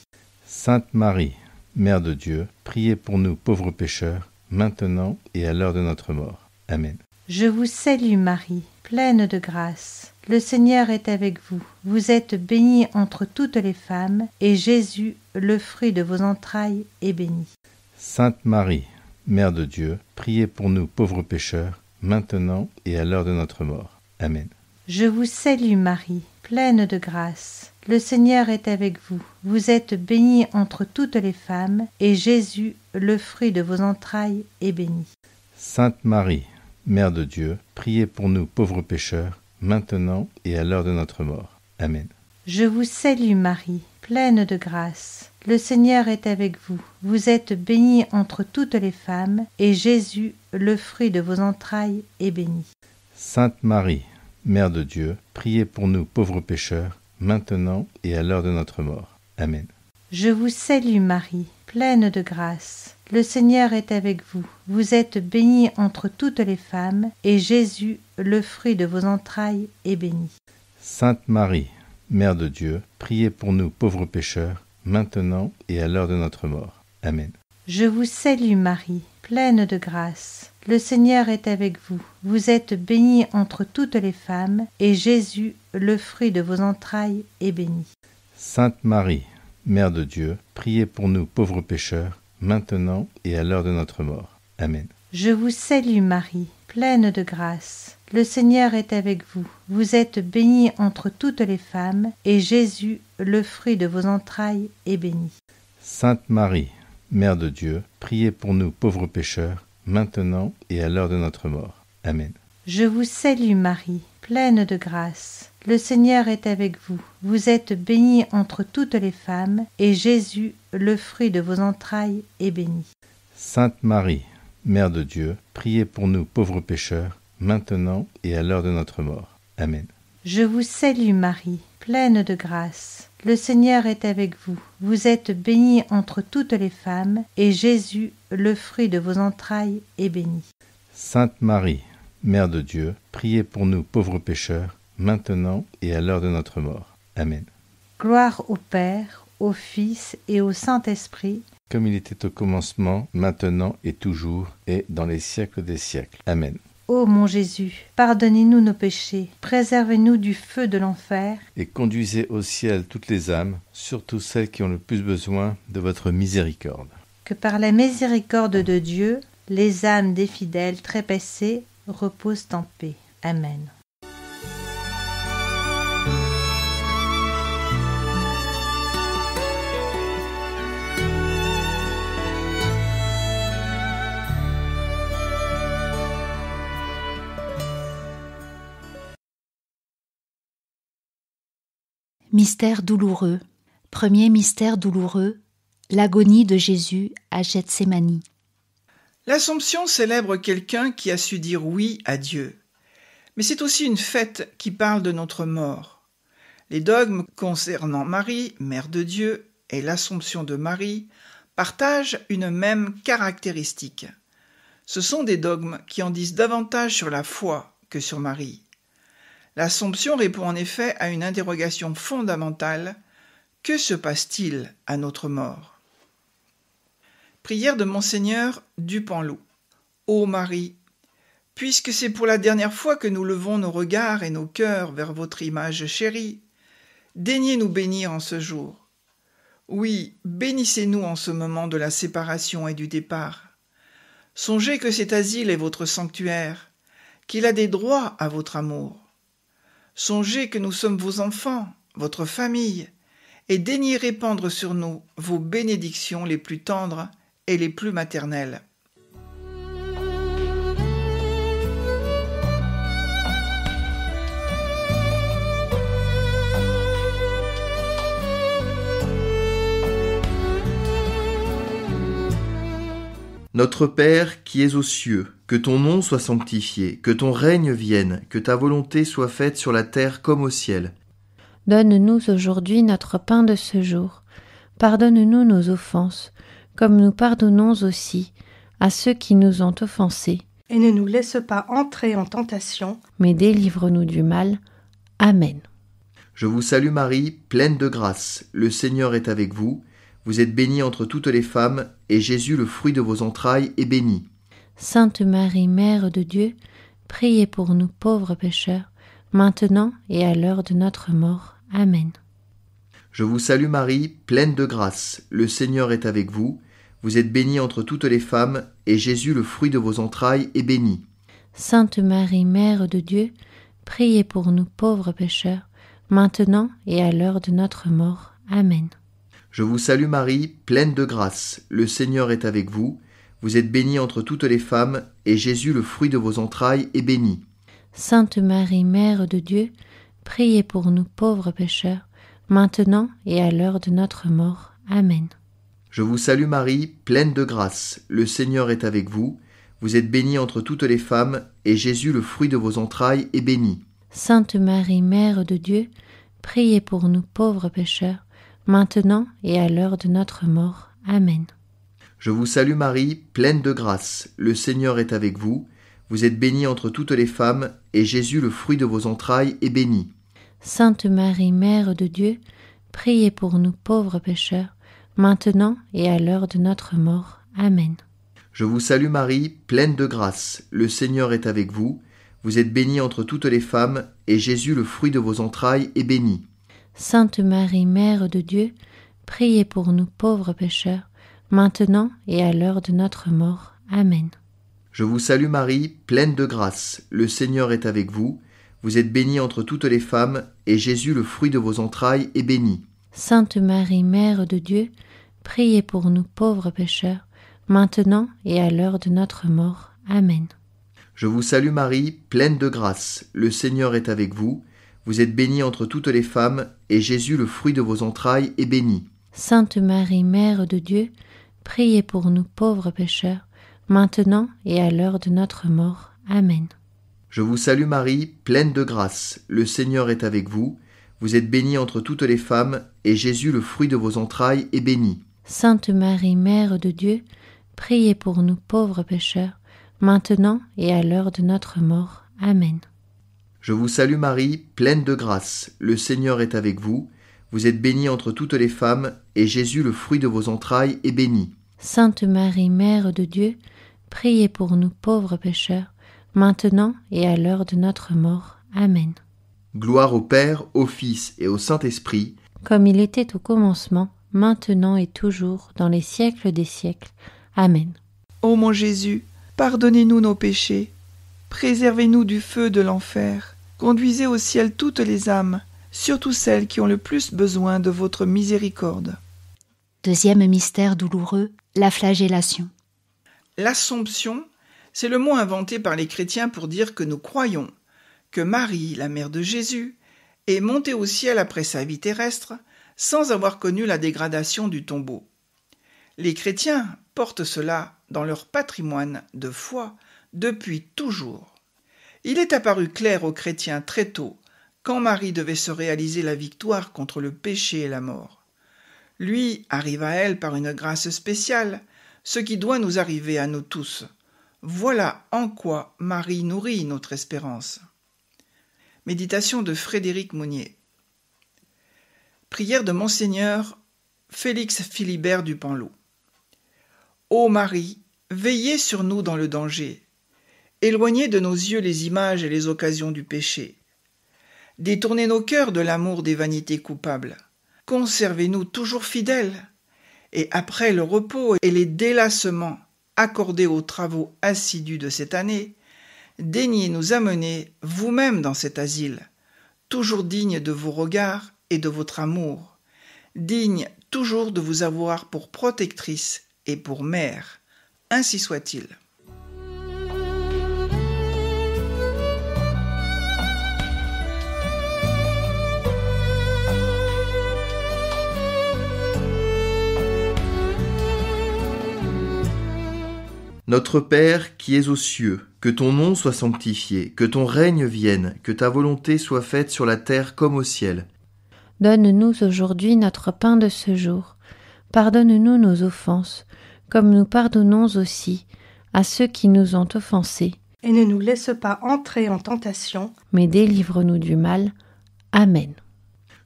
Sainte Marie, Mère de Dieu, priez pour nous pauvres pécheurs, maintenant et à l'heure de notre mort. Amen. Je vous salue Marie, pleine de grâce. Le Seigneur est avec vous. Vous êtes bénie entre toutes les femmes, et Jésus, le fruit de vos entrailles, est béni. Sainte Marie, Mère de Dieu, priez pour nous pauvres pécheurs, maintenant et à l'heure de notre mort. Amen. Je vous salue Marie, pleine de grâce. Le Seigneur est avec vous. Vous êtes bénie entre toutes les femmes, et Jésus, le fruit de vos entrailles, est béni. Sainte Marie, Mère de Dieu, priez pour nous pauvres pécheurs, maintenant et à l'heure de notre mort. Amen. Je vous salue Marie, pleine de grâce. Le Seigneur est avec vous. Vous êtes bénie entre toutes les femmes, et Jésus, le fruit de vos entrailles, est béni. Sainte Marie, Mère de Dieu, priez pour nous pauvres pécheurs, maintenant et à l'heure de notre mort. Amen. Je vous salue Marie, pleine de grâce. Le Seigneur est avec vous. Vous êtes bénie entre toutes les femmes, et Jésus, le fruit de vos entrailles, est béni. Sainte Marie, Mère de Dieu, priez pour nous pauvres pécheurs, maintenant et à l'heure de notre mort. Amen. Je vous salue Marie, pleine de grâce. Le Seigneur est avec vous. Vous êtes bénie entre toutes les femmes, et Jésus, le fruit de vos entrailles, est béni. Sainte Marie, Mère de Dieu, priez pour nous pauvres pécheurs, maintenant et à l'heure de notre mort. Amen. Je vous salue Marie, pleine de grâce. Le Seigneur est avec vous. Vous êtes bénie entre toutes les femmes, et Jésus, le fruit de vos entrailles, est béni. Sainte Marie, Mère de Dieu, priez pour nous pauvres pécheurs, maintenant et à l'heure de notre mort. Amen. Je vous salue Marie, pleine de grâce. Le Seigneur est avec vous. Vous êtes bénie entre toutes les femmes, et Jésus, le fruit de vos entrailles, est béni. Sainte Marie, Mère de Dieu, priez pour nous pauvres pécheurs, maintenant et à l'heure de notre mort. Amen. Je vous salue Marie, pleine de grâce. Le Seigneur est avec vous. Vous êtes bénie entre toutes les femmes, et Jésus, le fruit de vos entrailles, est béni. Sainte Marie, Mère de Dieu, priez pour nous pauvres pécheurs, maintenant et à l'heure de notre mort. Amen. Gloire au Père, au Fils et au Saint-Esprit, comme il était au commencement, maintenant et toujours, et dans les siècles des siècles. Amen. Ô mon Jésus, pardonnez-nous nos péchés, préservez-nous du feu de l'enfer, et conduisez au ciel toutes les âmes, surtout celles qui ont le plus besoin de votre miséricorde. Que par la miséricorde de Dieu, les âmes des fidèles trépassés reposent en paix. Amen. Mystère douloureux. Premier mystère douloureux, l'agonie de Jésus à Gethsémani. L'Assomption célèbre quelqu'un qui a su dire oui à Dieu. Mais c'est aussi une fête qui parle de notre mort. Les dogmes concernant Marie, Mère de Dieu, et l'Assomption de Marie partagent une même caractéristique. Ce sont des dogmes qui en disent davantage sur la foi que sur Marie. L'Assomption répond en effet à une interrogation fondamentale. Que se passe-t-il à notre mort ? Prière de Monseigneur Dupanloup. Ô Marie, puisque c'est pour la dernière fois que nous levons nos regards et nos cœurs vers votre image chérie, daignez nous bénir en ce jour. Oui, bénissez-nous en ce moment de la séparation et du départ. Songez que cet asile est votre sanctuaire, qu'il a des droits à votre amour. Songez que nous sommes vos enfants, votre famille, et daignez répandre sur nous vos bénédictions les plus tendres et les plus maternelles. Notre Père qui es aux cieux, que ton nom soit sanctifié, que ton règne vienne, que ta volonté soit faite sur la terre comme au ciel. Donne-nous aujourd'hui notre pain de ce jour. Pardonne-nous nos offenses, comme nous pardonnons aussi à ceux qui nous ont offensés. Et ne nous laisse pas entrer en tentation, mais délivre-nous du mal. Amen. Je vous salue Marie, pleine de grâce, le Seigneur est avec vous. Vous êtes bénie entre toutes les femmes, et Jésus, le fruit de vos entrailles, est béni. Sainte Marie, Mère de Dieu, priez pour nous pauvres pécheurs, maintenant et à l'heure de notre mort. Amen. Je vous salue Marie, pleine de grâce, le Seigneur est avec vous. Vous êtes bénie entre toutes les femmes, et Jésus, le fruit de vos entrailles, est béni. Sainte Marie, Mère de Dieu, priez pour nous pauvres pécheurs, maintenant et à l'heure de notre mort. Amen. Je vous salue Marie, pleine de grâce, le Seigneur est avec vous. Vous êtes bénie entre toutes les femmes, et Jésus, le fruit de vos entrailles, est béni. Sainte Marie, Mère de Dieu, priez pour nous pauvres pécheurs, maintenant et à l'heure de notre mort. Amen. Je vous salue Marie, pleine de grâce, le Seigneur est avec vous. Vous êtes bénie entre toutes les femmes, et Jésus, le fruit de vos entrailles, est béni. Sainte Marie, Mère de Dieu, priez pour nous pauvres pécheurs, maintenant et à l'heure de notre mort. Amen. Je vous salue Marie, pleine de grâce, le Seigneur est avec vous. Vous êtes bénie entre toutes les femmes, et Jésus, le fruit de vos entrailles, est béni. Sainte Marie, Mère de Dieu, priez pour nous pauvres pécheurs, maintenant et à l'heure de notre mort. Amen. Je vous salue Marie, pleine de grâce, le Seigneur est avec vous. Vous êtes bénie entre toutes les femmes, et Jésus, le fruit de vos entrailles, est béni. Sainte Marie, Mère de Dieu, priez pour nous pauvres pécheurs, maintenant et à l'heure de notre mort. Amen. Je vous salue Marie, pleine de grâce, le Seigneur est avec vous. Vous êtes bénie entre toutes les femmes, et Jésus, le fruit de vos entrailles, est béni. Sainte Marie, Mère de Dieu, priez pour nous pauvres pécheurs, maintenant et à l'heure de notre mort. Amen. Je vous salue Marie, pleine de grâce, le Seigneur est avec vous. Vous êtes bénie entre toutes les femmes, et Jésus, le fruit de vos entrailles, est béni. Sainte Marie, Mère de Dieu, priez pour nous pauvres pécheurs, maintenant et à l'heure de notre mort. Amen. Je vous salue Marie, pleine de grâce, le Seigneur est avec vous. Vous êtes bénie entre toutes les femmes, et Jésus, le fruit de vos entrailles, est béni. Sainte Marie, Mère de Dieu, priez pour nous pauvres pécheurs, maintenant et à l'heure de notre mort. Amen. Je vous salue Marie, pleine de grâce, le Seigneur est avec vous. Vous êtes bénie entre toutes les femmes, et Jésus, le fruit de vos entrailles, est béni. Sainte Marie, Mère de Dieu, priez pour nous pauvres pécheurs, maintenant et à l'heure de notre mort. Amen. Gloire au Père, au Fils et au Saint-Esprit, comme il était au commencement, maintenant et toujours, dans les siècles des siècles. Amen. Ô mon Jésus, pardonnez-nous nos péchés, préservez-nous du feu de l'enfer, conduisez au ciel toutes les âmes, surtout celles qui ont le plus besoin de votre miséricorde. Deuxième mystère douloureux, la flagellation. L'Assomption, c'est le mot inventé par les chrétiens pour dire que nous croyons que Marie, la mère de Jésus, est montée au ciel après sa vie terrestre sans avoir connu la dégradation du tombeau. Les chrétiens portent cela dans leur patrimoine de foi depuis toujours. Il est apparu clair aux chrétiens très tôt quand Marie devait se réaliser la victoire contre le péché et la mort. Lui arrive à elle par une grâce spéciale, ce qui doit nous arriver à nous tous. Voilà en quoi Marie nourrit notre espérance. Méditation de Frédéric Mounier. Prière de Monseigneur Félix Philibert du Panlot. Ô Marie, veillez sur nous dans le danger. Éloignez de nos yeux les images et les occasions du péché. Détournez nos cœurs de l'amour des vanités coupables. Conservez-nous toujours fidèles. Et après le repos et les délassements accordés aux travaux assidus de cette année, daignez nous amener vous-même dans cet asile, toujours digne de vos regards et de votre amour, digne toujours de vous avoir pour protectrice et pour mère. Ainsi soit-il. Notre Père qui es aux cieux, que ton nom soit sanctifié, que ton règne vienne, que ta volonté soit faite sur la terre comme au ciel. Donne-nous aujourd'hui notre pain de ce jour. Pardonne-nous nos offenses, comme nous pardonnons aussi à ceux qui nous ont offensés. Et ne nous laisse pas entrer en tentation, mais délivre-nous du mal. Amen.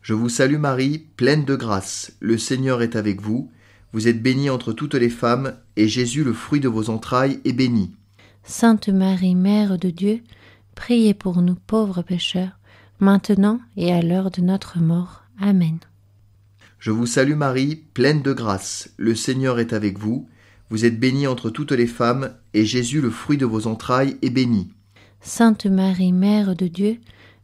Je vous salue Marie, pleine de grâce, le Seigneur est avec vous. Vous êtes bénie entre toutes les femmes, et Jésus, le fruit de vos entrailles, est béni. Sainte Marie, Mère de Dieu, priez pour nous pauvres pécheurs, maintenant et à l'heure de notre mort. Amen. Je vous salue Marie, pleine de grâce, le Seigneur est avec vous. Vous êtes bénie entre toutes les femmes, et Jésus, le fruit de vos entrailles, est béni. Sainte Marie, Mère de Dieu,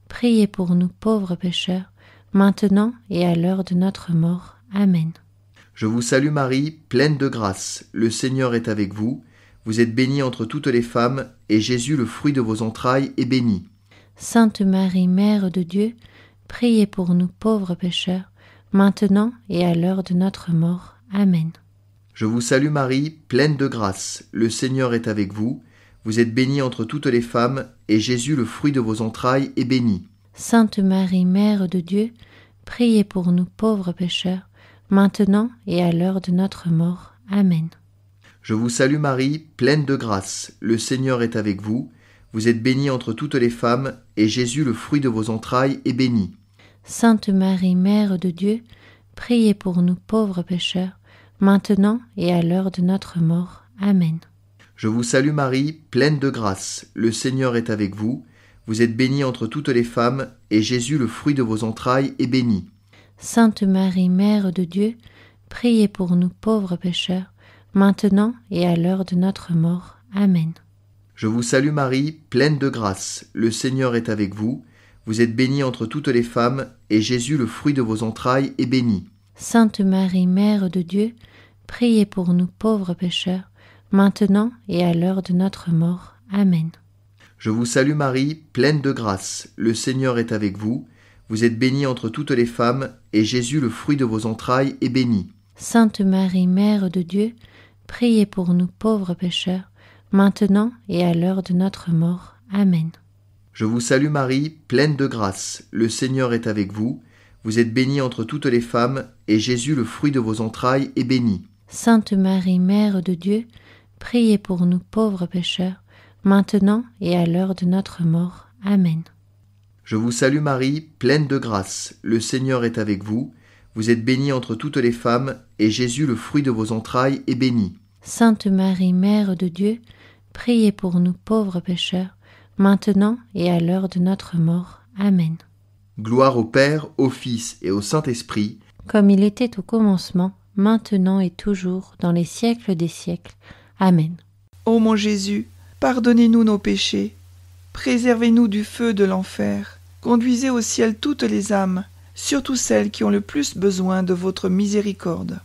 priez pour nous pauvres pécheurs, maintenant et à l'heure de notre mort. Amen. Je vous salue Marie, pleine de grâce, le Seigneur est avec vous. Vous êtes bénie entre toutes les femmes, et Jésus, le fruit de vos entrailles, est béni. Sainte Marie, Mère de Dieu, priez pour nous pauvres pécheurs, maintenant et à l'heure de notre mort. Amen. Je vous salue Marie, pleine de grâce, le Seigneur est avec vous. Vous êtes bénie entre toutes les femmes, et Jésus, le fruit de vos entrailles, est béni. Sainte Marie, Mère de Dieu, priez pour nous pauvres pécheurs, maintenant et à l'heure de notre mort. Amen. Je vous salue Marie, pleine de grâce, le Seigneur est avec vous. Vous êtes bénie entre toutes les femmes, et Jésus, le fruit de vos entrailles, est béni. Sainte Marie, Mère de Dieu, priez pour nous pauvres pécheurs, maintenant et à l'heure de notre mort. Amen. Je vous salue Marie, pleine de grâce, le Seigneur est avec vous. Vous êtes bénie entre toutes les femmes, et Jésus, le fruit de vos entrailles, est béni. Sainte Marie, Mère de Dieu, priez pour nous pauvres pécheurs, maintenant et à l'heure de notre mort. Amen. Je vous salue Marie, pleine de grâce, le Seigneur est avec vous. Vous êtes bénie entre toutes les femmes, et Jésus, le fruit de vos entrailles, est béni. Sainte Marie, Mère de Dieu, priez pour nous pauvres pécheurs, maintenant et à l'heure de notre mort. Amen. Je vous salue Marie, pleine de grâce, le Seigneur est avec vous. Vous êtes bénie entre toutes les femmes, et Jésus, le fruit de vos entrailles, est béni. Sainte Marie, Mère de Dieu, priez pour nous pauvres pécheurs, maintenant et à l'heure de notre mort. Amen. Je vous salue Marie, pleine de grâce, le Seigneur est avec vous. Vous êtes bénie entre toutes les femmes, et Jésus, le fruit de vos entrailles, est béni. Sainte Marie, Mère de Dieu, priez pour nous pauvres pécheurs, maintenant et à l'heure de notre mort. Amen. Je vous salue Marie, pleine de grâce, le Seigneur est avec vous. Vous êtes bénie entre toutes les femmes, et Jésus, le fruit de vos entrailles, est béni. Sainte Marie, Mère de Dieu, priez pour nous pauvres pécheurs, maintenant et à l'heure de notre mort. Amen. Gloire au Père, au Fils et au Saint-Esprit, comme il était au commencement, maintenant et toujours, dans les siècles des siècles. Amen. Ô mon Jésus, pardonnez-nous nos péchés, préservez-nous du feu de l'enfer, conduisez au ciel toutes les âmes, surtout celles qui ont le plus besoin de votre miséricorde.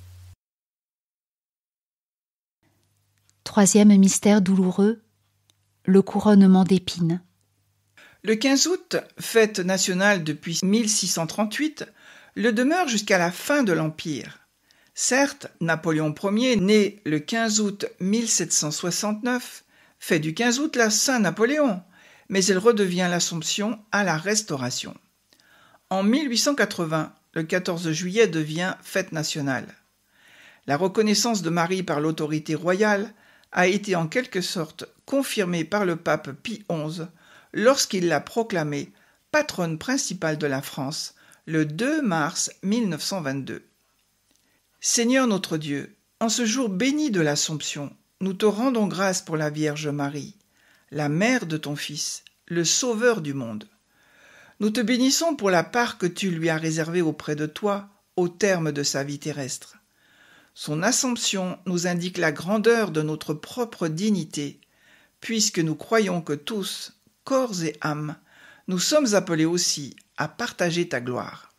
Troisième mystère douloureux, le couronnement d'épines. Le 15 août, fête nationale depuis 1638, le demeure jusqu'à la fin de l'Empire. Certes, Napoléon Ier, né le 15 août 1769, fait du 15 août la Saint-Napoléon, mais elle redevient l'Assomption à la Restauration. En 1880, le 14 juillet devient fête nationale. La reconnaissance de Marie par l'autorité royale a été en quelque sorte confirmée par le pape Pie XI lorsqu'il l'a proclamée patronne principale de la France le 2 mars 1922. Seigneur notre Dieu, en ce jour béni de l'Assomption, nous te rendons grâce pour la Vierge Marie, la mère de ton Fils, le Sauveur du monde. Nous te bénissons pour la part que tu lui as réservée auprès de toi au terme de sa vie terrestre. Son Assomption nous indique la grandeur de notre propre dignité, puisque nous croyons que tous, corps et âme, nous sommes appelés aussi à partager ta gloire.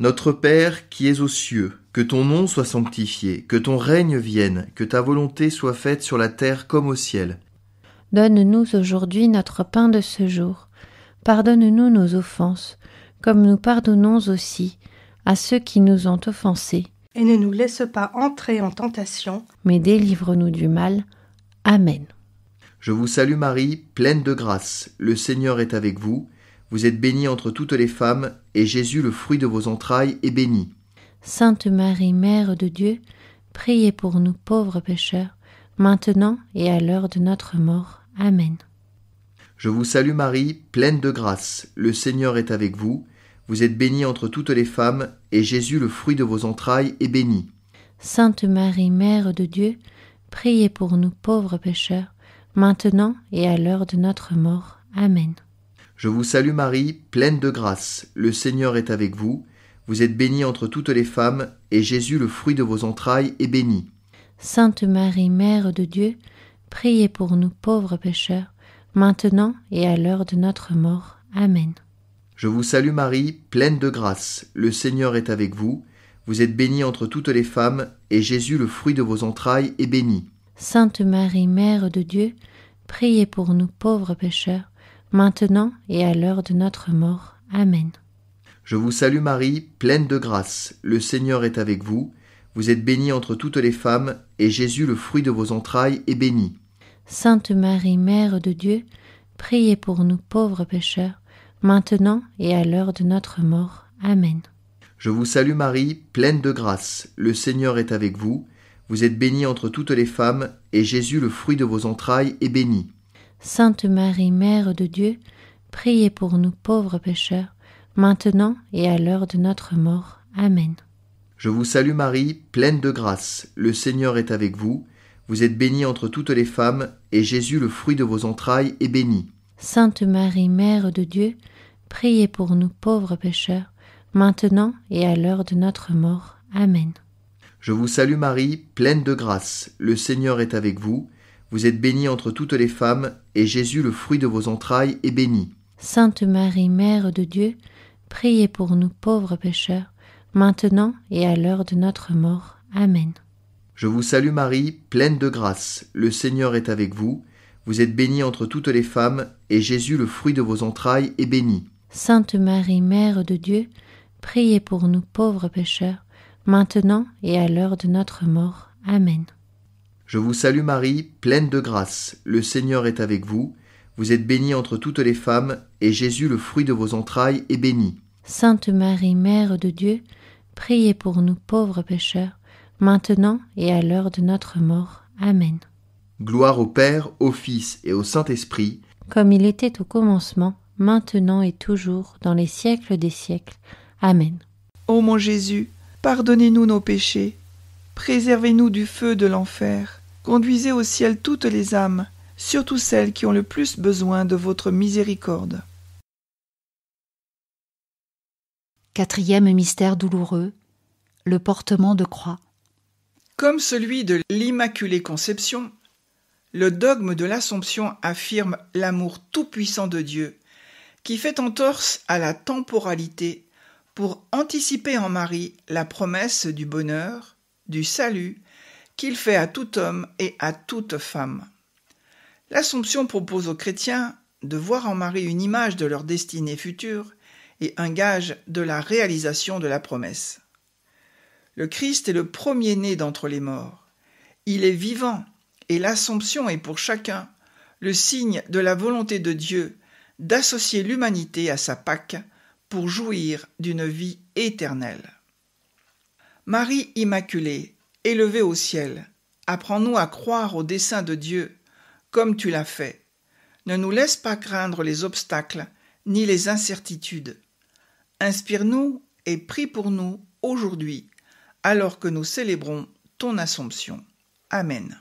Notre Père qui es aux cieux, que ton nom soit sanctifié, que ton règne vienne, que ta volonté soit faite sur la terre comme au ciel. Donne-nous aujourd'hui notre pain de ce jour. Pardonne-nous nos offenses, comme nous pardonnons aussi à ceux qui nous ont offensés. Et ne nous laisse pas entrer en tentation, mais délivre-nous du mal. Amen. Je vous salue Marie, pleine de grâce, le Seigneur est avec vous. Vous êtes bénie entre toutes les femmes, et Jésus, le fruit de vos entrailles, est béni. Sainte Marie, Mère de Dieu, priez pour nous pauvres pécheurs, maintenant et à l'heure de notre mort. Amen. Je vous salue Marie, pleine de grâce, le Seigneur est avec vous. Vous êtes bénie entre toutes les femmes, et Jésus, le fruit de vos entrailles, est béni. Sainte Marie, Mère de Dieu, priez pour nous pauvres pécheurs, maintenant et à l'heure de notre mort. Amen. Je vous salue Marie, pleine de grâce, le Seigneur est avec vous. Vous êtes bénie entre toutes les femmes, et Jésus, le fruit de vos entrailles, est béni. Sainte Marie, Mère de Dieu, priez pour nous pauvres pécheurs, maintenant et à l'heure de notre mort. Amen. Je vous salue Marie, pleine de grâce, le Seigneur est avec vous. Vous êtes bénie entre toutes les femmes, et Jésus, le fruit de vos entrailles, est béni. Sainte Marie, Mère de Dieu, priez pour nous pauvres pécheurs, maintenant et à l'heure de notre mort. Amen. Je vous salue Marie, pleine de grâce, le Seigneur est avec vous. Vous êtes bénie entre toutes les femmes, et Jésus, le fruit de vos entrailles, est béni. Sainte Marie, Mère de Dieu, priez pour nous pauvres pécheurs, maintenant et à l'heure de notre mort. Amen. Je vous salue Marie, pleine de grâce, le Seigneur est avec vous. Vous êtes bénie entre toutes les femmes, et Jésus, le fruit de vos entrailles, est béni. Sainte Marie, Mère de Dieu, priez pour nous pauvres pécheurs, maintenant et à l'heure de notre mort. Amen. Je vous salue Marie, pleine de grâce, le Seigneur est avec vous. Vous êtes bénie entre toutes les femmes, et Jésus, le fruit de vos entrailles, est béni. Sainte Marie, Mère de Dieu, priez pour nous pauvres pécheurs, maintenant et à l'heure de notre mort. Amen. Je vous salue Marie, pleine de grâce, le Seigneur est avec vous. Vous êtes bénie entre toutes les femmes, et Jésus, le fruit de vos entrailles, est béni. Sainte Marie, Mère de Dieu, priez pour nous pauvres pécheurs, maintenant et à l'heure de notre mort. Amen. Je vous salue Marie, pleine de grâce, le Seigneur est avec vous. Vous êtes bénie entre toutes les femmes, et Jésus, le fruit de vos entrailles, est béni. Sainte Marie, Mère de Dieu, priez pour nous pauvres pécheurs, maintenant et à l'heure de notre mort. Amen. Je vous salue Marie, pleine de grâce, le Seigneur est avec vous. Vous êtes bénie entre toutes les femmes, et Jésus, le fruit de vos entrailles, est béni. Sainte Marie, Mère de Dieu, priez pour nous pauvres pécheurs, maintenant et à l'heure de notre mort. Amen. Gloire au Père, au Fils et au Saint-Esprit, comme il était au commencement, maintenant et toujours, dans les siècles des siècles. Amen. Ô mon Jésus, pardonnez-nous nos péchés, préservez-nous du feu de l'enfer, conduisez au ciel toutes les âmes, surtout celles qui ont le plus besoin de votre miséricorde. Quatrième mystère douloureux, le portement de croix. Comme celui de l'Immaculée Conception, le dogme de l'Assomption affirme l'amour tout-puissant de Dieu, qui fait entorse à la temporalité pour anticiper en Marie la promesse du bonheur, du salut, qu'il fait à tout homme et à toute femme. L'Assomption propose aux chrétiens de voir en Marie une image de leur destinée future et un gage de la réalisation de la promesse. Le Christ est le premier-né d'entre les morts. Il est vivant et l'Assomption est pour chacun le signe de la volonté de Dieu d'associer l'humanité à sa Pâque pour jouir d'une vie éternelle. Marie Immaculée, élevée au ciel, apprends-nous à croire au dessein de Dieu comme tu l'as fait. Ne nous laisse pas craindre les obstacles ni les incertitudes. Inspire-nous et prie pour nous aujourd'hui, alors que nous célébrons ton Assomption. Amen.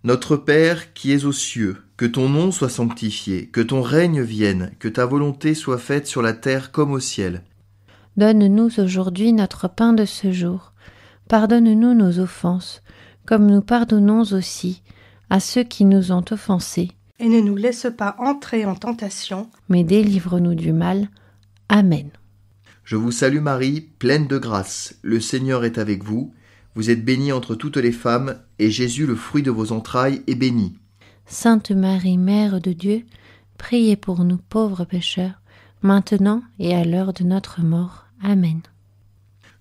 Notre Père qui es aux cieux, que ton nom soit sanctifié, que ton règne vienne, que ta volonté soit faite sur la terre comme au ciel. Donne-nous aujourd'hui notre pain de ce jour. Pardonne-nous nos offenses, comme nous pardonnons aussi à ceux qui nous ont offensés. Et ne nous laisse pas entrer en tentation, mais délivre-nous du mal. Amen. Je vous salue Marie, pleine de grâce, le Seigneur est avec vous. Vous êtes bénie entre toutes les femmes, et Jésus, le fruit de vos entrailles, est béni. Sainte Marie, Mère de Dieu, priez pour nous pauvres pécheurs, maintenant et à l'heure de notre mort. Amen.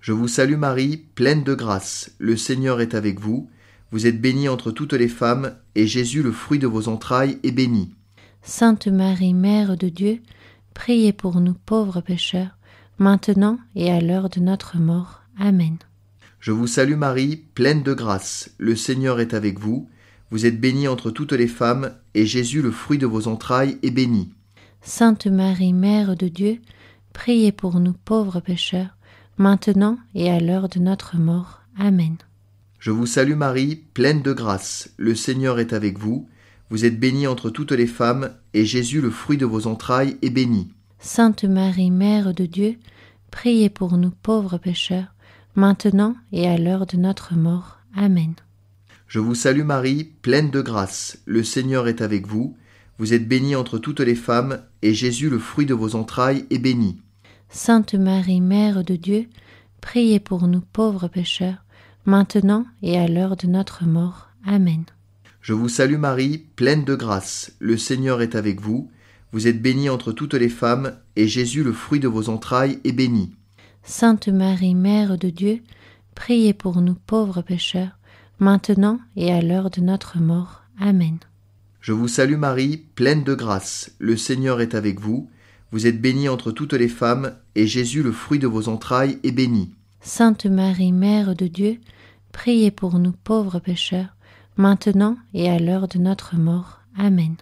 Je vous salue Marie, pleine de grâce, le Seigneur est avec vous. Vous êtes bénie entre toutes les femmes, et Jésus, le fruit de vos entrailles, est béni. Sainte Marie, Mère de Dieu, priez pour nous pauvres pécheurs, maintenant et à l'heure de notre mort. Amen. Je vous salue Marie, pleine de grâce, le Seigneur est avec vous. Vous êtes bénie entre toutes les femmes, et Jésus, le fruit de vos entrailles, est béni. Sainte Marie, Mère de Dieu, priez pour nous pauvres pécheurs, maintenant et à l'heure de notre mort. Amen. Je vous salue Marie, pleine de grâce, le Seigneur est avec vous. Vous êtes bénie entre toutes les femmes, et Jésus, le fruit de vos entrailles, est béni. Sainte Marie, Mère de Dieu, priez pour nous pauvres pécheurs, maintenant et à l'heure de notre mort. Amen. Je vous salue Marie, pleine de grâce, le Seigneur est avec vous. Vous êtes bénie entre toutes les femmes, et Jésus, le fruit de vos entrailles, est béni. Sainte Marie, Mère de Dieu, priez pour nous pauvres pécheurs, maintenant et à l'heure de notre mort. Amen. Je vous salue Marie, pleine de grâce, le Seigneur est avec vous. Vous êtes bénie entre toutes les femmes, et Jésus, le fruit de vos entrailles, est béni. Sainte Marie, Mère de Dieu, priez pour nous pauvres pécheurs, maintenant et à l'heure de notre mort. Amen. Je vous salue Marie, pleine de grâce, le Seigneur est avec vous. Vous êtes bénie entre toutes les femmes, et Jésus, le fruit de vos entrailles, est béni. Sainte Marie, Mère de Dieu, priez pour nous pauvres pécheurs, maintenant et à l'heure de notre mort. Amen.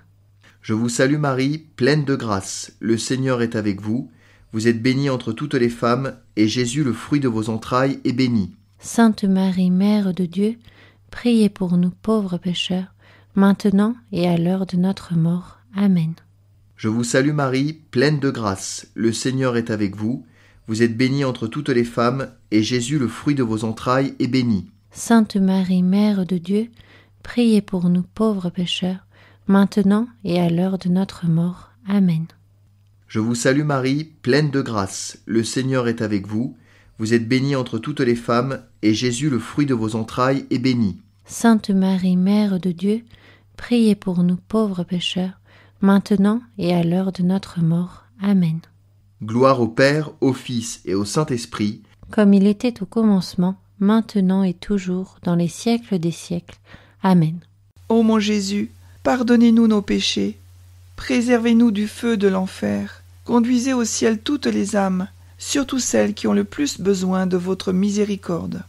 Je vous salue Marie, pleine de grâce, le Seigneur est avec vous. Vous êtes bénie entre toutes les femmes, et Jésus, le fruit de vos entrailles, est béni. Sainte Marie, Mère de Dieu, priez pour nous pauvres pécheurs, maintenant et à l'heure de notre mort. Amen. Je vous salue Marie, pleine de grâce, le Seigneur est avec vous. Vous êtes bénie entre toutes les femmes, et Jésus, le fruit de vos entrailles, est béni. Sainte Marie, Mère de Dieu, priez pour nous pauvres pécheurs, maintenant et à l'heure de notre mort. Amen. Je vous salue Marie, pleine de grâce, le Seigneur est avec vous. Vous êtes bénie entre toutes les femmes, et Jésus, le fruit de vos entrailles, est béni. Sainte Marie, Mère de Dieu, priez pour nous pauvres pécheurs, maintenant et à l'heure de notre mort. Amen. Gloire au Père, au Fils et au Saint-Esprit, comme il était au commencement, maintenant et toujours, dans les siècles des siècles. Amen. Ô mon Jésus, pardonnez-nous nos péchés, préservez-nous du feu de l'enfer, conduisez au ciel toutes les âmes, surtout celles qui ont le plus besoin de votre miséricorde.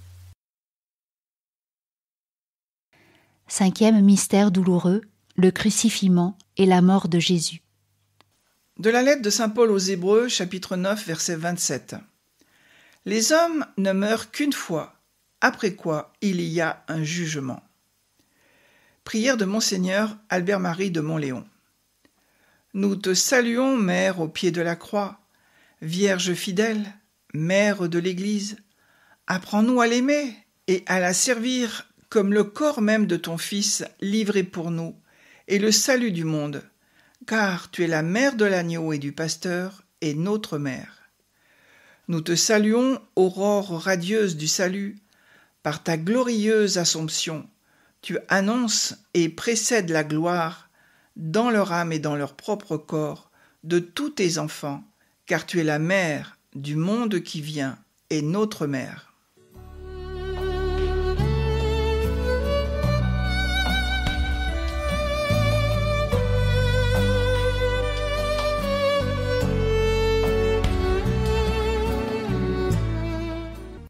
5e mystère douloureux, le crucifixion et la mort de Jésus. De la lettre de saint Paul aux Hébreux, chapitre 9, verset 27. Les hommes ne meurent qu'une fois, après quoi il y a un jugement. Prière de Monseigneur Albert-Marie de Montléon. Nous te saluons, Mère au pied de la croix, Vierge fidèle, Mère de l'Église. Apprends-nous à l'aimer et à la servir comme le corps même de ton Fils livré pour nous et le salut du monde, car tu es la mère de l'agneau et du pasteur et notre mère. Nous te saluons, aurore radieuse du salut, par ta glorieuse Assomption, tu annonces et précèdes la gloire dans leur âme et dans leur propre corps de tous tes enfants, car tu es la mère du monde qui vient et notre mère.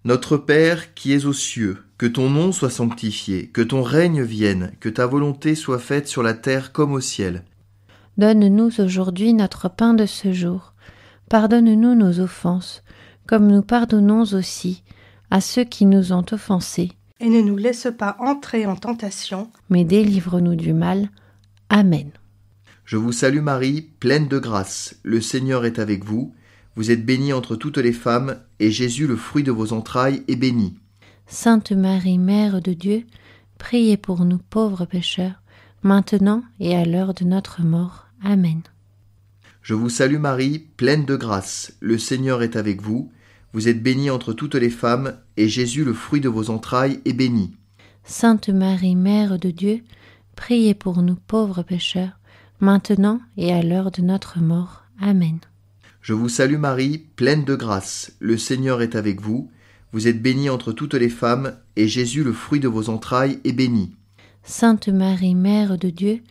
Notre Père qui es aux cieux, que ton nom soit sanctifié, que ton règne vienne, que ta volonté soit faite sur la terre comme au ciel. Donne-nous aujourd'hui notre pain de ce jour. Pardonne-nous nos offenses, comme nous pardonnons aussi à ceux qui nous ont offensés. Et ne nous laisse pas entrer en tentation, mais délivre-nous du mal. Amen. Je vous salue Marie, pleine de grâce. Le Seigneur est avec vous. Vous êtes bénie entre toutes les femmes, et Jésus, le fruit de vos entrailles, est béni. Sainte Marie, Mère de Dieu, priez pour nous pauvres pécheurs, maintenant et à l'heure de notre mort. Amen. Je vous salue Marie, pleine de grâce. Le Seigneur est avec vous. Vous êtes bénie entre toutes les femmes, et Jésus, le fruit de vos entrailles, est béni. Sainte Marie, Mère de Dieu, priez pour nous pauvres pécheurs, maintenant et à l'heure de notre mort. Amen. Je vous salue Marie, pleine de grâce. Le Seigneur est avec vous. Vous êtes bénie entre toutes les femmes, et Jésus, le fruit de vos entrailles, est béni. Sainte Marie, Mère de Dieu,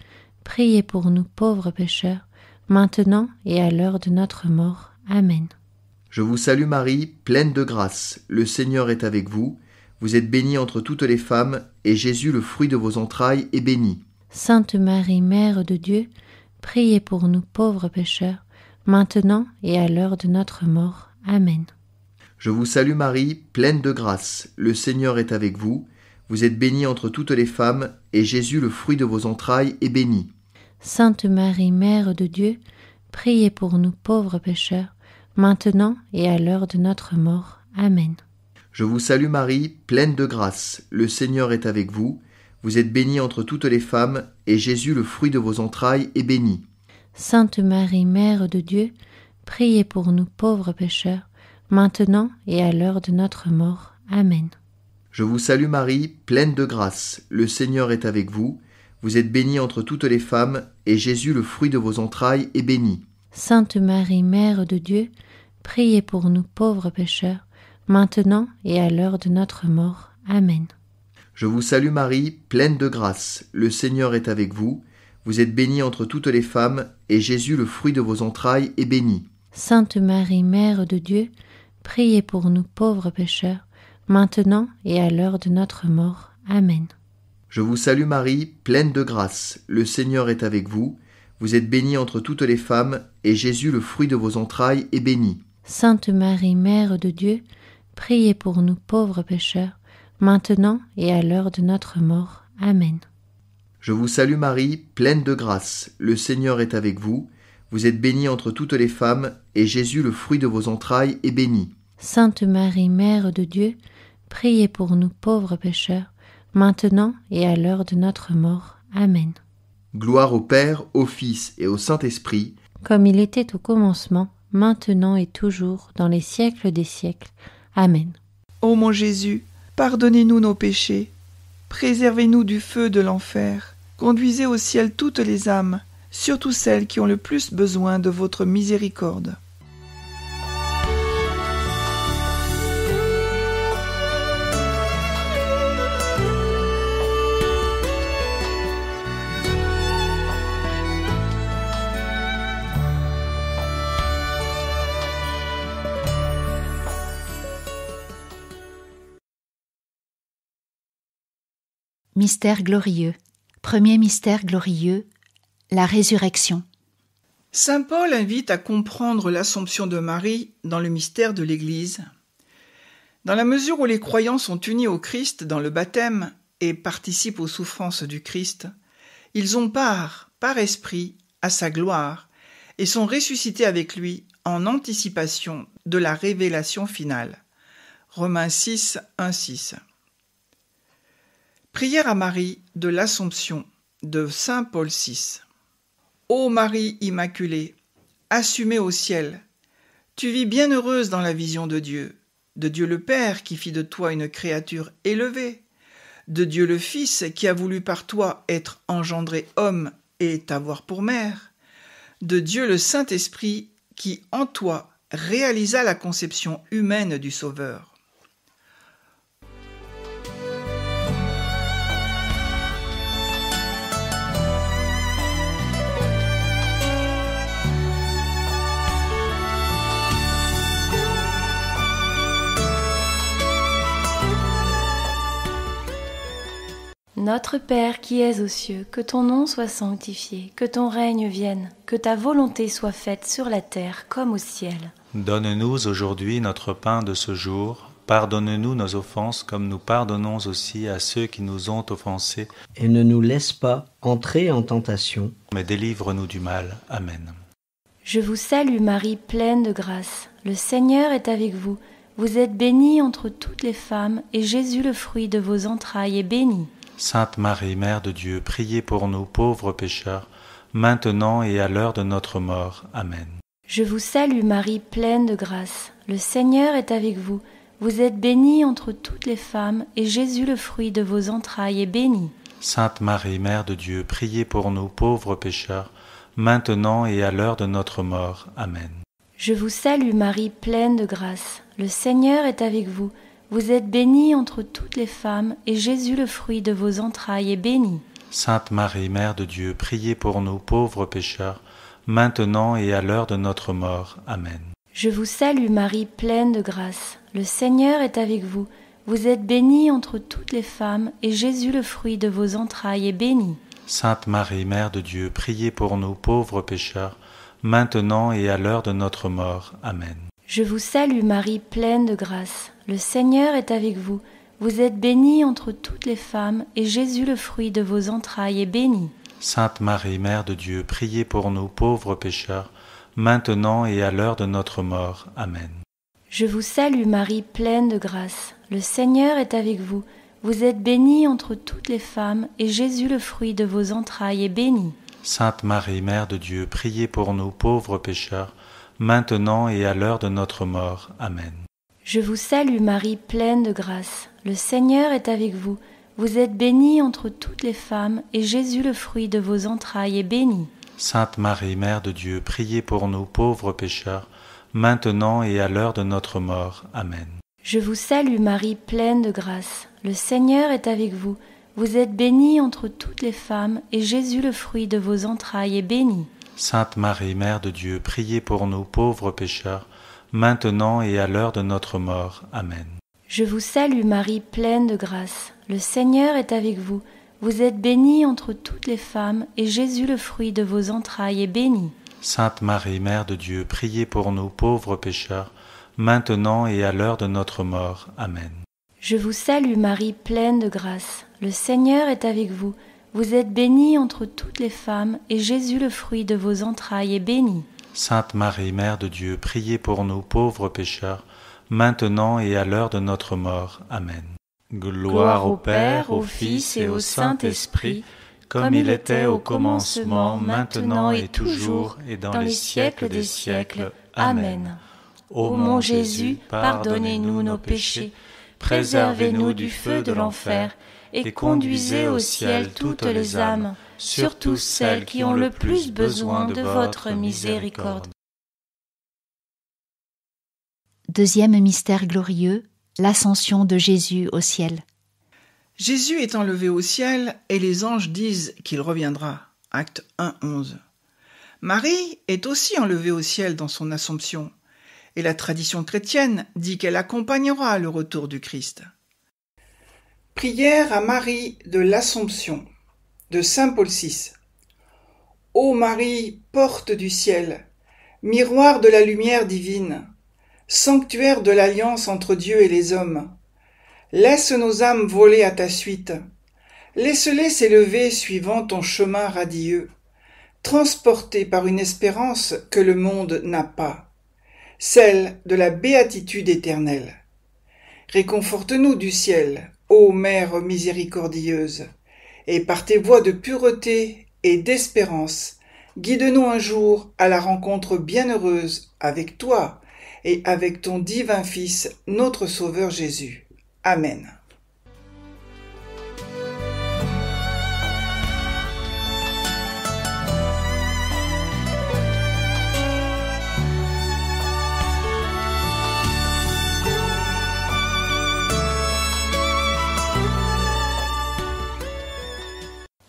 priez pour nous pauvres pécheurs, maintenant et à l'heure de notre mort. Amen. Je vous salue Marie, pleine de grâce. Le Seigneur est avec vous. Vous êtes bénie entre toutes les femmes, et Jésus, le fruit de vos entrailles, est béni. Sainte Marie, Mère de Dieu, priez pour nous pauvres pécheurs, maintenant et à l'heure de notre mort. Amen. Je vous salue Marie, pleine de grâce. Le Seigneur est avec vous. Vous êtes bénie entre toutes les femmes, et Jésus, le fruit de vos entrailles, est béni. Sainte Marie, Mère de Dieu, priez pour nous pauvres pécheurs, maintenant et à l'heure de notre mort. Amen. Je vous salue Marie, pleine de grâce. Le Seigneur est avec vous. Vous êtes bénie entre toutes les femmes, et Jésus, le fruit de vos entrailles, est béni. Sainte Marie, Mère de Dieu, priez pour nous pauvres pécheurs, maintenant et à l'heure de notre mort. Amen. Je vous salue Marie, pleine de grâce. Le Seigneur est avec vous. Vous êtes bénie entre toutes les femmes, et Jésus, le fruit de vos entrailles, est béni. Sainte Marie, Mère de Dieu, priez pour nous pauvres pécheurs, maintenant et à l'heure de notre mort. Amen. Je vous salue Marie, pleine de grâce. Le Seigneur est avec vous. Vous êtes bénie entre toutes les femmes, et Jésus, le fruit de vos entrailles, est béni. Sainte Marie, Mère de Dieu, priez pour nous pauvres pécheurs, maintenant et à l'heure de notre mort. Amen. Je vous salue Marie, pleine de grâce. Le Seigneur est avec vous. Vous êtes bénie entre toutes les femmes, et Jésus, le fruit de vos entrailles, est béni. Sainte Marie, Mère de Dieu, priez pour nous pauvres pécheurs, maintenant et à l'heure de notre mort. Amen. Je vous salue Marie, pleine de grâce. Le Seigneur est avec vous. Vous êtes bénie entre toutes les femmes, et Jésus, le fruit de vos entrailles, est béni. Sainte Marie, Mère de Dieu, priez pour nous pauvres pécheurs, maintenant et à l'heure de notre mort. Amen. Gloire au Père, au Fils et au Saint-Esprit, comme il était au commencement, maintenant et toujours, dans les siècles des siècles. Amen. Ô mon Jésus, pardonnez-nous nos péchés, préservez-nous du feu de l'enfer, conduisez au ciel toutes les âmes, surtout celles qui ont le plus besoin de votre miséricorde. Mystère glorieux. Premier mystère glorieux, la résurrection. Saint Paul invite à comprendre l'Assomption de Marie dans le mystère de l'Église. Dans la mesure où les croyants sont unis au Christ dans le baptême et participent aux souffrances du Christ, ils ont part, par esprit, à sa gloire et sont ressuscités avec lui en anticipation de la révélation finale. Romains 6, 1, 6. Prière à Marie de l'Assomption de Saint Paul VI. Ô Marie Immaculée, assumée au ciel, tu vis bienheureuse dans la vision de Dieu le Père qui fit de toi une créature élevée, de Dieu le Fils qui a voulu par toi être engendré homme et t'avoir pour mère, de Dieu le Saint-Esprit qui en toi réalisa la conception humaine du Sauveur. Notre Père qui es aux cieux, que ton nom soit sanctifié, que ton règne vienne, que ta volonté soit faite sur la terre comme au ciel. Donne-nous aujourd'hui notre pain de ce jour. Pardonne-nous nos offenses comme nous pardonnons aussi à ceux qui nous ont offensés. Et ne nous laisse pas entrer en tentation, mais délivre-nous du mal. Amen. Je vous salue Marie, pleine de grâce. Le Seigneur est avec vous. Vous êtes bénie entre toutes les femmes, et Jésus, le fruit de vos entrailles, est béni. Sainte Marie, Mère de Dieu, priez pour nous pauvres pécheurs, maintenant et à l'heure de notre mort. Amen. Je vous salue Marie, pleine de grâce. Le Seigneur est avec vous. Vous êtes bénie entre toutes les femmes, et Jésus, le fruit de vos entrailles, est béni. Sainte Marie, Mère de Dieu, priez pour nous pauvres pécheurs, maintenant et à l'heure de notre mort. Amen. Je vous salue Marie, pleine de grâce. Le Seigneur est avec vous. Vous êtes bénie entre toutes les femmes, et Jésus, le fruit de vos entrailles, est béni. Sainte Marie, Mère de Dieu, priez pour nous pauvres pécheurs, maintenant et à l'heure de notre mort. Amen. Je vous salue Marie, pleine de grâce. Le Seigneur est avec vous. Vous êtes bénie entre toutes les femmes, et Jésus, le fruit de vos entrailles, est béni. Sainte Marie, Mère de Dieu, priez pour nous pauvres pécheurs, maintenant et à l'heure de notre mort. Amen. Je vous salue Marie, pleine de grâce. Le Seigneur est avec vous. Vous êtes bénie entre toutes les femmes, et Jésus, le fruit de vos entrailles, est béni. Sainte Marie, Mère de Dieu, priez pour nous pauvres pécheurs, maintenant et à l'heure de notre mort. Amen. Je vous salue Marie, pleine de grâce. Le Seigneur est avec vous. Vous êtes bénie entre toutes les femmes, et Jésus, le fruit de vos entrailles, est béni. Sainte Marie, Mère de Dieu, priez pour nous pauvres pécheurs, maintenant et à l'heure de notre mort. Amen. Je vous salue Marie, pleine de grâce. Le Seigneur est avec vous. Vous êtes bénie entre toutes les femmes, et Jésus, le fruit de vos entrailles, est béni. Sainte Marie, Mère de Dieu, priez pour nous pauvres pécheurs, maintenant et à l'heure de notre mort. Amen. Je vous salue Marie, pleine de grâce. Le Seigneur est avec vous. Vous êtes bénie entre toutes les femmes, et Jésus, le fruit de vos entrailles, est béni. Sainte Marie, Mère de Dieu, priez pour nous pauvres pécheurs, maintenant et à l'heure de notre mort. Amen. Je vous salue Marie, pleine de grâce. Le Seigneur est avec vous. Vous êtes bénie entre toutes les femmes, et Jésus, le fruit de vos entrailles, est béni. Sainte Marie, Mère de Dieu, priez pour nous pauvres pécheurs, maintenant et à l'heure de notre mort. Amen. Je vous salue Marie, pleine de grâce. Le Seigneur est avec vous. Vous êtes bénie entre toutes les femmes, et Jésus, le fruit de vos entrailles, est béni. Sainte Marie, Mère de Dieu, priez pour nous pauvres pécheurs, maintenant et à l'heure de notre mort. Amen. Gloire au Père, au Fils et au Saint-Esprit, comme il était au commencement, maintenant et toujours, et dans les siècles des siècles. Amen. Ô mon Jésus, pardonnez-nous nos péchés, préservez-nous du feu de l'enfer, et conduisez au ciel toutes les âmes, surtout celles qui ont le plus besoin de votre miséricorde. Deuxième mystère glorieux, l'ascension de Jésus au ciel. Jésus est enlevé au ciel et les anges disent qu'il reviendra. Acte 1, 11. Marie est aussi enlevée au ciel dans son Assomption et la tradition chrétienne dit qu'elle accompagnera le retour du Christ. Prière à Marie de l'Assomption de Saint Paul VI. Ô Marie, porte du ciel, miroir de la lumière divine, sanctuaire de l'alliance entre Dieu et les hommes, laisse nos âmes voler à ta suite, laisse-les s'élever suivant ton chemin radieux, transportés par une espérance que le monde n'a pas, celle de la béatitude éternelle. Réconforte-nous du ciel, ô Mère miséricordieuse, et par tes voies de pureté et d'espérance, guide-nous un jour à la rencontre bienheureuse avec toi et avec ton divin Fils, notre Sauveur Jésus. Amen.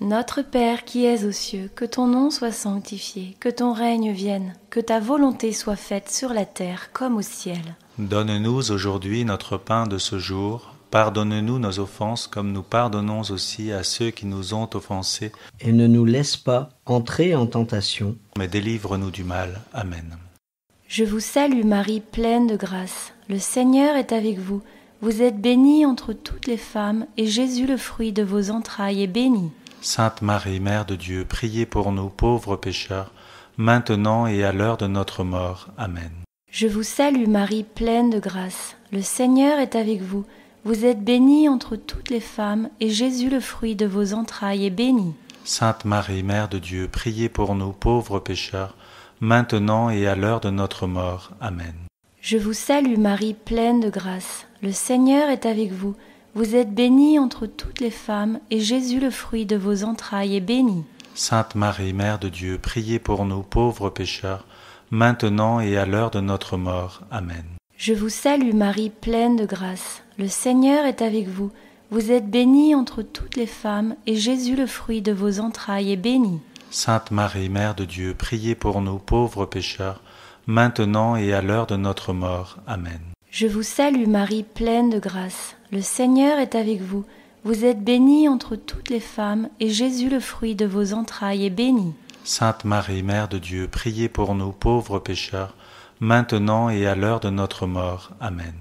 Notre Père qui es aux cieux, que ton nom soit sanctifié, que ton règne vienne, que ta volonté soit faite sur la terre comme au ciel. Donne-nous aujourd'hui notre pain de ce jour. Pardonne-nous nos offenses comme nous pardonnons aussi à ceux qui nous ont offensés. Et ne nous laisse pas entrer en tentation, mais délivre-nous du mal. Amen. Je vous salue Marie, pleine de grâce. Le Seigneur est avec vous. Vous êtes bénie entre toutes les femmes, et Jésus, le fruit de vos entrailles, est béni. Sainte Marie, Mère de Dieu, priez pour nous pauvres pécheurs, maintenant et à l'heure de notre mort. Amen. Je vous salue Marie, pleine de grâce. Le Seigneur est avec vous. Vous êtes bénie entre toutes les femmes, et Jésus, le fruit de vos entrailles, est béni. Sainte Marie, Mère de Dieu, priez pour nous pauvres pécheurs, maintenant et à l'heure de notre mort. Amen. Je vous salue Marie, pleine de grâce. Le Seigneur est avec vous. Vous êtes bénie entre toutes les femmes, et Jésus, le fruit de vos entrailles, est béni. Sainte Marie, Mère de Dieu, priez pour nous pauvres pécheurs, maintenant et à l'heure de notre mort. Amen. Je vous salue Marie, pleine de grâce. Le Seigneur est avec vous. Vous êtes bénie entre toutes les femmes, et Jésus, le fruit de vos entrailles, est béni. Sainte Marie, Mère de Dieu, priez pour nous pauvres pécheurs, maintenant et à l'heure de notre mort. Amen. Je vous salue Marie, pleine de grâce. Le Seigneur est avec vous. Vous êtes bénie entre toutes les femmes, et Jésus, le fruit de vos entrailles, est béni. Sainte Marie, Mère de Dieu, priez pour nous pauvres pécheurs, maintenant et à l'heure de notre mort. Amen.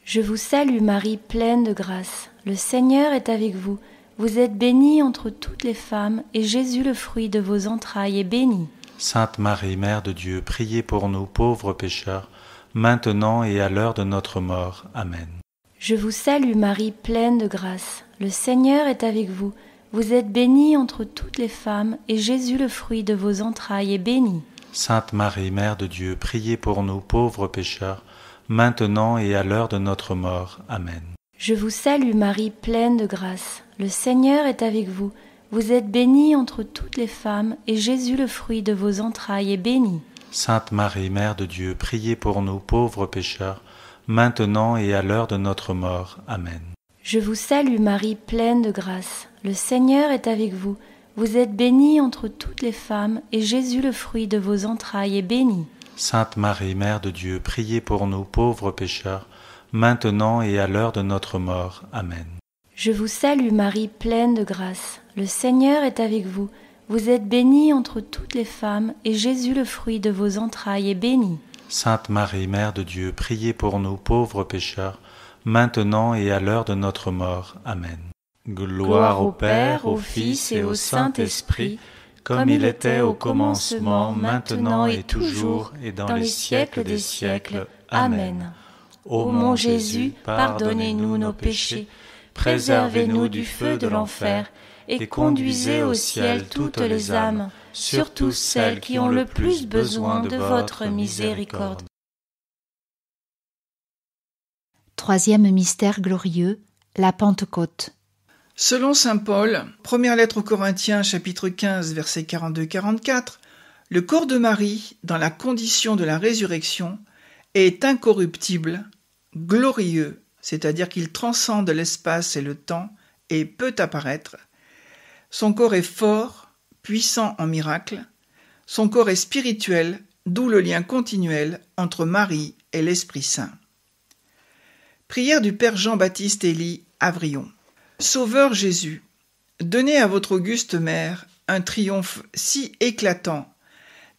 Je vous salue Marie, pleine de grâce. Le Seigneur est avec vous. Vous êtes bénie entre toutes les femmes, et Jésus, le fruit de vos entrailles, est béni. Sainte Marie, Mère de Dieu, priez pour nous pauvres pécheurs, maintenant et à l'heure de notre mort. Amen. Je vous salue Marie, pleine de grâce. Le Seigneur est avec vous. Vous êtes bénie entre toutes les femmes, et Jésus, le fruit de vos entrailles, est béni. Sainte Marie, Mère de Dieu, priez pour nous pauvres pécheurs, maintenant et à l'heure de notre mort. Amen. Je vous salue Marie, pleine de grâce. Le Seigneur est avec vous. Vous êtes bénie entre toutes les femmes, et Jésus, le fruit de vos entrailles, est béni. Sainte Marie, Mère de Dieu, priez pour nous pauvres pécheurs, maintenant et à l'heure de notre mort. Amen. Je vous salue Marie, pleine de grâce. Le Seigneur est avec vous. Vous êtes bénie entre toutes les femmes, et Jésus, le fruit de vos entrailles, est béni. Sainte Marie, Mère de Dieu, priez pour nous pauvres pécheurs, maintenant et à l'heure de notre mort. Amen. Je vous salue Marie, pleine de grâce. Le Seigneur est avec vous. Vous êtes bénie entre toutes les femmes, et Jésus, le fruit de vos entrailles, est béni. Sainte Marie, Mère de Dieu, priez pour nous pauvres pécheurs, maintenant et à l'heure de notre mort. Amen. Gloire au Père, au Fils et au Saint-Esprit, comme il était au commencement, maintenant et toujours, et dans les siècles des siècles. Amen. Ô mon Jésus, pardonnez-nous nos péchés, préservez-nous du feu de l'enfer, et conduisez au ciel toutes les âmes, surtout celles qui ont le plus besoin de votre miséricorde. Troisième mystère glorieux, la Pentecôte. Selon saint Paul, première lettre aux Corinthiens, chapitre 15, versets 42-44, le corps de Marie, dans la condition de la résurrection, est incorruptible, glorieux, c'est-à-dire qu'il transcende l'espace et le temps et peut apparaître. Son corps est fort, puissant en miracles. Son corps est spirituel, d'où le lien continuel entre Marie et l'Esprit Saint. Prière du Père Jean-Baptiste Élie Avrion. Sauveur Jésus, donnez à votre auguste mère un triomphe si éclatant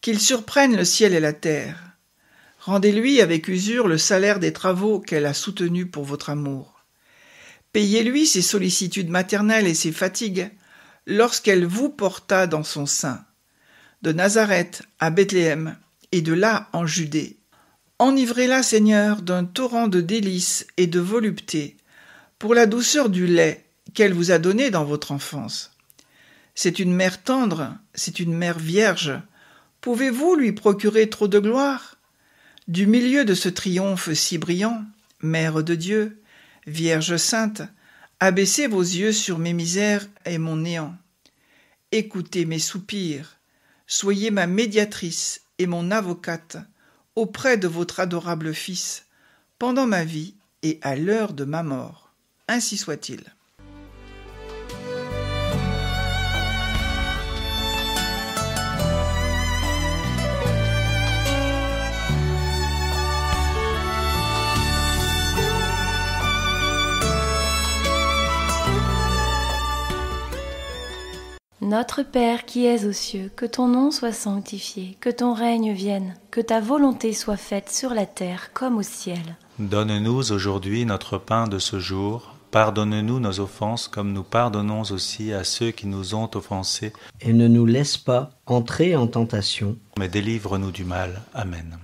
qu'il surprenne le ciel et la terre. Rendez-lui avec usure le salaire des travaux qu'elle a soutenus pour votre amour. Payez-lui ses sollicitudes maternelles et ses fatigues lorsqu'elle vous porta dans son sein, de Nazareth à Bethléem et de là en Judée. Enivrez-la, Seigneur, d'un torrent de délices et de volupté pour la douceur du lait qu'elle vous a donné dans votre enfance. C'est une mère tendre, c'est une mère vierge. Pouvez-vous lui procurer trop de gloire? Du milieu de ce triomphe si brillant, Mère de Dieu, Vierge sainte, abaissez vos yeux sur mes misères et mon néant. Écoutez mes soupirs, soyez ma médiatrice et mon avocate auprès de votre adorable Fils, pendant ma vie et à l'heure de ma mort. Ainsi soit-il. Notre Père qui es aux cieux, que ton nom soit sanctifié, que ton règne vienne, que ta volonté soit faite sur la terre comme au ciel. Donne-nous aujourd'hui notre pain de ce jour. Pardonne-nous nos offenses comme nous pardonnons aussi à ceux qui nous ont offensés. Et ne nous laisse pas entrer en tentation, mais délivre-nous du mal. Amen.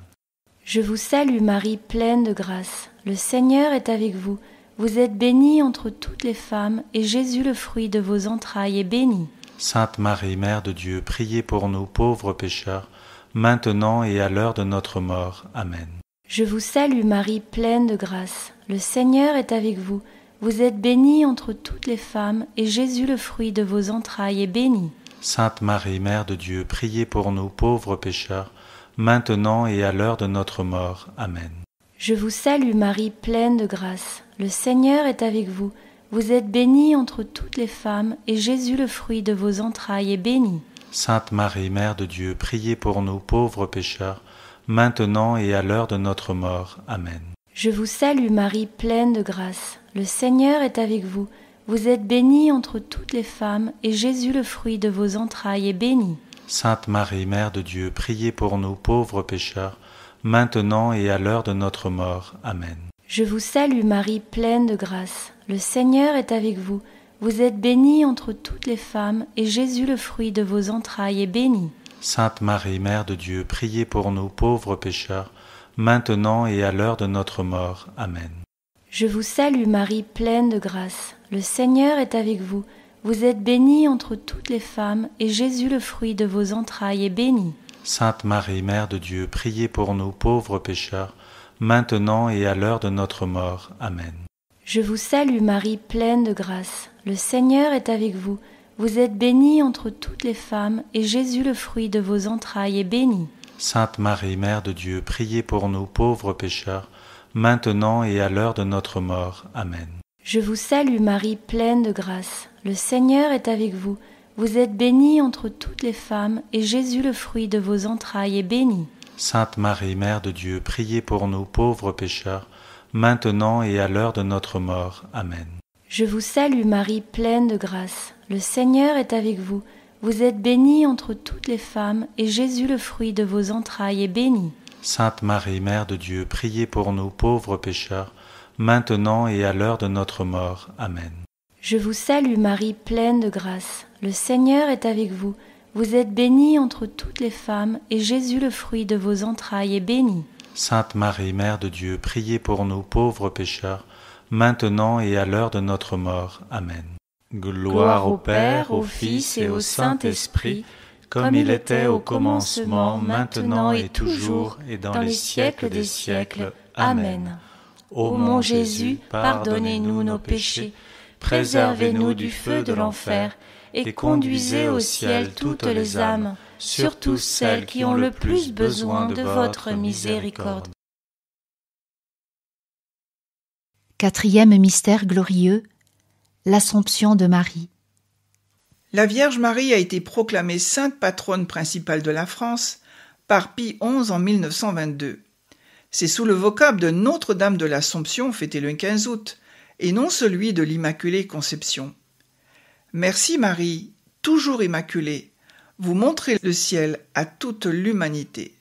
Je vous salue Marie, pleine de grâce. Le Seigneur est avec vous. Vous êtes bénie entre toutes les femmes, et Jésus, le fruit de vos entrailles, est béni. Sainte Marie, Mère de Dieu, priez pour nous pauvres pécheurs, maintenant et à l'heure de notre mort. Amen. Je vous salue Marie, pleine de grâce. Le Seigneur est avec vous. Vous êtes bénie entre toutes les femmes, et Jésus, le fruit de vos entrailles, est béni. Sainte Marie, Mère de Dieu, priez pour nous pauvres pécheurs, maintenant et à l'heure de notre mort. Amen. Je vous salue Marie, pleine de grâce. Le Seigneur est avec vous. Vous êtes bénie entre toutes les femmes, et Jésus, le fruit de vos entrailles, est béni. Sainte Marie, Mère de Dieu, priez pour nous pauvres pécheurs, maintenant et à l'heure de notre mort. Amen. Je vous salue Marie, pleine de grâce. Le Seigneur est avec vous. Vous êtes bénie entre toutes les femmes, et Jésus, le fruit de vos entrailles, est béni. Sainte Marie, Mère de Dieu, priez pour nous pauvres pécheurs, maintenant et à l'heure de notre mort. Amen. Je vous salue Marie, pleine de grâce. Le Seigneur est avec vous. Vous êtes bénie entre toutes les femmes, et Jésus, le fruit de vos entrailles, est béni. Sainte Marie, Mère de Dieu, priez pour nous pauvres pécheurs, maintenant et à l'heure de notre mort. Amen. Je vous salue Marie, pleine de grâce. Le Seigneur est avec vous. Vous êtes bénie entre toutes les femmes, et Jésus, le fruit de vos entrailles, est béni. Sainte Marie, Mère de Dieu, priez pour nous pauvres pécheurs, maintenant et à l'heure de notre mort. Amen. Je vous salue Marie, pleine de grâce. Le Seigneur est avec vous. Vous êtes bénie entre toutes les femmes, et Jésus, le fruit de vos entrailles, est béni. Sainte Marie, Mère de Dieu, priez pour nous pauvres pécheurs, maintenant et à l'heure de notre mort. Amen. Je vous salue Marie, pleine de grâce. Le Seigneur est avec vous. Vous êtes bénie entre toutes les femmes, et Jésus, le fruit de vos entrailles, est béni. Sainte Marie, Mère de Dieu, priez pour nous pauvres pécheurs, maintenant et à l'heure de notre mort. Amen. Je vous salue Marie, pleine de grâce. Le Seigneur est avec vous. Vous êtes bénie entre toutes les femmes, et Jésus, le fruit de vos entrailles, est béni. Sainte Marie, Mère de Dieu, priez pour nous pauvres pécheurs, maintenant et à l'heure de notre mort. Amen. Je vous salue Marie, pleine de grâce. Le Seigneur est avec vous. Vous êtes bénie entre toutes les femmes, et Jésus, le fruit de vos entrailles, est béni. Sainte Marie, Mère de Dieu, priez pour nous pauvres pécheurs, maintenant et à l'heure de notre mort. Amen. Gloire au Père, au Fils et au Saint-Esprit, comme il était au commencement, maintenant et toujours, et dans les siècles des siècles. Amen. Ô mon Jésus, pardonnez-nous nos péchés, préservez-nous du feu de l'enfer, et conduisez au ciel toutes les âmes, surtout celles qui ont le plus besoin de votre miséricorde. Quatrième mystère glorieux, l'Assomption de Marie. La Vierge Marie a été proclamée sainte patronne principale de la France par Pie XI en 1922. C'est sous le vocable de Notre-Dame de l'Assomption, fêté le 15 août, et non celui de l'Immaculée Conception. Merci Marie, toujours immaculée, vous montrez le ciel à toute l'humanité.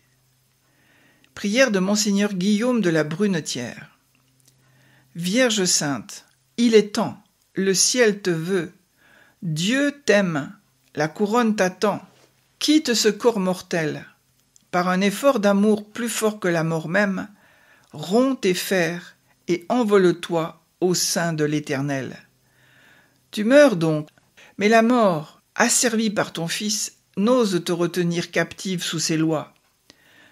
Prière de Monseigneur Guillaume de la Brunetière. Vierge sainte, il est temps, le ciel te veut, Dieu t'aime, la couronne t'attend, quitte ce corps mortel, par un effort d'amour plus fort que la mort même, romps tes fers et envole-toi au sein de l'Éternel. Tu meurs donc, mais la mort, asservie par ton Fils, n'ose te retenir captive sous ses lois.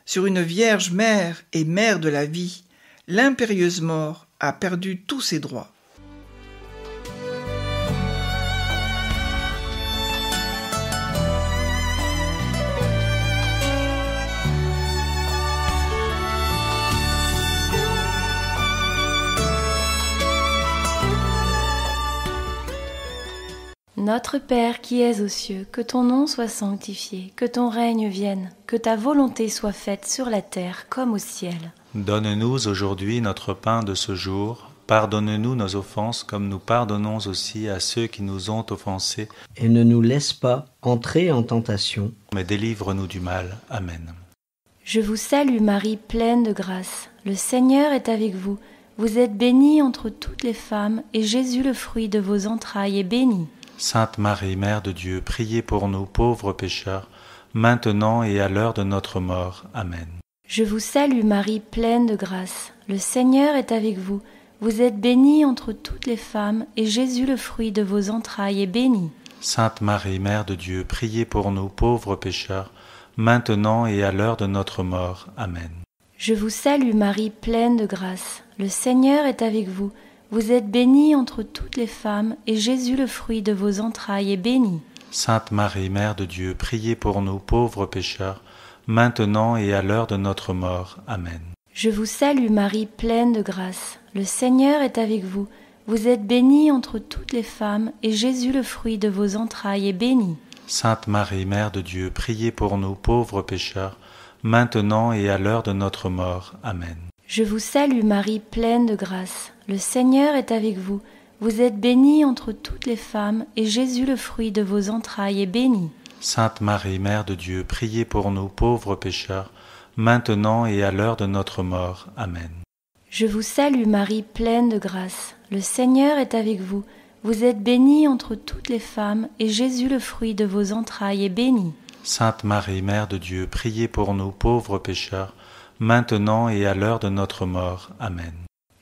Sur une Vierge mère et mère de la vie, l'impérieuse mort a perdu tous ses droits. Notre Père qui es aux cieux, que ton nom soit sanctifié, que ton règne vienne, que ta volonté soit faite sur la terre comme au ciel. Donne-nous aujourd'hui notre pain de ce jour. pardonne-nous nos offenses comme nous pardonnons aussi à ceux qui nous ont offensés. Et ne nous laisse pas entrer en tentation, mais délivre-nous du mal. Amen. Je vous salue Marie, pleine de grâce. Le Seigneur est avec vous. Vous êtes bénie entre toutes les femmes, et Jésus, le fruit de vos entrailles, est béni. Sainte Marie, Mère de Dieu, priez pour nous pauvres pécheurs, maintenant et à l'heure de notre mort. Amen. Je vous salue Marie, pleine de grâce. Le Seigneur est avec vous. Vous êtes bénie entre toutes les femmes, et Jésus, le fruit de vos entrailles, est béni. Sainte Marie, Mère de Dieu, priez pour nous pauvres pécheurs, maintenant et à l'heure de notre mort. Amen. Je vous salue Marie, pleine de grâce. Le Seigneur est avec vous. Vous êtes bénie entre toutes les femmes, et Jésus, le fruit de vos entrailles, est béni. Sainte Marie, Mère de Dieu, priez pour nous pauvres pécheurs, maintenant et à l'heure de notre mort. Amen. Je vous salue Marie, pleine de grâce. Le Seigneur est avec vous. Vous êtes bénie entre toutes les femmes, et Jésus, le fruit de vos entrailles, est béni. Sainte Marie, Mère de Dieu, priez pour nous pauvres pécheurs, maintenant et à l'heure de notre mort. Amen. Je vous salue Marie, pleine de grâce. Le Seigneur est avec vous. Vous êtes bénie entre toutes les femmes, et Jésus, le fruit de vos entrailles, est béni. Sainte Marie, Mère de Dieu, priez pour nous pauvres pécheurs, maintenant et à l'heure de notre mort. Amen. Je vous salue Marie, pleine de grâce. Le Seigneur est avec vous. Vous êtes bénie entre toutes les femmes, et Jésus, le fruit de vos entrailles, est béni. Sainte Marie, Mère de Dieu, priez pour nous pauvres pécheurs, maintenant et à l'heure de notre mort. Amen.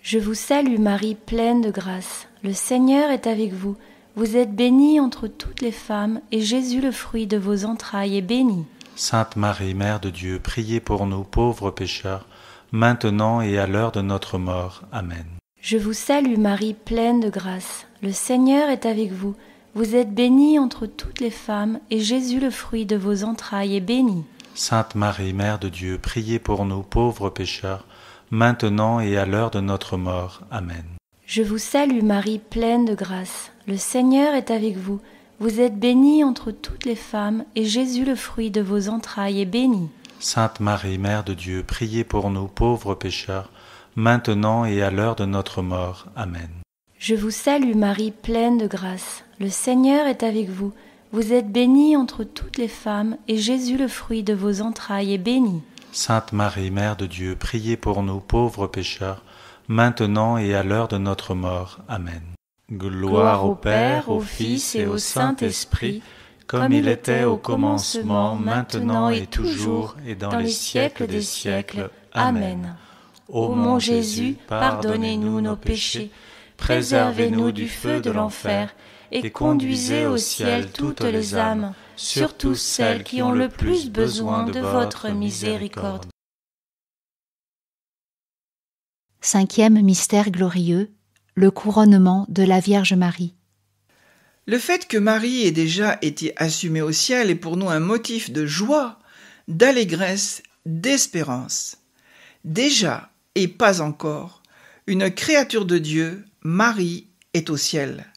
Je vous salue Marie, pleine de grâce. Le Seigneur est avec vous. Vous êtes bénie entre toutes les femmes, et Jésus, le fruit de vos entrailles, est béni. Sainte Marie, Mère de Dieu, priez pour nous pauvres pécheurs, maintenant et à l'heure de notre mort. Amen. Je vous salue Marie, pleine de grâce. Le Seigneur est avec vous. Vous êtes bénie entre toutes les femmes, et Jésus, le fruit de vos entrailles, est béni. Sainte Marie, Mère de Dieu, priez pour nous pauvres pécheurs, maintenant et à l'heure de notre mort. Amen. Je vous salue Marie, pleine de grâce. Le Seigneur est avec vous. Vous êtes bénie entre toutes les femmes, et Jésus, le fruit de vos entrailles, est béni. Sainte Marie, Mère de Dieu, priez pour nous pauvres pécheurs, maintenant et à l'heure de notre mort. Amen. Je vous salue Marie, pleine de grâce. Le Seigneur est avec vous. Vous êtes bénie entre toutes les femmes, et Jésus, le fruit de vos entrailles, est béni. Sainte Marie, Mère de Dieu, priez pour nous pauvres pécheurs, maintenant et à l'heure de notre mort. Amen. Gloire au Père, au Fils et au Saint-Esprit, comme il était au commencement, maintenant et toujours, et dans les siècles des siècles. Amen. Ô mon Jésus, pardonnez-nous nos péchés, préservez-nous du feu de l'enfer, et conduisez au ciel toutes les âmes, surtout celles qui ont le plus besoin de votre miséricorde. Cinquième mystère glorieux, le couronnement de la Vierge Marie. Le fait que Marie ait déjà été assumée au ciel est pour nous un motif de joie, d'allégresse, d'espérance. Déjà, et pas encore, une créature de Dieu, Marie, est au ciel.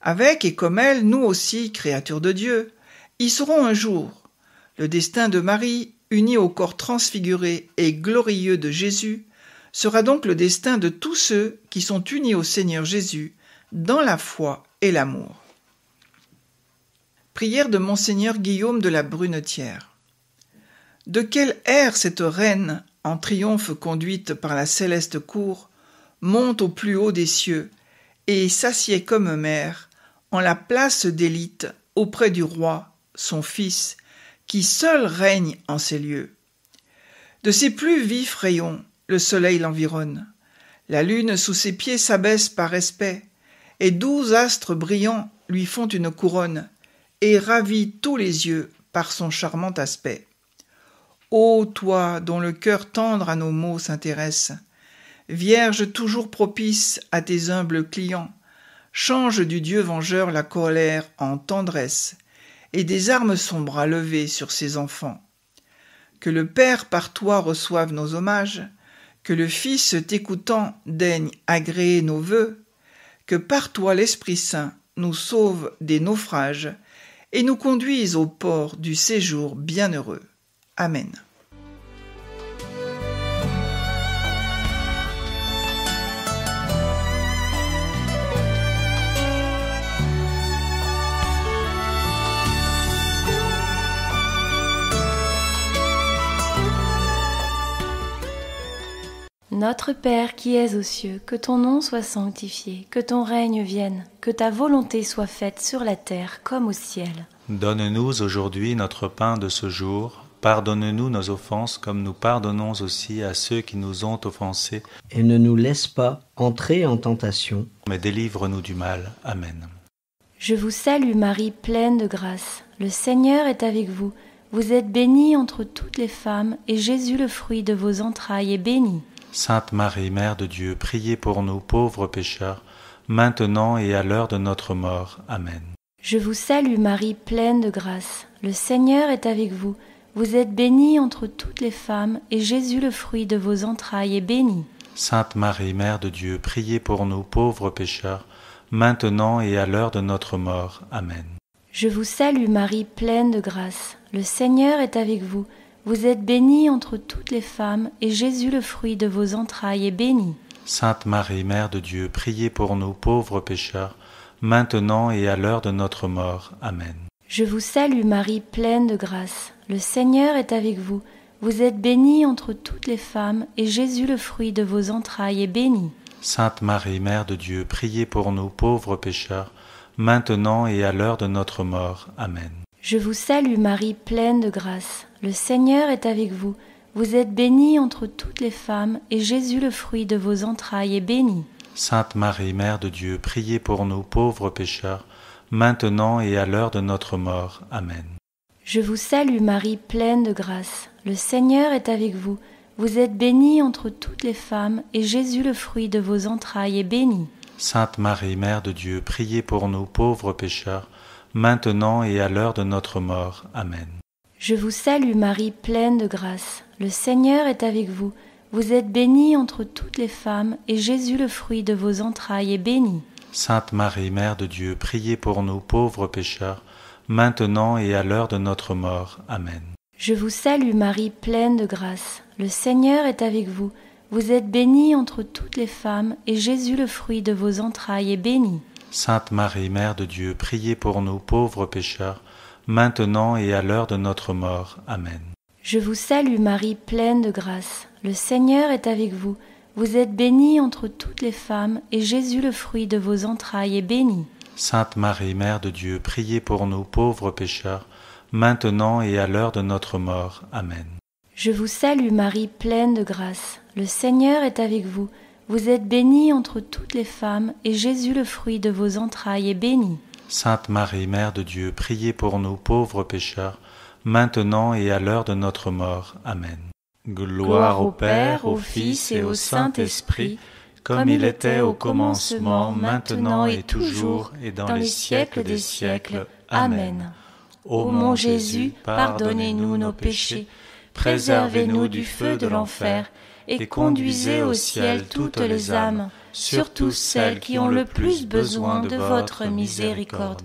Avec et comme elle, nous aussi, créatures de Dieu, y serons un jour. Le destin de Marie, uni au corps transfiguré et glorieux de Jésus, sera donc le destin de tous ceux qui sont unis au Seigneur Jésus dans la foi et l'amour. Prière de Monseigneur Guillaume de la Brunetière. De quel air cette reine, en triomphe conduite par la céleste cour, monte au plus haut des cieux et s'assied comme mère en la place d'élite auprès du roi, son fils, qui seul règne en ces lieux. De ses plus vifs rayons, le soleil l'environne. La lune sous ses pieds s'abaisse par respect, et 12 astres brillants lui font une couronne, et ravit tous les yeux par son charmant aspect. Ô toi dont le cœur tendre à nos maux s'intéresse, Vierge toujours propice à tes humbles clients, change du Dieu vengeur la colère en tendresse, et des armes sombres à lever sur ses enfants. Que le Père par toi reçoive nos hommages, que le Fils t'écoutant daigne agréer nos vœux, que par toi l'Esprit Saint nous sauve des naufrages et nous conduise au port du séjour bienheureux. Amen. Notre Père qui es aux cieux, que ton nom soit sanctifié, que ton règne vienne, que ta volonté soit faite sur la terre comme au ciel. Donne-nous aujourd'hui notre pain de ce jour. Pardonne-nous nos offenses comme nous pardonnons aussi à ceux qui nous ont offensés. Et ne nous laisse pas entrer en tentation, mais délivre-nous du mal. Amen. Je vous salue Marie, pleine de grâce. Le Seigneur est avec vous. Vous êtes bénie entre toutes les femmes, et Jésus, le fruit de vos entrailles, est béni. Sainte Marie, Mère de Dieu, priez pour nous pauvres pécheurs, maintenant et à l'heure de notre mort. Amen. Je vous salue Marie, pleine de grâce. Le Seigneur est avec vous. Vous êtes bénie entre toutes les femmes, et Jésus, le fruit de vos entrailles, est béni. Sainte Marie, Mère de Dieu, priez pour nous pauvres pécheurs, maintenant et à l'heure de notre mort. Amen. Je vous salue Marie, pleine de grâce. Le Seigneur est avec vous. Vous êtes bénie entre toutes les femmes, et Jésus, le fruit de vos entrailles, est béni. Sainte Marie, Mère de Dieu, priez pour nous pauvres pécheurs, maintenant et à l'heure de notre mort. Amen. Je vous salue Marie, pleine de grâce. Le Seigneur est avec vous. Vous êtes bénie entre toutes les femmes, et Jésus, le fruit de vos entrailles, est béni. Sainte Marie, Mère de Dieu, priez pour nous pauvres pécheurs, maintenant et à l'heure de notre mort. Amen. Je vous salue Marie, pleine de grâce. Le Seigneur est avec vous. Vous êtes bénie entre toutes les femmes, et Jésus, le fruit de vos entrailles, est béni. Sainte Marie, Mère de Dieu, priez pour nous pauvres pécheurs, maintenant et à l'heure de notre mort. Amen. Je vous salue Marie, pleine de grâce. Le Seigneur est avec vous. Vous êtes bénie entre toutes les femmes, et Jésus, le fruit de vos entrailles, est béni. Sainte Marie, Mère de Dieu, priez pour nous pauvres pécheurs, maintenant et à l'heure de notre mort. Amen. Je vous salue Marie, pleine de grâce. Le Seigneur est avec vous. Vous êtes bénie entre toutes les femmes, et Jésus, le fruit de vos entrailles, est béni. Sainte Marie, Mère de Dieu, priez pour nous pauvres pécheurs, maintenant et à l'heure de notre mort. Amen. Je vous salue Marie, pleine de grâce. Le Seigneur est avec vous. Vous êtes bénie entre toutes les femmes, et Jésus, le fruit de vos entrailles, est béni. Sainte Marie, Mère de Dieu, priez pour nous pauvres pécheurs, maintenant et à l'heure de notre mort. Amen. Je vous salue Marie, pleine de grâce. Le Seigneur est avec vous. Vous êtes bénie entre toutes les femmes, et Jésus, le fruit de vos entrailles, est béni. Sainte Marie, Mère de Dieu, priez pour nous pauvres pécheurs, maintenant et à l'heure de notre mort. Amen. Je vous salue Marie, pleine de grâce. Le Seigneur est avec vous. Vous êtes bénie entre toutes les femmes, et Jésus, le fruit de vos entrailles, est béni. Sainte Marie, Mère de Dieu, priez pour nous pauvres pécheurs, maintenant et à l'heure de notre mort. Amen. Gloire au Père, au Fils et au Saint-Esprit, comme il était au commencement, maintenant et toujours, et dans les siècles des siècles. Amen. Ô mon Jésus, pardonnez-nous nos péchés, préservez-nous du feu de l'enfer, et conduisez au ciel toutes les âmes, surtout celles qui ont le plus besoin de votre miséricorde.